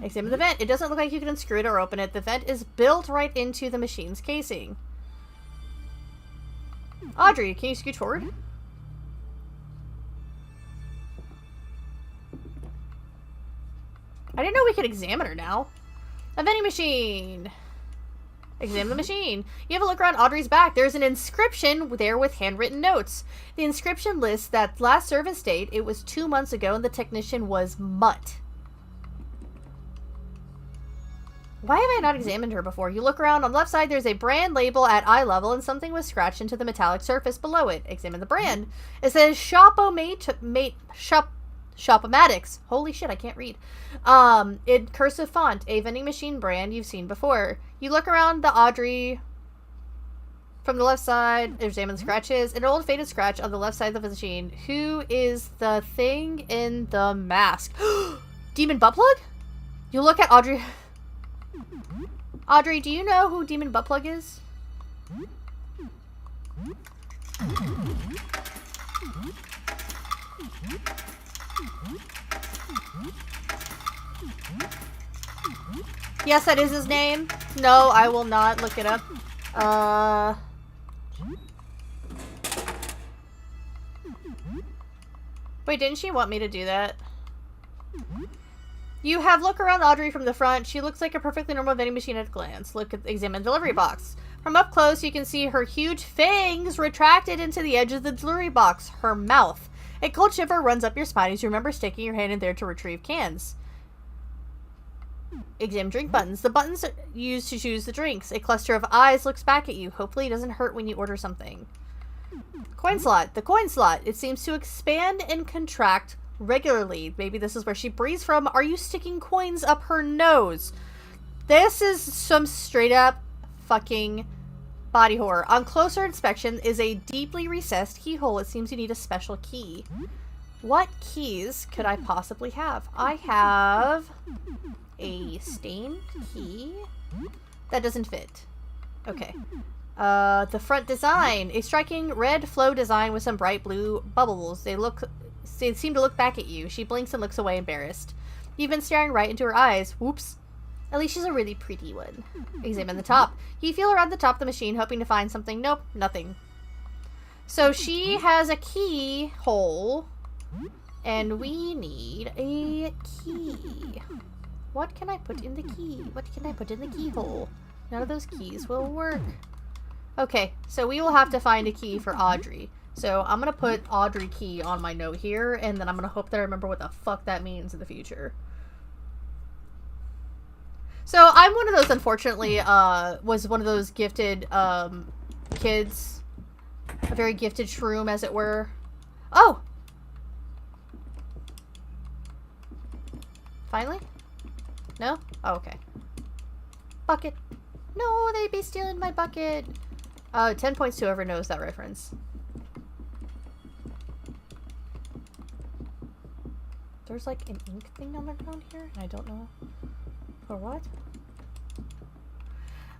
Speaker 2: Examine the vent. It doesn't look like you can unscrew it or open it. The vent is built right into the machine's casing. Audrey, can you scooch forward? I didn't know we could examine her now. A vending machine. Examine the machine. You have a look around Audrey's back. There's an inscription there with handwritten notes. The inscription lists that last service date, it was 2 months ago, and the technician was Mutt. Why have I not examined her before? You look around. On the left side, there's a brand label at eye level, and something was scratched into the metallic surface below it. Examine the brand. It says Shop-O-Matics. Holy shit, I can't read. In cursive font, a vending machine brand you've seen before. You look around the Audrey from the left side, examine the scratches. An old faded scratch on the left side of the machine. Who is the thing in the mask? Demon Buttplug? You look at Audrey. Audrey, do you know who Demon Buttplug is? Yes, that is his name. No, I will not look it up. Wait, didn't she want me to do that? You have look around Audrey from the front. She looks like a perfectly normal vending machine at a glance. Examine the delivery box. From up close, you can see her huge fangs retracted into the edge of the delivery box. Her mouth. A cold shiver runs up your spine as you remember sticking your hand in there to retrieve cans. Examine drink buttons. The buttons are used to choose the drinks. A cluster of eyes looks back at you. Hopefully it doesn't hurt when you order something. Coin slot. The coin slot. It seems to expand and contract regularly. Maybe this is where she breathes from. Are you sticking coins up her nose? This is some straight up fucking body horror. On closer inspection is a deeply recessed keyhole. It seems you need a special key. What keys could I possibly have? I have a stained key. That doesn't fit. Okay. The front design. A striking red flow design with some bright blue bubbles. They seem to look back at you. She blinks and looks away, embarrassed. You've been staring right into her eyes. Whoops. At least she's a really pretty one. Examine the top. You feel around the top of the machine, hoping to find something. Nope, nothing. So she has a keyhole, and we need a key. What can I put in the key? What can I put in the keyhole? None of those keys will work. Okay, so we will have to find a key for Audrey. So I'm going to put Audrey key on my note here, and then I'm going to hope that I remember what the fuck that means in the future. So I'm one of those, unfortunately, was one of those gifted kids. A very gifted shroom, as it were. Oh! Finally? No? Oh, okay. Bucket. No, they'd be stealing my bucket. 10 points to whoever knows that reference. There's like an ink thing on the ground here, and I don't know for what.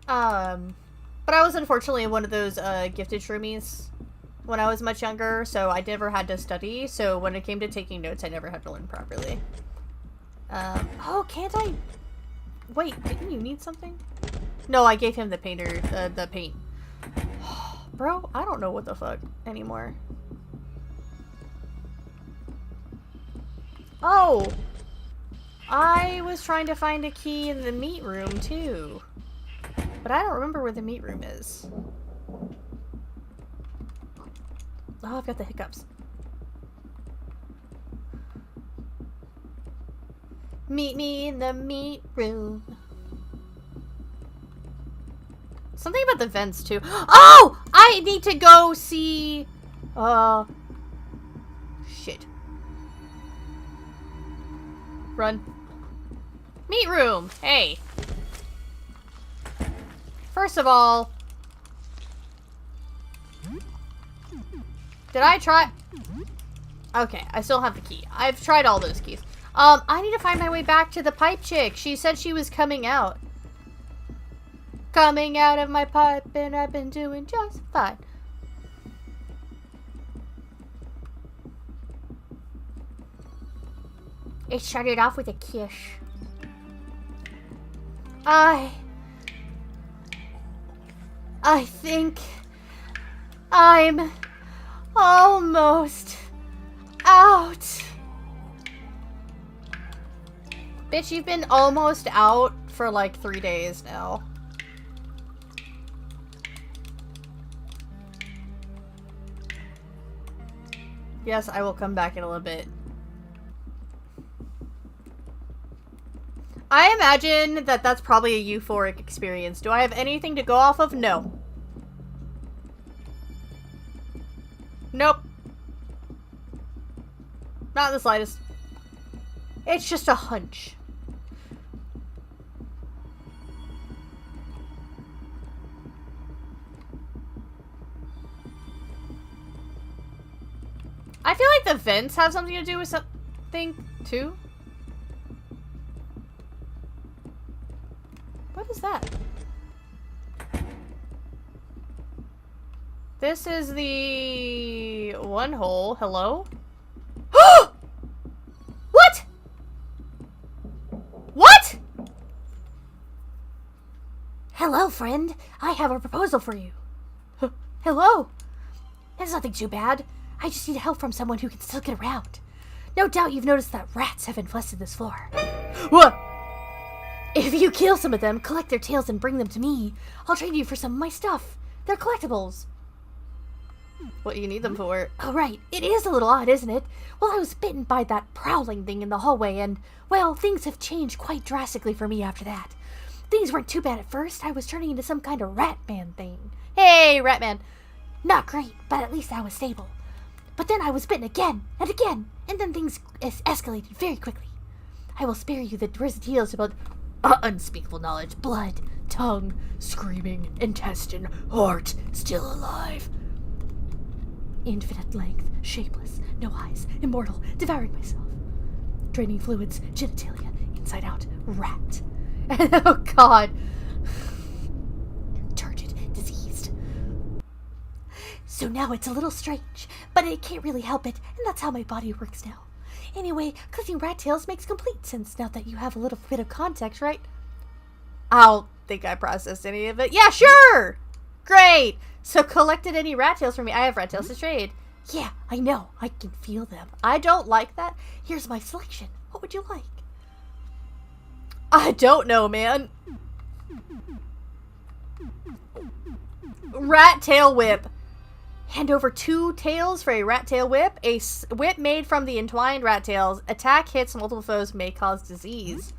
Speaker 2: But I was unfortunately one of those gifted shroomies when I was much younger, so I never had to study. So when it came to taking notes, I never had to learn properly. Oh, can't I? Wait, didn't you need something? No, I gave him the painter, the paint. Bro, I don't know what the fuck anymore. Oh! I was trying to find a key in the meat room, too. But I don't remember where the meat room is. Oh, I've got the hiccups. Meet me in the meat room. Something about the vents, too. Oh! I need to go see... Shit. Run. Meat room! Hey. First of all... Did I try... Okay, I still have the key. I've tried all those keys. I need to find my way back to the pipe chick. She said she was coming out. Coming out of my pipe, and I've been doing just fine. It started off with a kiss. I think I'm almost out. Bitch, you've been almost out for like 3 days now. Yes, I will come back in a little bit. I imagine that that's probably a euphoric experience. Do I have anything to go off of? No. Nope. Not in the slightest. It's just a hunch. I feel like the vents have something to do with something, too. What is that? This is the one hole. Hello? What? What? Hello, friend. I have a proposal for you. Hello. It's nothing too bad. I just need help from someone who can still get around. No doubt you've noticed that rats have infested this floor. What? If you kill some of them, collect their tails and bring them to me, I'll trade you for some of my stuff. They're collectibles. What do you need them for? Oh, right. It is a little odd, isn't it? Well, I was bitten by that prowling thing in the hallway, and, well, things have changed quite drastically for me after that. Things weren't too bad at first. I was turning into some kind of Ratman thing. Hey, Ratman. Not great, but at least I was stable. But then I was bitten again, and then things escalated very quickly. I will spare you the details about unspeakable knowledge, blood, tongue, screaming, intestine, heart, still alive. Infinite length, shapeless, no eyes, immortal, devouring myself. Draining fluids, genitalia, inside out, rat. Oh god. Turgid, diseased. So now it's a little strange, but I can't really help it, and that's how my body works now. Anyway, collecting rat tails makes complete sense now that you have a little bit of context, right? I don't think I processed any of it. Yeah, sure! Great! So collected any rat tails for me. I have rat tails to trade. Yeah, I know. I can feel them. I don't like that. Here's my selection. What would you like? I don't know, man. Rat tail whip. Hand over 2 tails for a rat tail whip. A whip made from the entwined rat tails. Attack hits multiple foes, may cause disease.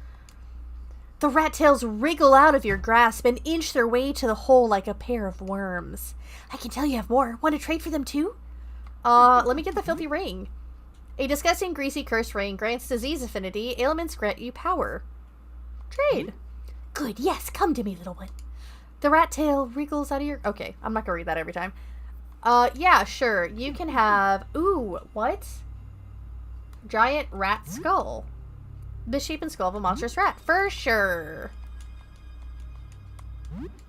Speaker 2: The rat tails wriggle out of your grasp and inch their way to the hole like a pair of worms. I can tell you have more. Want to trade for them too? Let me get the filthy ring. A disgusting, greasy, cursed ring grants disease affinity. Ailments grant you power. Trade. Good, yes, come to me, little one. The rat tail wriggles out of your... Okay, I'm not gonna read that every time. Yeah, sure. You can have... Ooh, what? Giant rat skull. The shape and skull of a monstrous rat. For sure.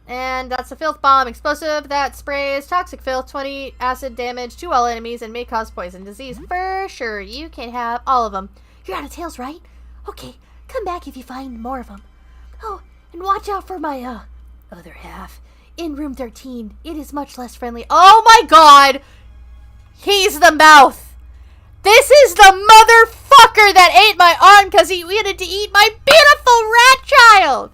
Speaker 2: And that's a filth bomb explosive that sprays toxic filth, 20 acid damage to all enemies, and may cause poison disease. For sure. You can have all of them. You're out of tails, right? Okay, come back if you find more of them. Oh, and watch out for my, other half. In room 13, it is much less friendly. Oh my god! He's the mouth! This is the motherfucker that ate my arm because he wanted to eat my beautiful rat child!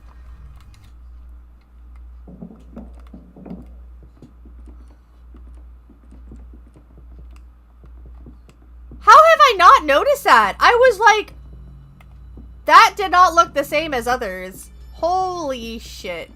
Speaker 2: How have I not noticed that? I was like, that did not look the same as others. Holy shit.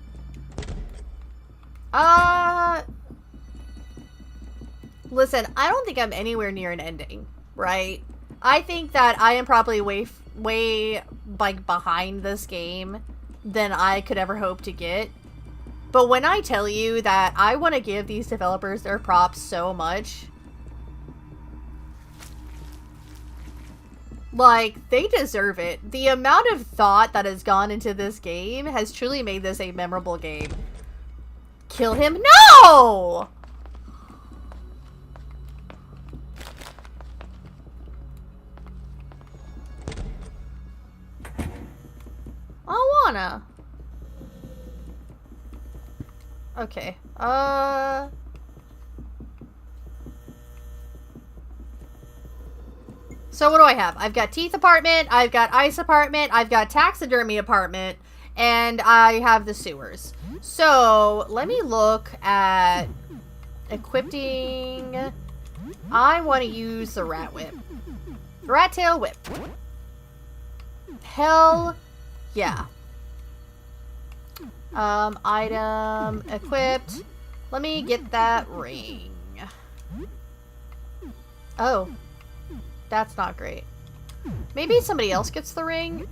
Speaker 2: Listen, I don't think I'm anywhere near an ending, right? I think that I am probably way like behind this game than I could ever hope to get. But when I tell you that I want to give these developers their props so much, like, they deserve it. The amount of thought that has gone into this game has truly made this a memorable game. Kill him? No! I wanna. Okay. So what do I have? I've got teeth apartment, I've got ice apartment, I've got taxidermy apartment, and I have the sewers. So let me look at equipping. I want to use the rat whip. Rat tail whip. Hell yeah. Item equipped. Let me get that ring. Oh. That's not great. Maybe somebody else gets the ring?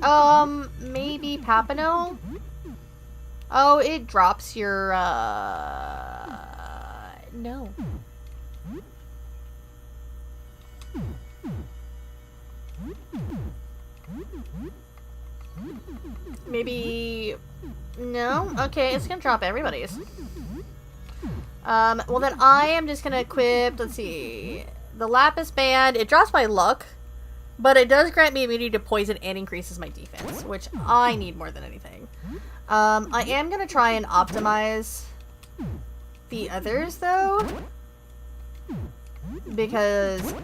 Speaker 2: Maybe Papano? Oh, it drops your, no. Maybe... No? Okay, it's gonna drop everybody's. Well then I am just gonna equip, let's see... The Lapis Band, it drops my luck. But it does grant me immunity to poison and increases my defense, which I need more than anything. I am gonna try and optimize the others, though. Because...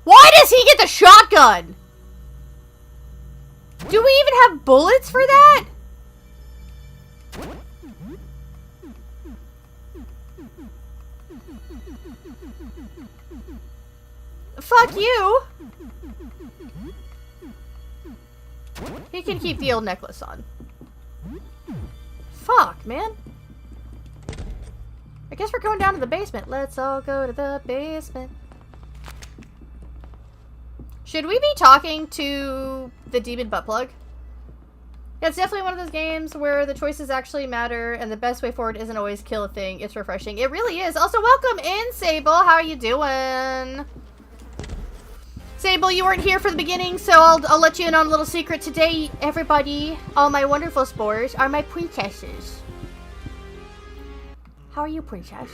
Speaker 2: Why does he get the shotgun? Do we even have bullets for that? Fuck you! He can keep the old necklace on. Fuck, man. I guess we're going down to the basement. Let's all go to the basement. Should we be talking to the demon butt plug? Yeah, it's definitely one of those games where the choices actually matter and the best way forward isn't always kill a thing. It's refreshing. It really is. Also, welcome in, Sable. How are you doing? Sable, you weren't here for the beginning, so I'll let you in on a little secret. Today, everybody, all my wonderful spores, are my princesses. How are you, princess?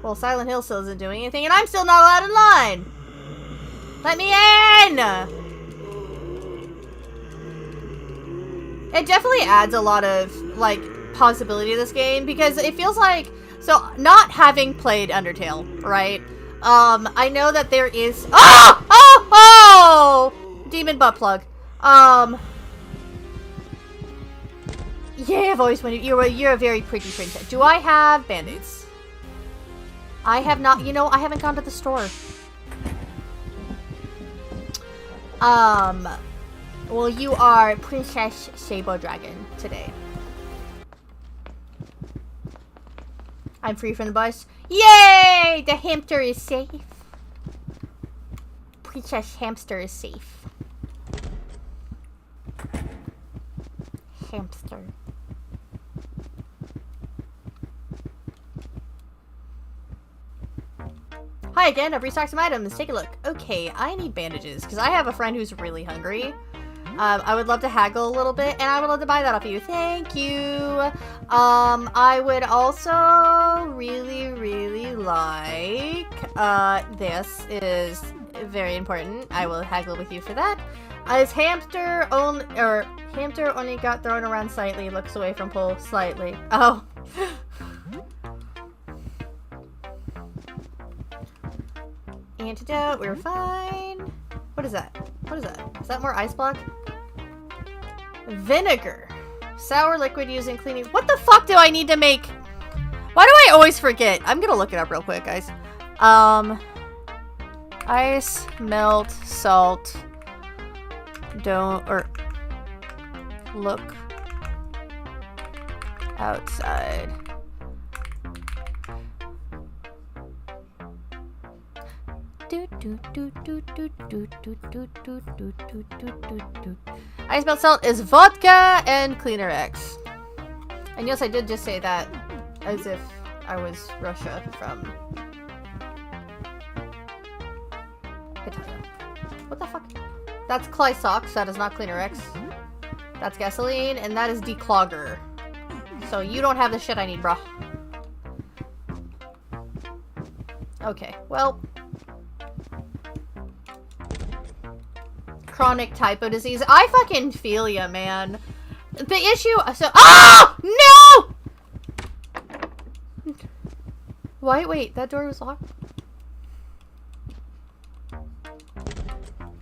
Speaker 2: Well, Silent Hill still isn't doing anything, and I'm still not allowed in line! Let me in! It definitely adds a lot of, like, possibility to this game, because it feels like... So, not having played Undertale, right? I know that there is... Oh! Oh! Oh! Demon butt plug. Yeah, I've always wanted... You're a very pretty princess. Do I have band-aids? I have not... You know, I haven't gone to the store. Well, you are Princess Sable Dragon today. I'm free from the bus. Yay! The hamster is safe. Princess Hamster is safe. Hamster. Hi again, I've restocked some items. Take a look. Okay, I need bandages because I have a friend who's really hungry. I would love to haggle a little bit, and I would love to buy that off you. Thank you. I would also really, really like, this is very important. I will haggle with you for that. His hamster only got thrown around slightly, looks away from pole slightly. Oh. Antidote, we're fine. What is that? What is that? Is that more ice block? Vinegar. Sour liquid used in cleaning. What the fuck do I need to make? Why do I always forget? I'm gonna look it up real quick, guys. Ice, melt, salt. Look outside. Ice melt salt is vodka and Cleaner X. And yes, I did just say that as if I was Russia from Italia. What the fuck? That's Clysaux, that is not Cleaner X. That's gasoline, and that is declogger. So you don't have the shit I need, bro. Okay, well. Chronic typo disease. I fucking feel ya, man. The issue... So... Oh! No! Wait, that door was locked?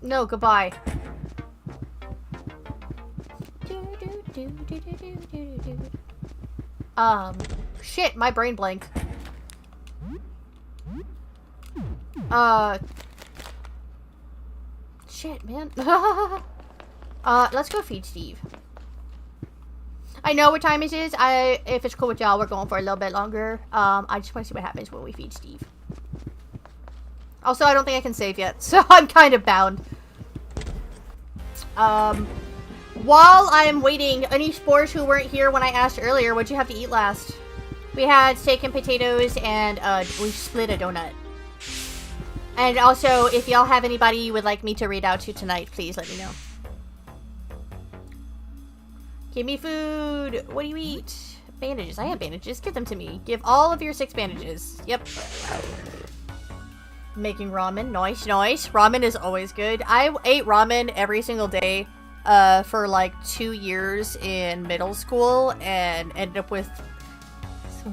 Speaker 2: No, goodbye. Shit, my brain blanked. Shit, man. Let's go feed Steve. I know what time it is. If it's cool with y'all, we're going for a little bit longer. I just want to see what happens when we feed Steve. Also, I don't think I can save yet, so I'm kind of bound. While I'm waiting, any spores who weren't here when I asked earlier, what'd you have to eat last? We had steak and potatoes, and we split a donut. And also, if y'all have anybody you would like me to read out to tonight, please let me know. Give me food. What do you eat? Bandages. I have bandages. Give them to me. Give all of your 6 bandages. Yep. Making ramen. Nice, nice. Ramen is always good. I ate ramen every single day for like 2 years in middle school and ended up with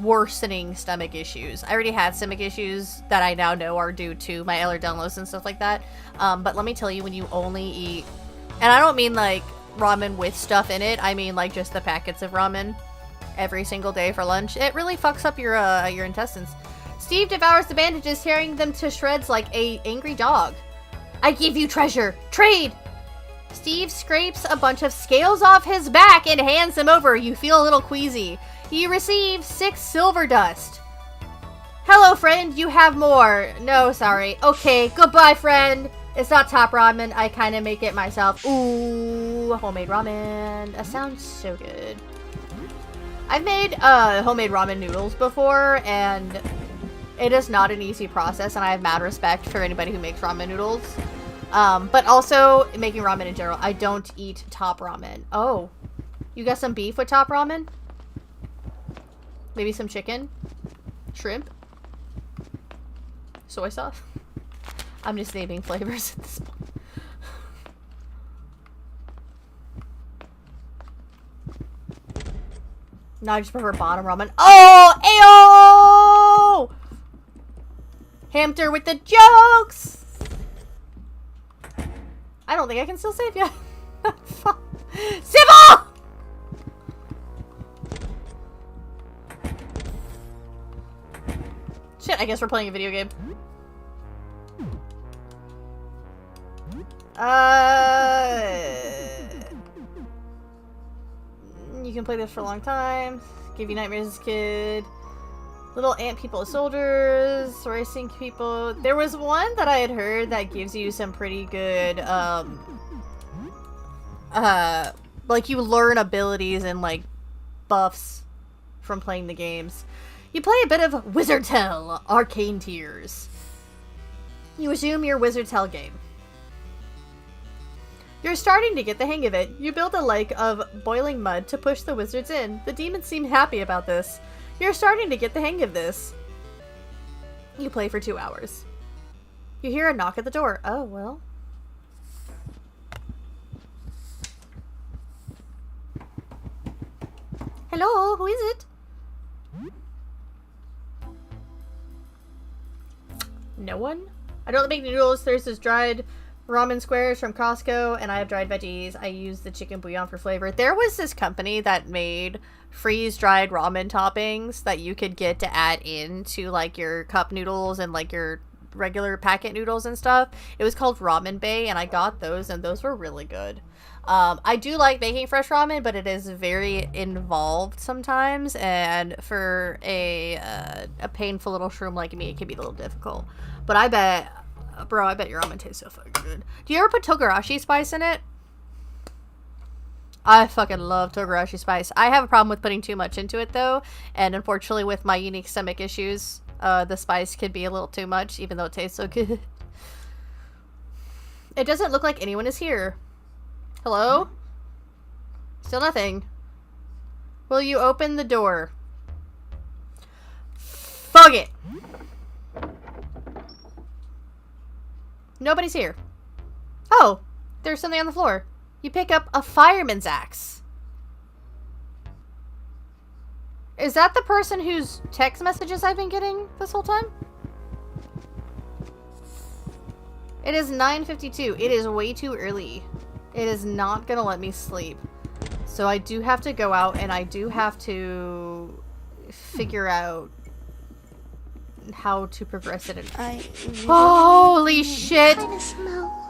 Speaker 2: worsening stomach issues. I already had stomach issues that I now know are due to my Ehlers-Danlos and stuff like that. But let me tell you, when you only eat, and I don't mean like ramen with stuff in it, I mean like just the packets of ramen every single day for lunch, it really fucks up your intestines. Steve devours the bandages, tearing them to shreds like a angry dog. I give you treasure. Trade! Steve scrapes a bunch of scales off his back and hands them over. You feel a little queasy. You receive 6 silver dust. Hello, friend. You have more. No, sorry. Okay, goodbye, friend. It's not top ramen. I kind of make it myself. Ooh, homemade ramen. That sounds so good. I've made homemade ramen noodles before, and it is not an easy process, and I have mad respect for anybody who makes ramen noodles. But also, making ramen in general, I don't eat top ramen. Oh, you got some beef with top ramen? Maybe some chicken? Shrimp? Soy sauce? I'm just naming flavors at this point. No, I just prefer bottom ramen. Oh! Ayo! Hamster with the jokes! I don't think I can still save you. Sybil! Shit, I guess we're playing a video game. You can play this for a long time. Give you nightmares as a kid. Little ant people as soldiers. Racing people. There was one that I had heard that gives you some pretty good, like you learn abilities and like buffs from playing the games. You play a bit of Wizardtell Arcane Tears. You resume your Wizardtell game. You're starting to get the hang of it. You build a lake of boiling mud to push the wizards in. The demons seem happy about this. You're starting to get the hang of this. You play for 2 hours. You hear a knock at the door. Oh, well. Hello, who is it? No one? I don't make noodles. There's this dried ramen squares from Costco, and I have dried veggies. I use the chicken bouillon for flavor. There was this company that made freeze-dried ramen toppings that you could get to add into like your cup noodles and like your regular packet noodles and stuff. It was called Ramen Bay, and I got those, and those were really good. I do like making fresh ramen, but it is very involved sometimes, and for a painful little shroom like me, it can be a little difficult. But I bet your ramen tastes so fucking good. Do you ever put togarashi spice in it? I fucking love togarashi spice. I have a problem with putting too much into it, though, and unfortunately with my unique stomach issues, the spice could be a little too much, even though it tastes so good. It doesn't look like anyone is here. Hello? Still nothing. Will you open the door? Fuck it! Nobody's here. Oh, there's something on the floor. You pick up a fireman's axe. Is that the person whose text messages I've been getting this whole time? It is 9:52. It is way too early. It is not gonna let me sleep. So I do have to go out, and I do have to figure out how to progress it. Holy shit!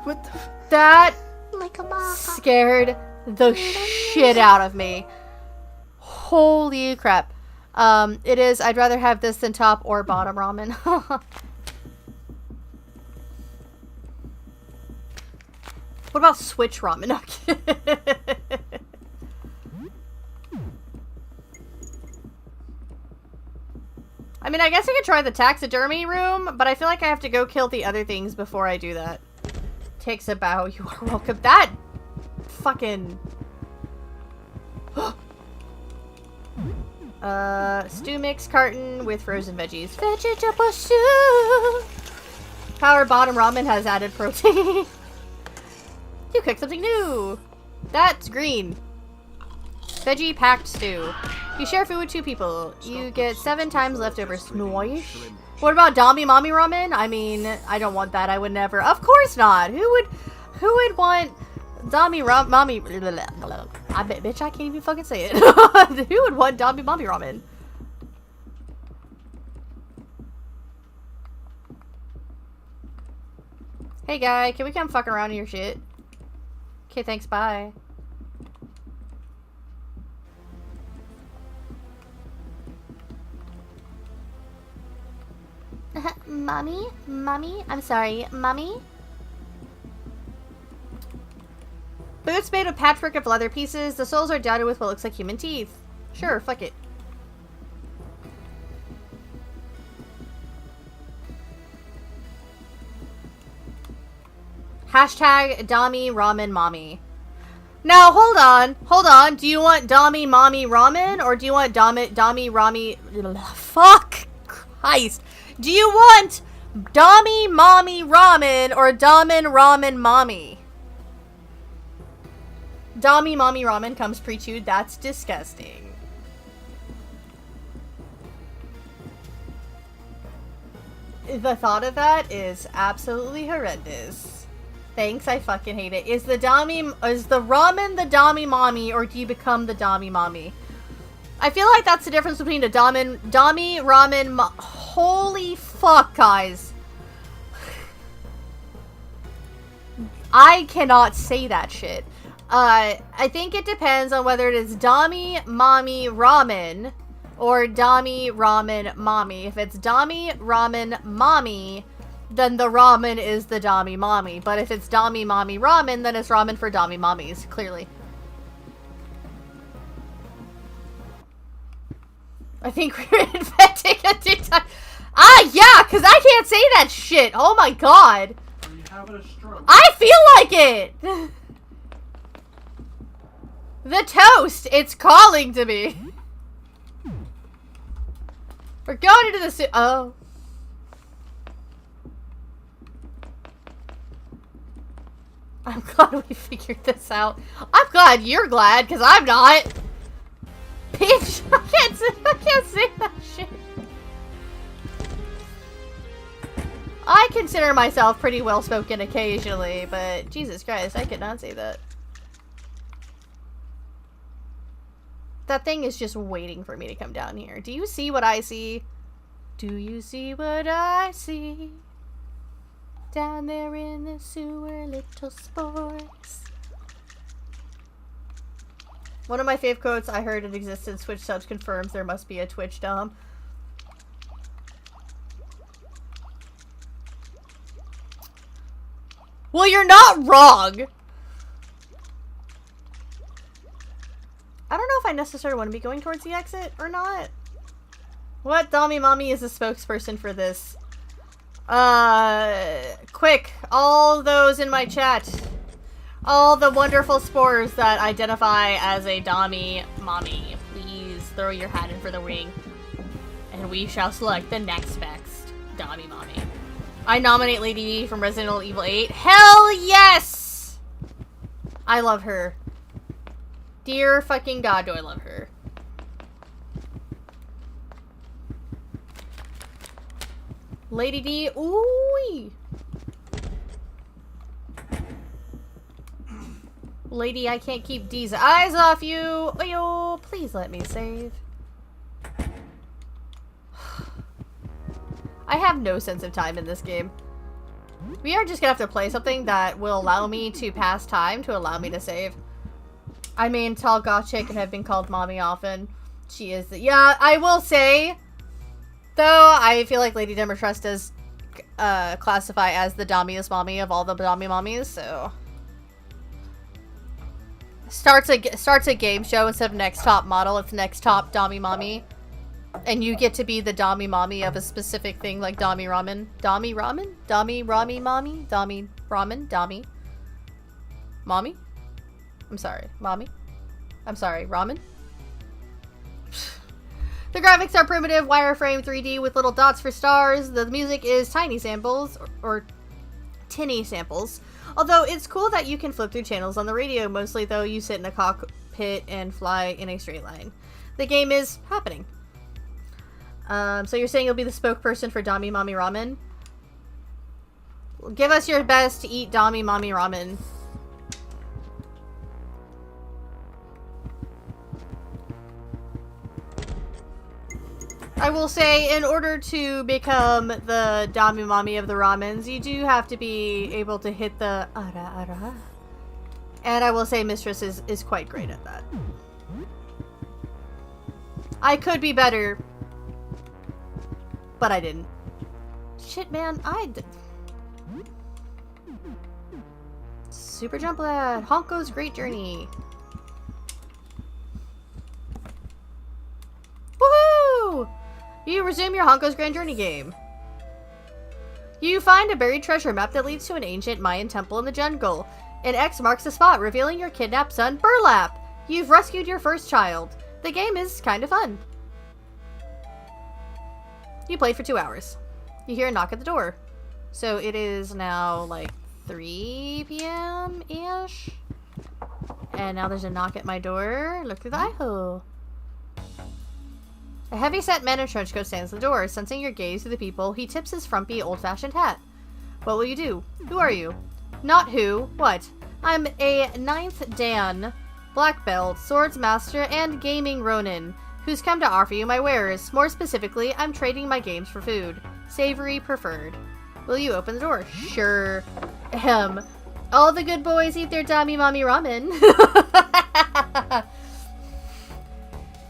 Speaker 5: What the?
Speaker 2: That
Speaker 6: Like a mama.
Speaker 2: scared the shit out of me. Holy crap. It is, I'd rather have this than top or bottom ramen. What about switch ramen? I mean, I guess I could try the taxidermy room, but I feel like I have to go kill the other things before I do that. Takes a bow. You are welcome. That fucking... Stew mix carton with frozen veggies. Vegetable soup! Power Bottom Ramen has added protein. You cooked something new! That's green. Veggie packed stew. You share food with 2 people. You get 7 times leftovers. Nice. What about Dami Mommy Ramen? I mean, I don't want that. I would never. Of course not. Who would want Dami Mommy? I bet, bitch, I can't even fucking say it. Who would want Dami Mommy Ramen? Hey guy, can we come fuck around in your shit? Okay, thanks, bye. Mommy? Mommy? I'm sorry, mommy? Boots made of patchwork of leather pieces. The soles are dotted with what looks like human teeth. Sure, fuck it. Hashtag Dami Ramen Mommy. Now, hold on. Do you want Dami Mommy Ramen, or do you want Dami Rami... Fuck! Christ. Do you want Dami Mommy Ramen, or Damin Ramen Mommy? Dami Mommy Ramen comes pre-chewed. That's disgusting. The thought of that is absolutely horrendous. Thanks, I fucking hate it. Is the ramen the Dami Mommy, or do you become the Dami Mommy? I feel like that's the difference between a Dami Ramen Holy fuck, guys. I cannot say that shit. I think it depends on whether it is Dami Mommy Ramen or Dami Ramen Mommy. If it's Dami Ramen Mommy, then the ramen is the Dami Mommy. But if it's Dami Mommy Ramen, then it's ramen for Dami Mommies, clearly. I think we're inventing a TikTok. Ah, yeah, because I can't say that shit. Oh my god.
Speaker 4: Are you having a stroke?
Speaker 2: I feel like it. The toast, it's calling to me. We're going into the oh. I'm glad we figured this out. I'm glad you're glad, because I'm not. Bitch, I can't say that shit. I consider myself pretty well spoken occasionally, but Jesus Christ, I could not say that. That thing is just waiting for me to come down here. Do you see what I see? Do you see what I see? Down there in the sewer, little spores. One of my fave quotes I heard it existed. Twitch subs confirms there must be a Twitch dom. Well, you're not wrong. I don't know if I necessarily want to be going towards the exit or not. What Dami Mommy is a spokesperson for this? Quick, all those in my chat. All the wonderful spores that identify as a Dami Mommy, please throw your hat in for the ring. And we shall select the next best Dami Mommy. I nominate Lady D from Resident Evil 8. Hell yes! I love her. Dear fucking God, do I love her. Lady D, ooh. Lady, I can't keep D's eyes off you. Ayo, please let me save. I have no sense of time in this game. We are just gonna have to play something that will allow me to pass time to allow me to save. I mean, tall goth chick and have been called mommy often. She is the— yeah, I will say, though, I feel like Lady Demertrust does classify as the dommiest mommy of all the Dami mommies, so... Starts a game show instead of next top model, it's next top Dami mommy. And you get to be the Dami mommy of a specific thing like Dami ramen. Dami ramen? Dami Rami mommy? Dami ramen? Dami? Mommy? I'm sorry. Mommy? I'm sorry. Ramen? The graphics are primitive wireframe 3D with little dots for stars. The music is tiny samples, or tinny samples. Although it's cool that you can flip through channels on the radio, mostly though you sit in a cockpit and fly in a straight line. The game is happening. So you're saying you'll be the spokesperson for Dami Mami Ramen? Give us your best to eat Dami Mami Ramen. I will say, in order to become the Dami Mami of the ramens, you do have to be able to hit the ara ara. And I will say Mistress is quite great at that. I could be better, but I didn't. Shit, man, Super Jump Lad, Honko's Great Journey. Woohoo! You resume your Honko's Grand Journey game. You find a buried treasure map that leads to an ancient Mayan temple in the jungle. An X marks the spot, revealing your kidnapped son, Burlap. You've rescued your first child. The game is kind of fun. You played for 2 hours. You hear a knock at the door. So it is now like 3 p.m.-ish. And now there's a knock at my door. Look through the eye hole. A heavy-set man in a trench coat stands at the door. Sensing your gaze through the peephole, he tips his frumpy, old-fashioned hat. What will you do? Who are you? Not who. What? I'm a 9th Dan, black belt, swords master, and gaming ronin, who's come to offer you my wares. More specifically, I'm trading my games for food. Savory preferred. Will you open the door? Sure. Ahem. All the good boys eat their Dami Mami Ramen.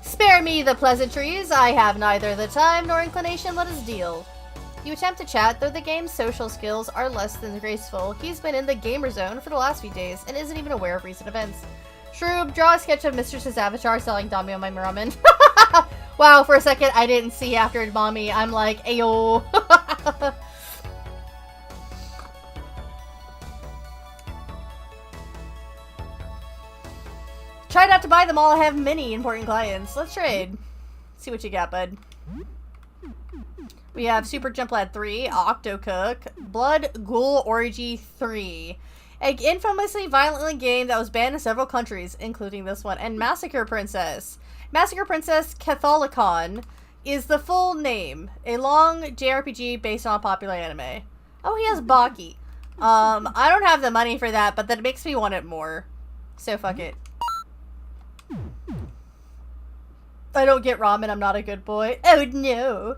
Speaker 2: Spare me the pleasantries. I have neither the time nor inclination. Let us deal. You attempt to chat, though the game's social skills are less than graceful. He's been in the gamer zone for the last few days and isn't even aware of recent events. Shroob, draw a sketch of Mistress's avatar selling Dami Mami Ramen. Wow, for a second I didn't see after mommy. I'm like, ayo. Try not to buy them all. I have many important clients. Let's trade. See what you got, bud. We have Super Jump Lad 3, Octocook, Blood Ghoul Orgy 3, an infamously violent game that was banned in several countries, including this one, and Massacre Princess. Massacre Princess Catholicon is the full name. A long JRPG based on a popular anime. Oh, he has Baki. I don't have the money for that, but that makes me want it more. So fuck it. I don't get ramen, I'm not a good boy. Oh no.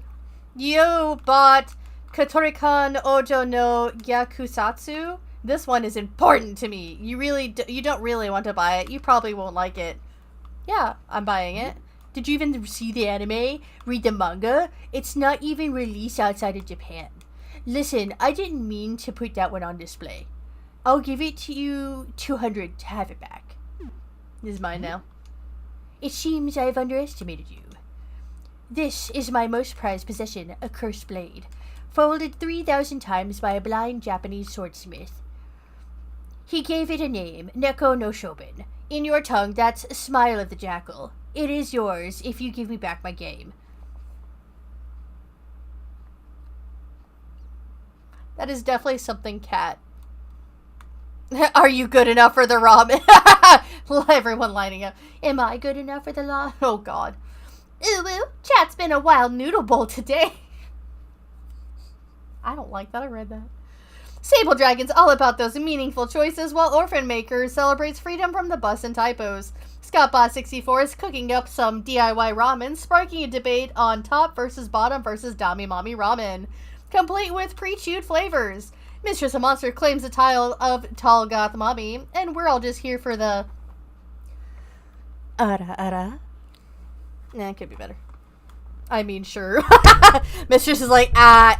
Speaker 2: You bought Kotorikon Ojo no Yakusatsu? This one is important to me. You don't really want to buy it. You probably won't like it. Yeah, I'm buying it. Did you even see the anime? Read the manga? It's not even released outside of Japan. Listen, I didn't mean to put that one on display. I'll give it to you 200 to have it back. This is mine now. It seems I have underestimated you. This is my most prized possession, a cursed blade, folded 3,000 times by a blind Japanese swordsmith. He gave it a name, Neko no Shobin. In your tongue, that's Smile of the Jackal. It is yours if you give me back my game. That is definitely something cat. Are you good enough for the ramen? Everyone lining up. Am I good enough for the law? Oh god. Ooh, chat's been a wild noodle bowl today. I don't like that. I read that. Sable Dragon's all about those meaningful choices, while Orphan Maker celebrates freedom from the bus and typos. ScottBot64 is cooking up some DIY ramen, sparking a debate on top versus bottom versus Dami Mami Ramen, complete with pre-chewed flavors. Mistress of Monster claims the title of Tall Goth Mommy, and we're all just here for the ara ara. Nah, it could be better. I mean, sure. Mistress is like,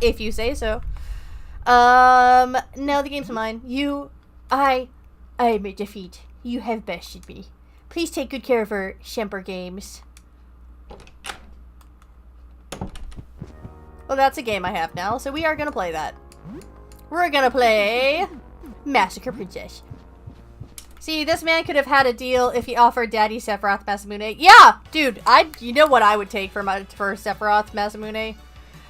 Speaker 2: if you say so. No, the game's mine. I am a defeat. You have bested me. Please take good care of her, Shemper Games. Well, that's a game I have now, so we are gonna play that. We're gonna play Massacre Princess. See, this man could have had a deal if he offered Daddy Sephiroth Masamune. Yeah, dude, you know what I would take for Sephiroth Masamune?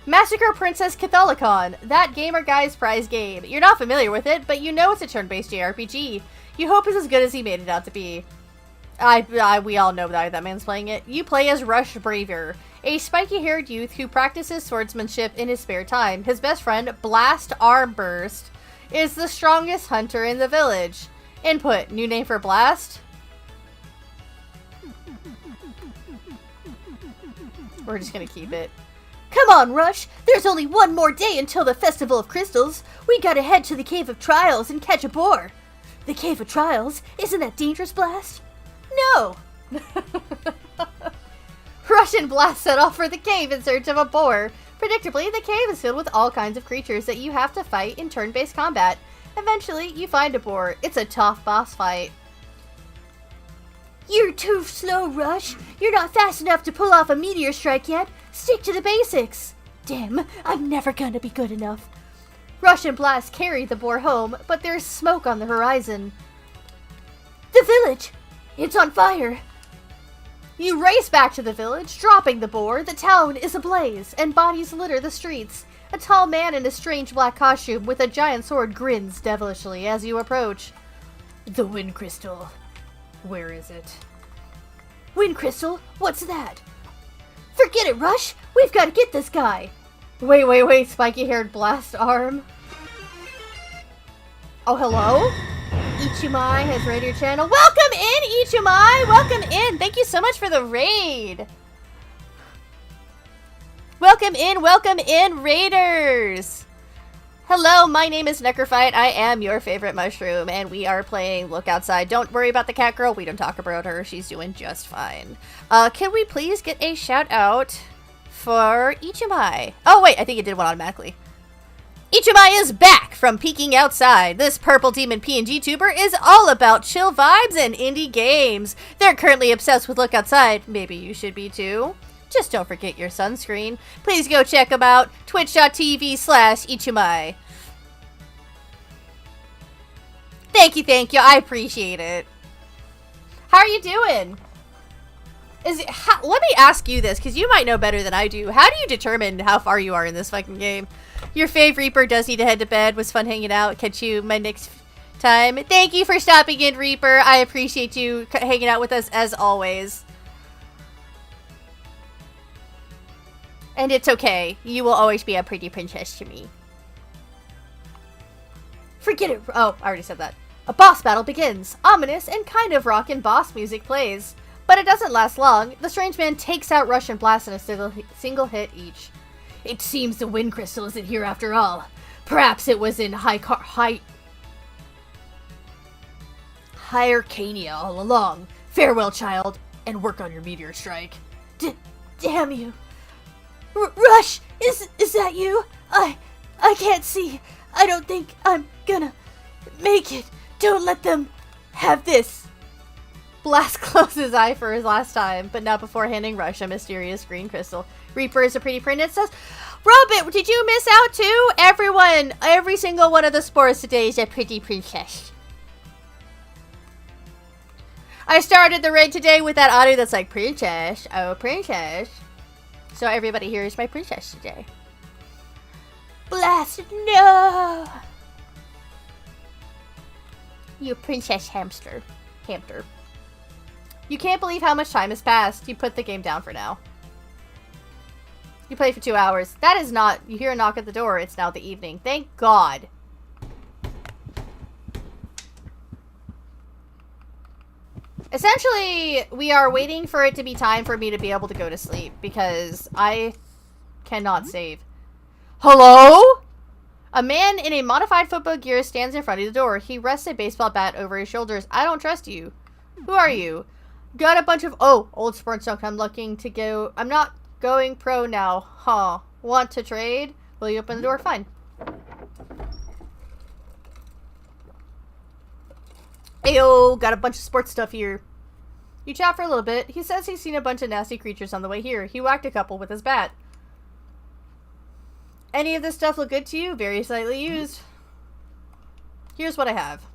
Speaker 2: Massacre Princess Catholicon, that gamer guy's prize game. You're not familiar with it, but you know it's a turn-based JRPG. You hope it's as good as he made it out to be. We all know that man's playing it. You play as Rush Braver, a spiky-haired youth who practices swordsmanship in his spare time. His best friend, Blast Armburst, is the strongest hunter in the village. Input, new name for Blast? We're just gonna keep it. Come on, Rush! There's only one more day until the Festival of Crystals. We gotta head to the Cave of Trials and catch a boar. The Cave of Trials? Isn't that dangerous, Blast? No! Rush and Blast set off for the cave in search of a boar. Predictably, the cave is filled with all kinds of creatures that you have to fight in turn-based combat. Eventually, you find a boar. It's a tough boss fight. You're too slow, Rush. You're not fast enough to pull off a meteor strike yet. Stick to the basics. Damn, I'm never gonna be good enough. Rush and Blast carry the boar home, but there's smoke on the horizon. The village! It's on fire! You race back to the village, dropping the boar. The town is ablaze, and bodies litter the streets. A tall man in a strange black costume with a giant sword grins devilishly as you approach. The Wind Crystal. Where is it? Wind Crystal? What's that? Forget it, Rush! We've got to get this guy! Wait, spiky-haired Blast Arm. Oh, hello? Ichimai has raided your channel. Welcome in, Ichimai! Welcome in! Thank you so much for the raid! Welcome in, Raiders! Hello, my name is Necrophyte. I am your favorite mushroom, and we are playing Look Outside. Don't worry about the cat girl. We don't talk about her. She's doing just fine. Can we please get a shout out for Ichimai? Oh, wait, I think it did one automatically. Ichimai is back from peeking outside. This purple demon PNG tuber is all about chill vibes and indie games. They're currently obsessed with Look Outside. Maybe you should be too. Just don't forget your sunscreen. Please go check them out. Twitch.tv/Ichimai. Thank you. I appreciate it. How are you doing? Let me ask you this, because you might know better than I do. How do you determine how far you are in this fucking game? Your fave Reaper does need to head to bed. Was fun hanging out. Catch you my next time. Thank you for stopping in, Reaper. I appreciate you hanging out with us as always. And it's okay. You will always be a pretty princess to me. Forget it. Oh, I already said that. A boss battle begins. Ominous and kind of rockin' boss music plays. But it doesn't last long. The strange man takes out Rush and Blast in a single hit each. It seems the Wind Crystal isn't here after all. Perhaps it was in Hyrcania all along. Farewell, child, and work on your meteor strike. Damn you. Rush, is that you? I can't see. I don't think I'm gonna make it. Don't let them have this. Blast closes his eye for his last time, but not before handing Rush a mysterious green crystal. Reaper is a pretty princess. Robit, did you miss out too? Everyone, every single one of the spores today is a pretty princess. I started the raid today with that audio that's like, princess, oh princess. So everybody here is my princess today. Blast, no! You princess hamster. You can't believe how much time has passed. You put the game down for now. You played for 2 hours. That is not... You hear a knock at the door. It's now the evening. Thank God. Essentially, we are waiting for it to be time for me to be able to go to sleep because I cannot save. Hello? A man in a modified football gear stands in front of the door. He rests a baseball bat over his shoulders. I don't trust you. Who are you? Got a bunch of... Oh, old sports junk. I'm looking to go... I'm not going pro now. Huh. Want to trade? Will you open the door? Fine. Ayo, got a bunch of sports stuff here. You chat for a little bit. He says he's seen a bunch of nasty creatures on the way here. He whacked a couple with his bat. Any of this stuff look good to you? Very slightly used. Here's what I have.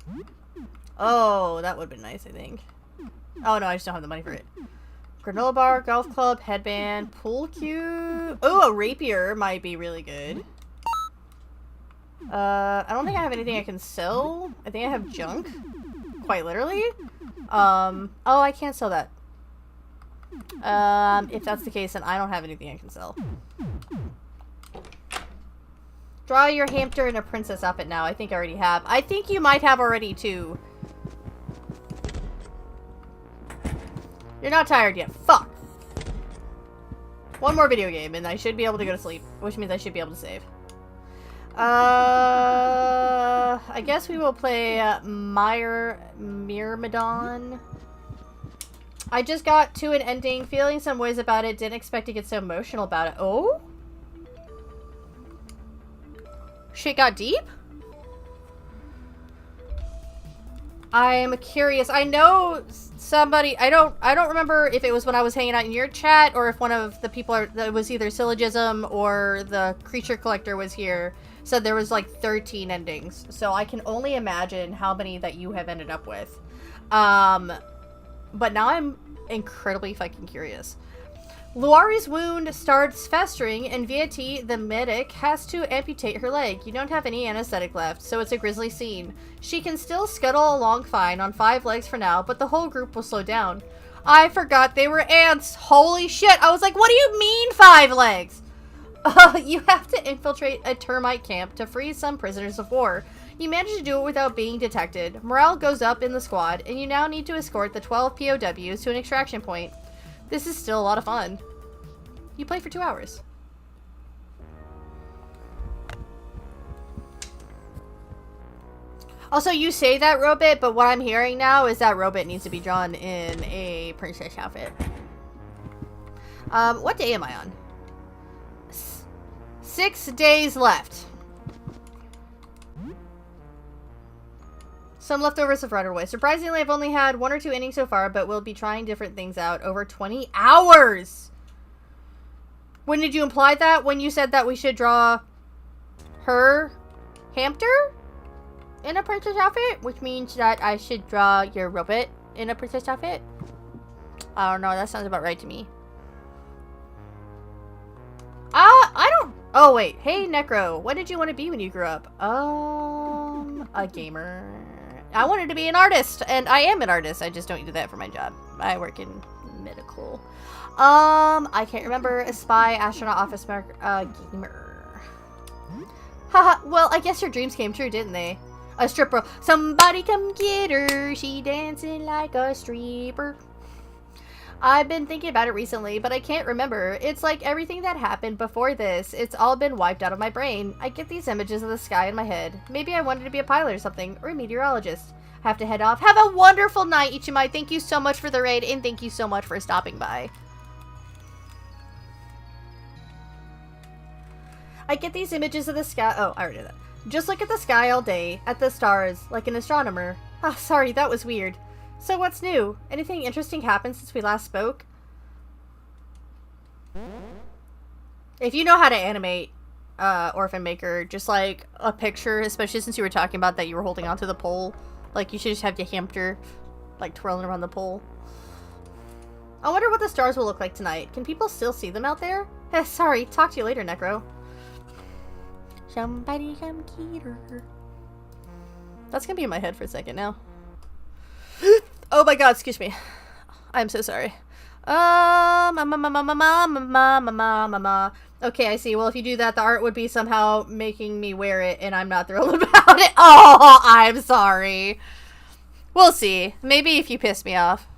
Speaker 2: Oh, that would have been nice, I think. Oh, no, I just don't have the money for it. Granola bar, golf club, headband, pool cue. Oh, a rapier might be really good. I don't think I have anything I can sell. I think I have junk. Quite literally. Oh, I can't sell that. If that's the case, then I don't have anything I can sell. Draw your hamster in a princess outfit now. I think I already have. I think you might have already, too. You're not tired yet. Fuck. One more video game, and I should be able to go to sleep. Which means I should be able to save. I guess we will play Myrmidon. I just got to an ending, feeling some ways about it. Didn't expect to get so emotional about it. Oh? Shit got deep? I'm curious. I know somebody, I don't remember if it was when I was hanging out in your chat or if one of the people that was either Syllogism or the Creature Collector was here, said there was like 13 endings. So I can only imagine how many that you have ended up with. But now I'm incredibly fucking curious. Luari's wound starts festering, and Vieti, the medic, has to amputate her leg. You don't have any anesthetic left, so it's a grisly scene. She can still scuttle along fine on 5 legs for now, but the whole group will slow down. I forgot they were ants. Holy shit. I was like, what do you mean 5 legs? You have to infiltrate a termite camp to free some prisoners of war. You manage to do it without being detected. Morale goes up in the squad, and you now need to escort the 12 POWs to an extraction point. This is still a lot of fun. You play for 2 hours. Also, you say that, Robit, but what I'm hearing now is that Robit needs to be drawn in a princess outfit. What day am I on? 6 days left. Some leftovers of Rudderway. Surprisingly, I've only had 1 or 2 innings so far, but we'll be trying different things out over 20 hours! When did you imply that? When you said that we should draw her hamster in a princess outfit? Which means that I should draw your robot in a princess outfit? I don't know, that sounds about right to me. I don't... Oh, wait. Hey, Necro. What did you want to be when you grew up? A gamer. I wanted to be an artist, and I am an artist. I just don't do that for my job. I work in medical. I can't remember. A spy, astronaut, office mark, gamer. Haha, well, I guess your dreams came true, didn't they? A stripper. Somebody come get her. She dancing like a stripper. I've been thinking about it recently, but I can't remember. It's like everything that happened before this. It's all been wiped out of my brain. I get these images of the sky in my head. Maybe I wanted to be a pilot or something, or a meteorologist. I have to head off. Have a wonderful night, Ichimai. Thank you so much for the raid, and thank you so much for stopping by. I get these images of the sky. Oh, I already did that. Just look at the sky all day, at the stars, like an astronomer. Ah, sorry, that was weird. So what's new? Anything interesting happened since we last spoke? If you know how to animate Orphan Maker, just like a picture, especially since you were talking about that you were holding onto the pole, like you should just have your hamster like twirling around the pole. I wonder what the stars will look like tonight. Can people still see them out there? Eh, sorry, talk to you later, Necro. Somebody come get her. That's gonna be in my head for a second now. Oh my god, excuse me. I'm so sorry. Okay, I see. Well, if you do that, the art would be somehow making me wear it, and I'm not thrilled about it. Oh, I'm sorry. We'll see. Maybe if you piss me off.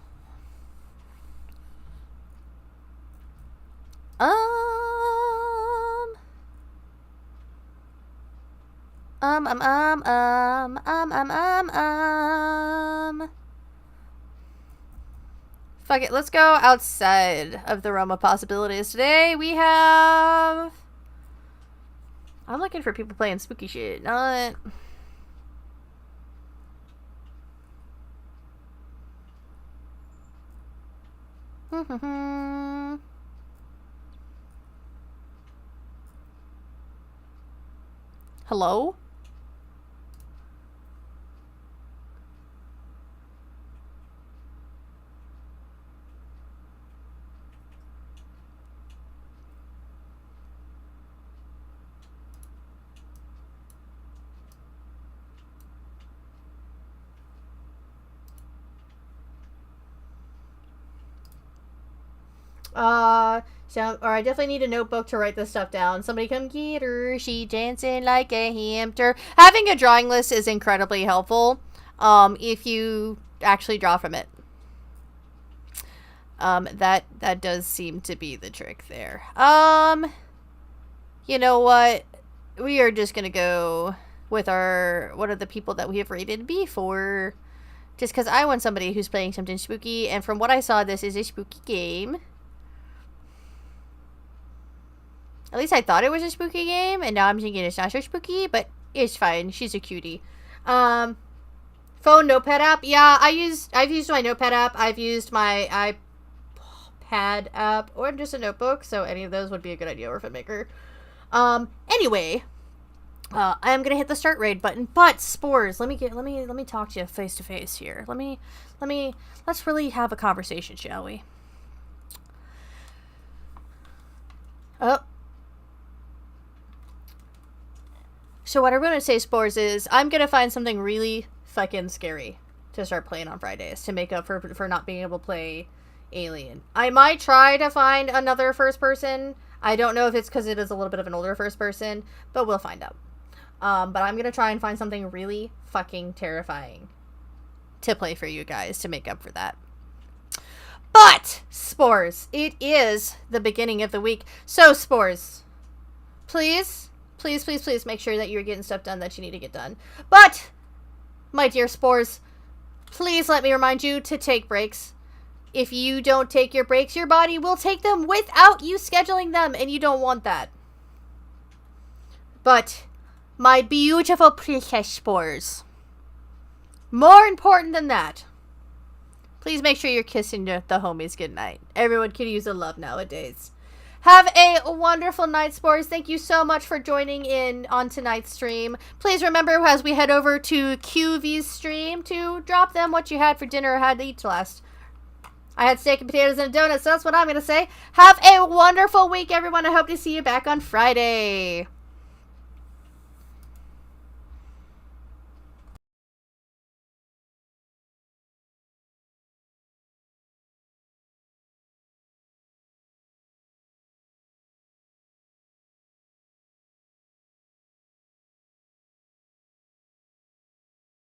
Speaker 2: Fuck it, let's go outside of the realm of possibilities. Today we have... I'm looking for people playing spooky shit, not... Hello? Or I definitely need a notebook to write this stuff down. Somebody come get her. She dancing like a hamster. Having a drawing list is incredibly helpful. If you actually draw from it. That does seem to be the trick there. You know what? We are just gonna go with one of the people that we have rated before. Just because I want somebody who's playing something spooky. And from what I saw, this is a spooky game. At least I thought it was a spooky game. And now I'm thinking it's not so spooky. But it's fine. She's a cutie. Phone notepad app. Yeah, I've used my notepad app. I've used my iPad app. Or just a notebook. So any of those would be a good idea. Or FilmMaker. Anyway. I am gonna hit the start raid button, but Spores, let me talk to you face to face here. Let's really have a conversation, shall we? Oh. So what I'm gonna say, Spores, is I'm gonna find something really fucking scary to start playing on Fridays to make up for not being able to play Alien. I might try to find another first person. I don't know if it's because it is a little bit of an older first person, but we'll find out. But I'm going to try and find something really fucking terrifying to play for you guys to make up for that. But, Spores, it is the beginning of the week. So, Spores, please make sure that you're getting stuff done that you need to get done. But, my dear Spores, please let me remind you to take breaks. If you don't take your breaks, your body will take them without you scheduling them, and you don't want that. But, my beautiful precious Spores, more important than that, please make sure you're kissing the homies goodnight. Everyone can use a love nowadays. Have a wonderful night, Spores. Thank you so much for joining in on tonight's stream. Please remember, as we head over to QV's stream, to drop them what you had for dinner or had to eat last. I had steak and potatoes and a donut, so that's what I'm going to say. Have a wonderful week, everyone. I hope to see you back on Friday.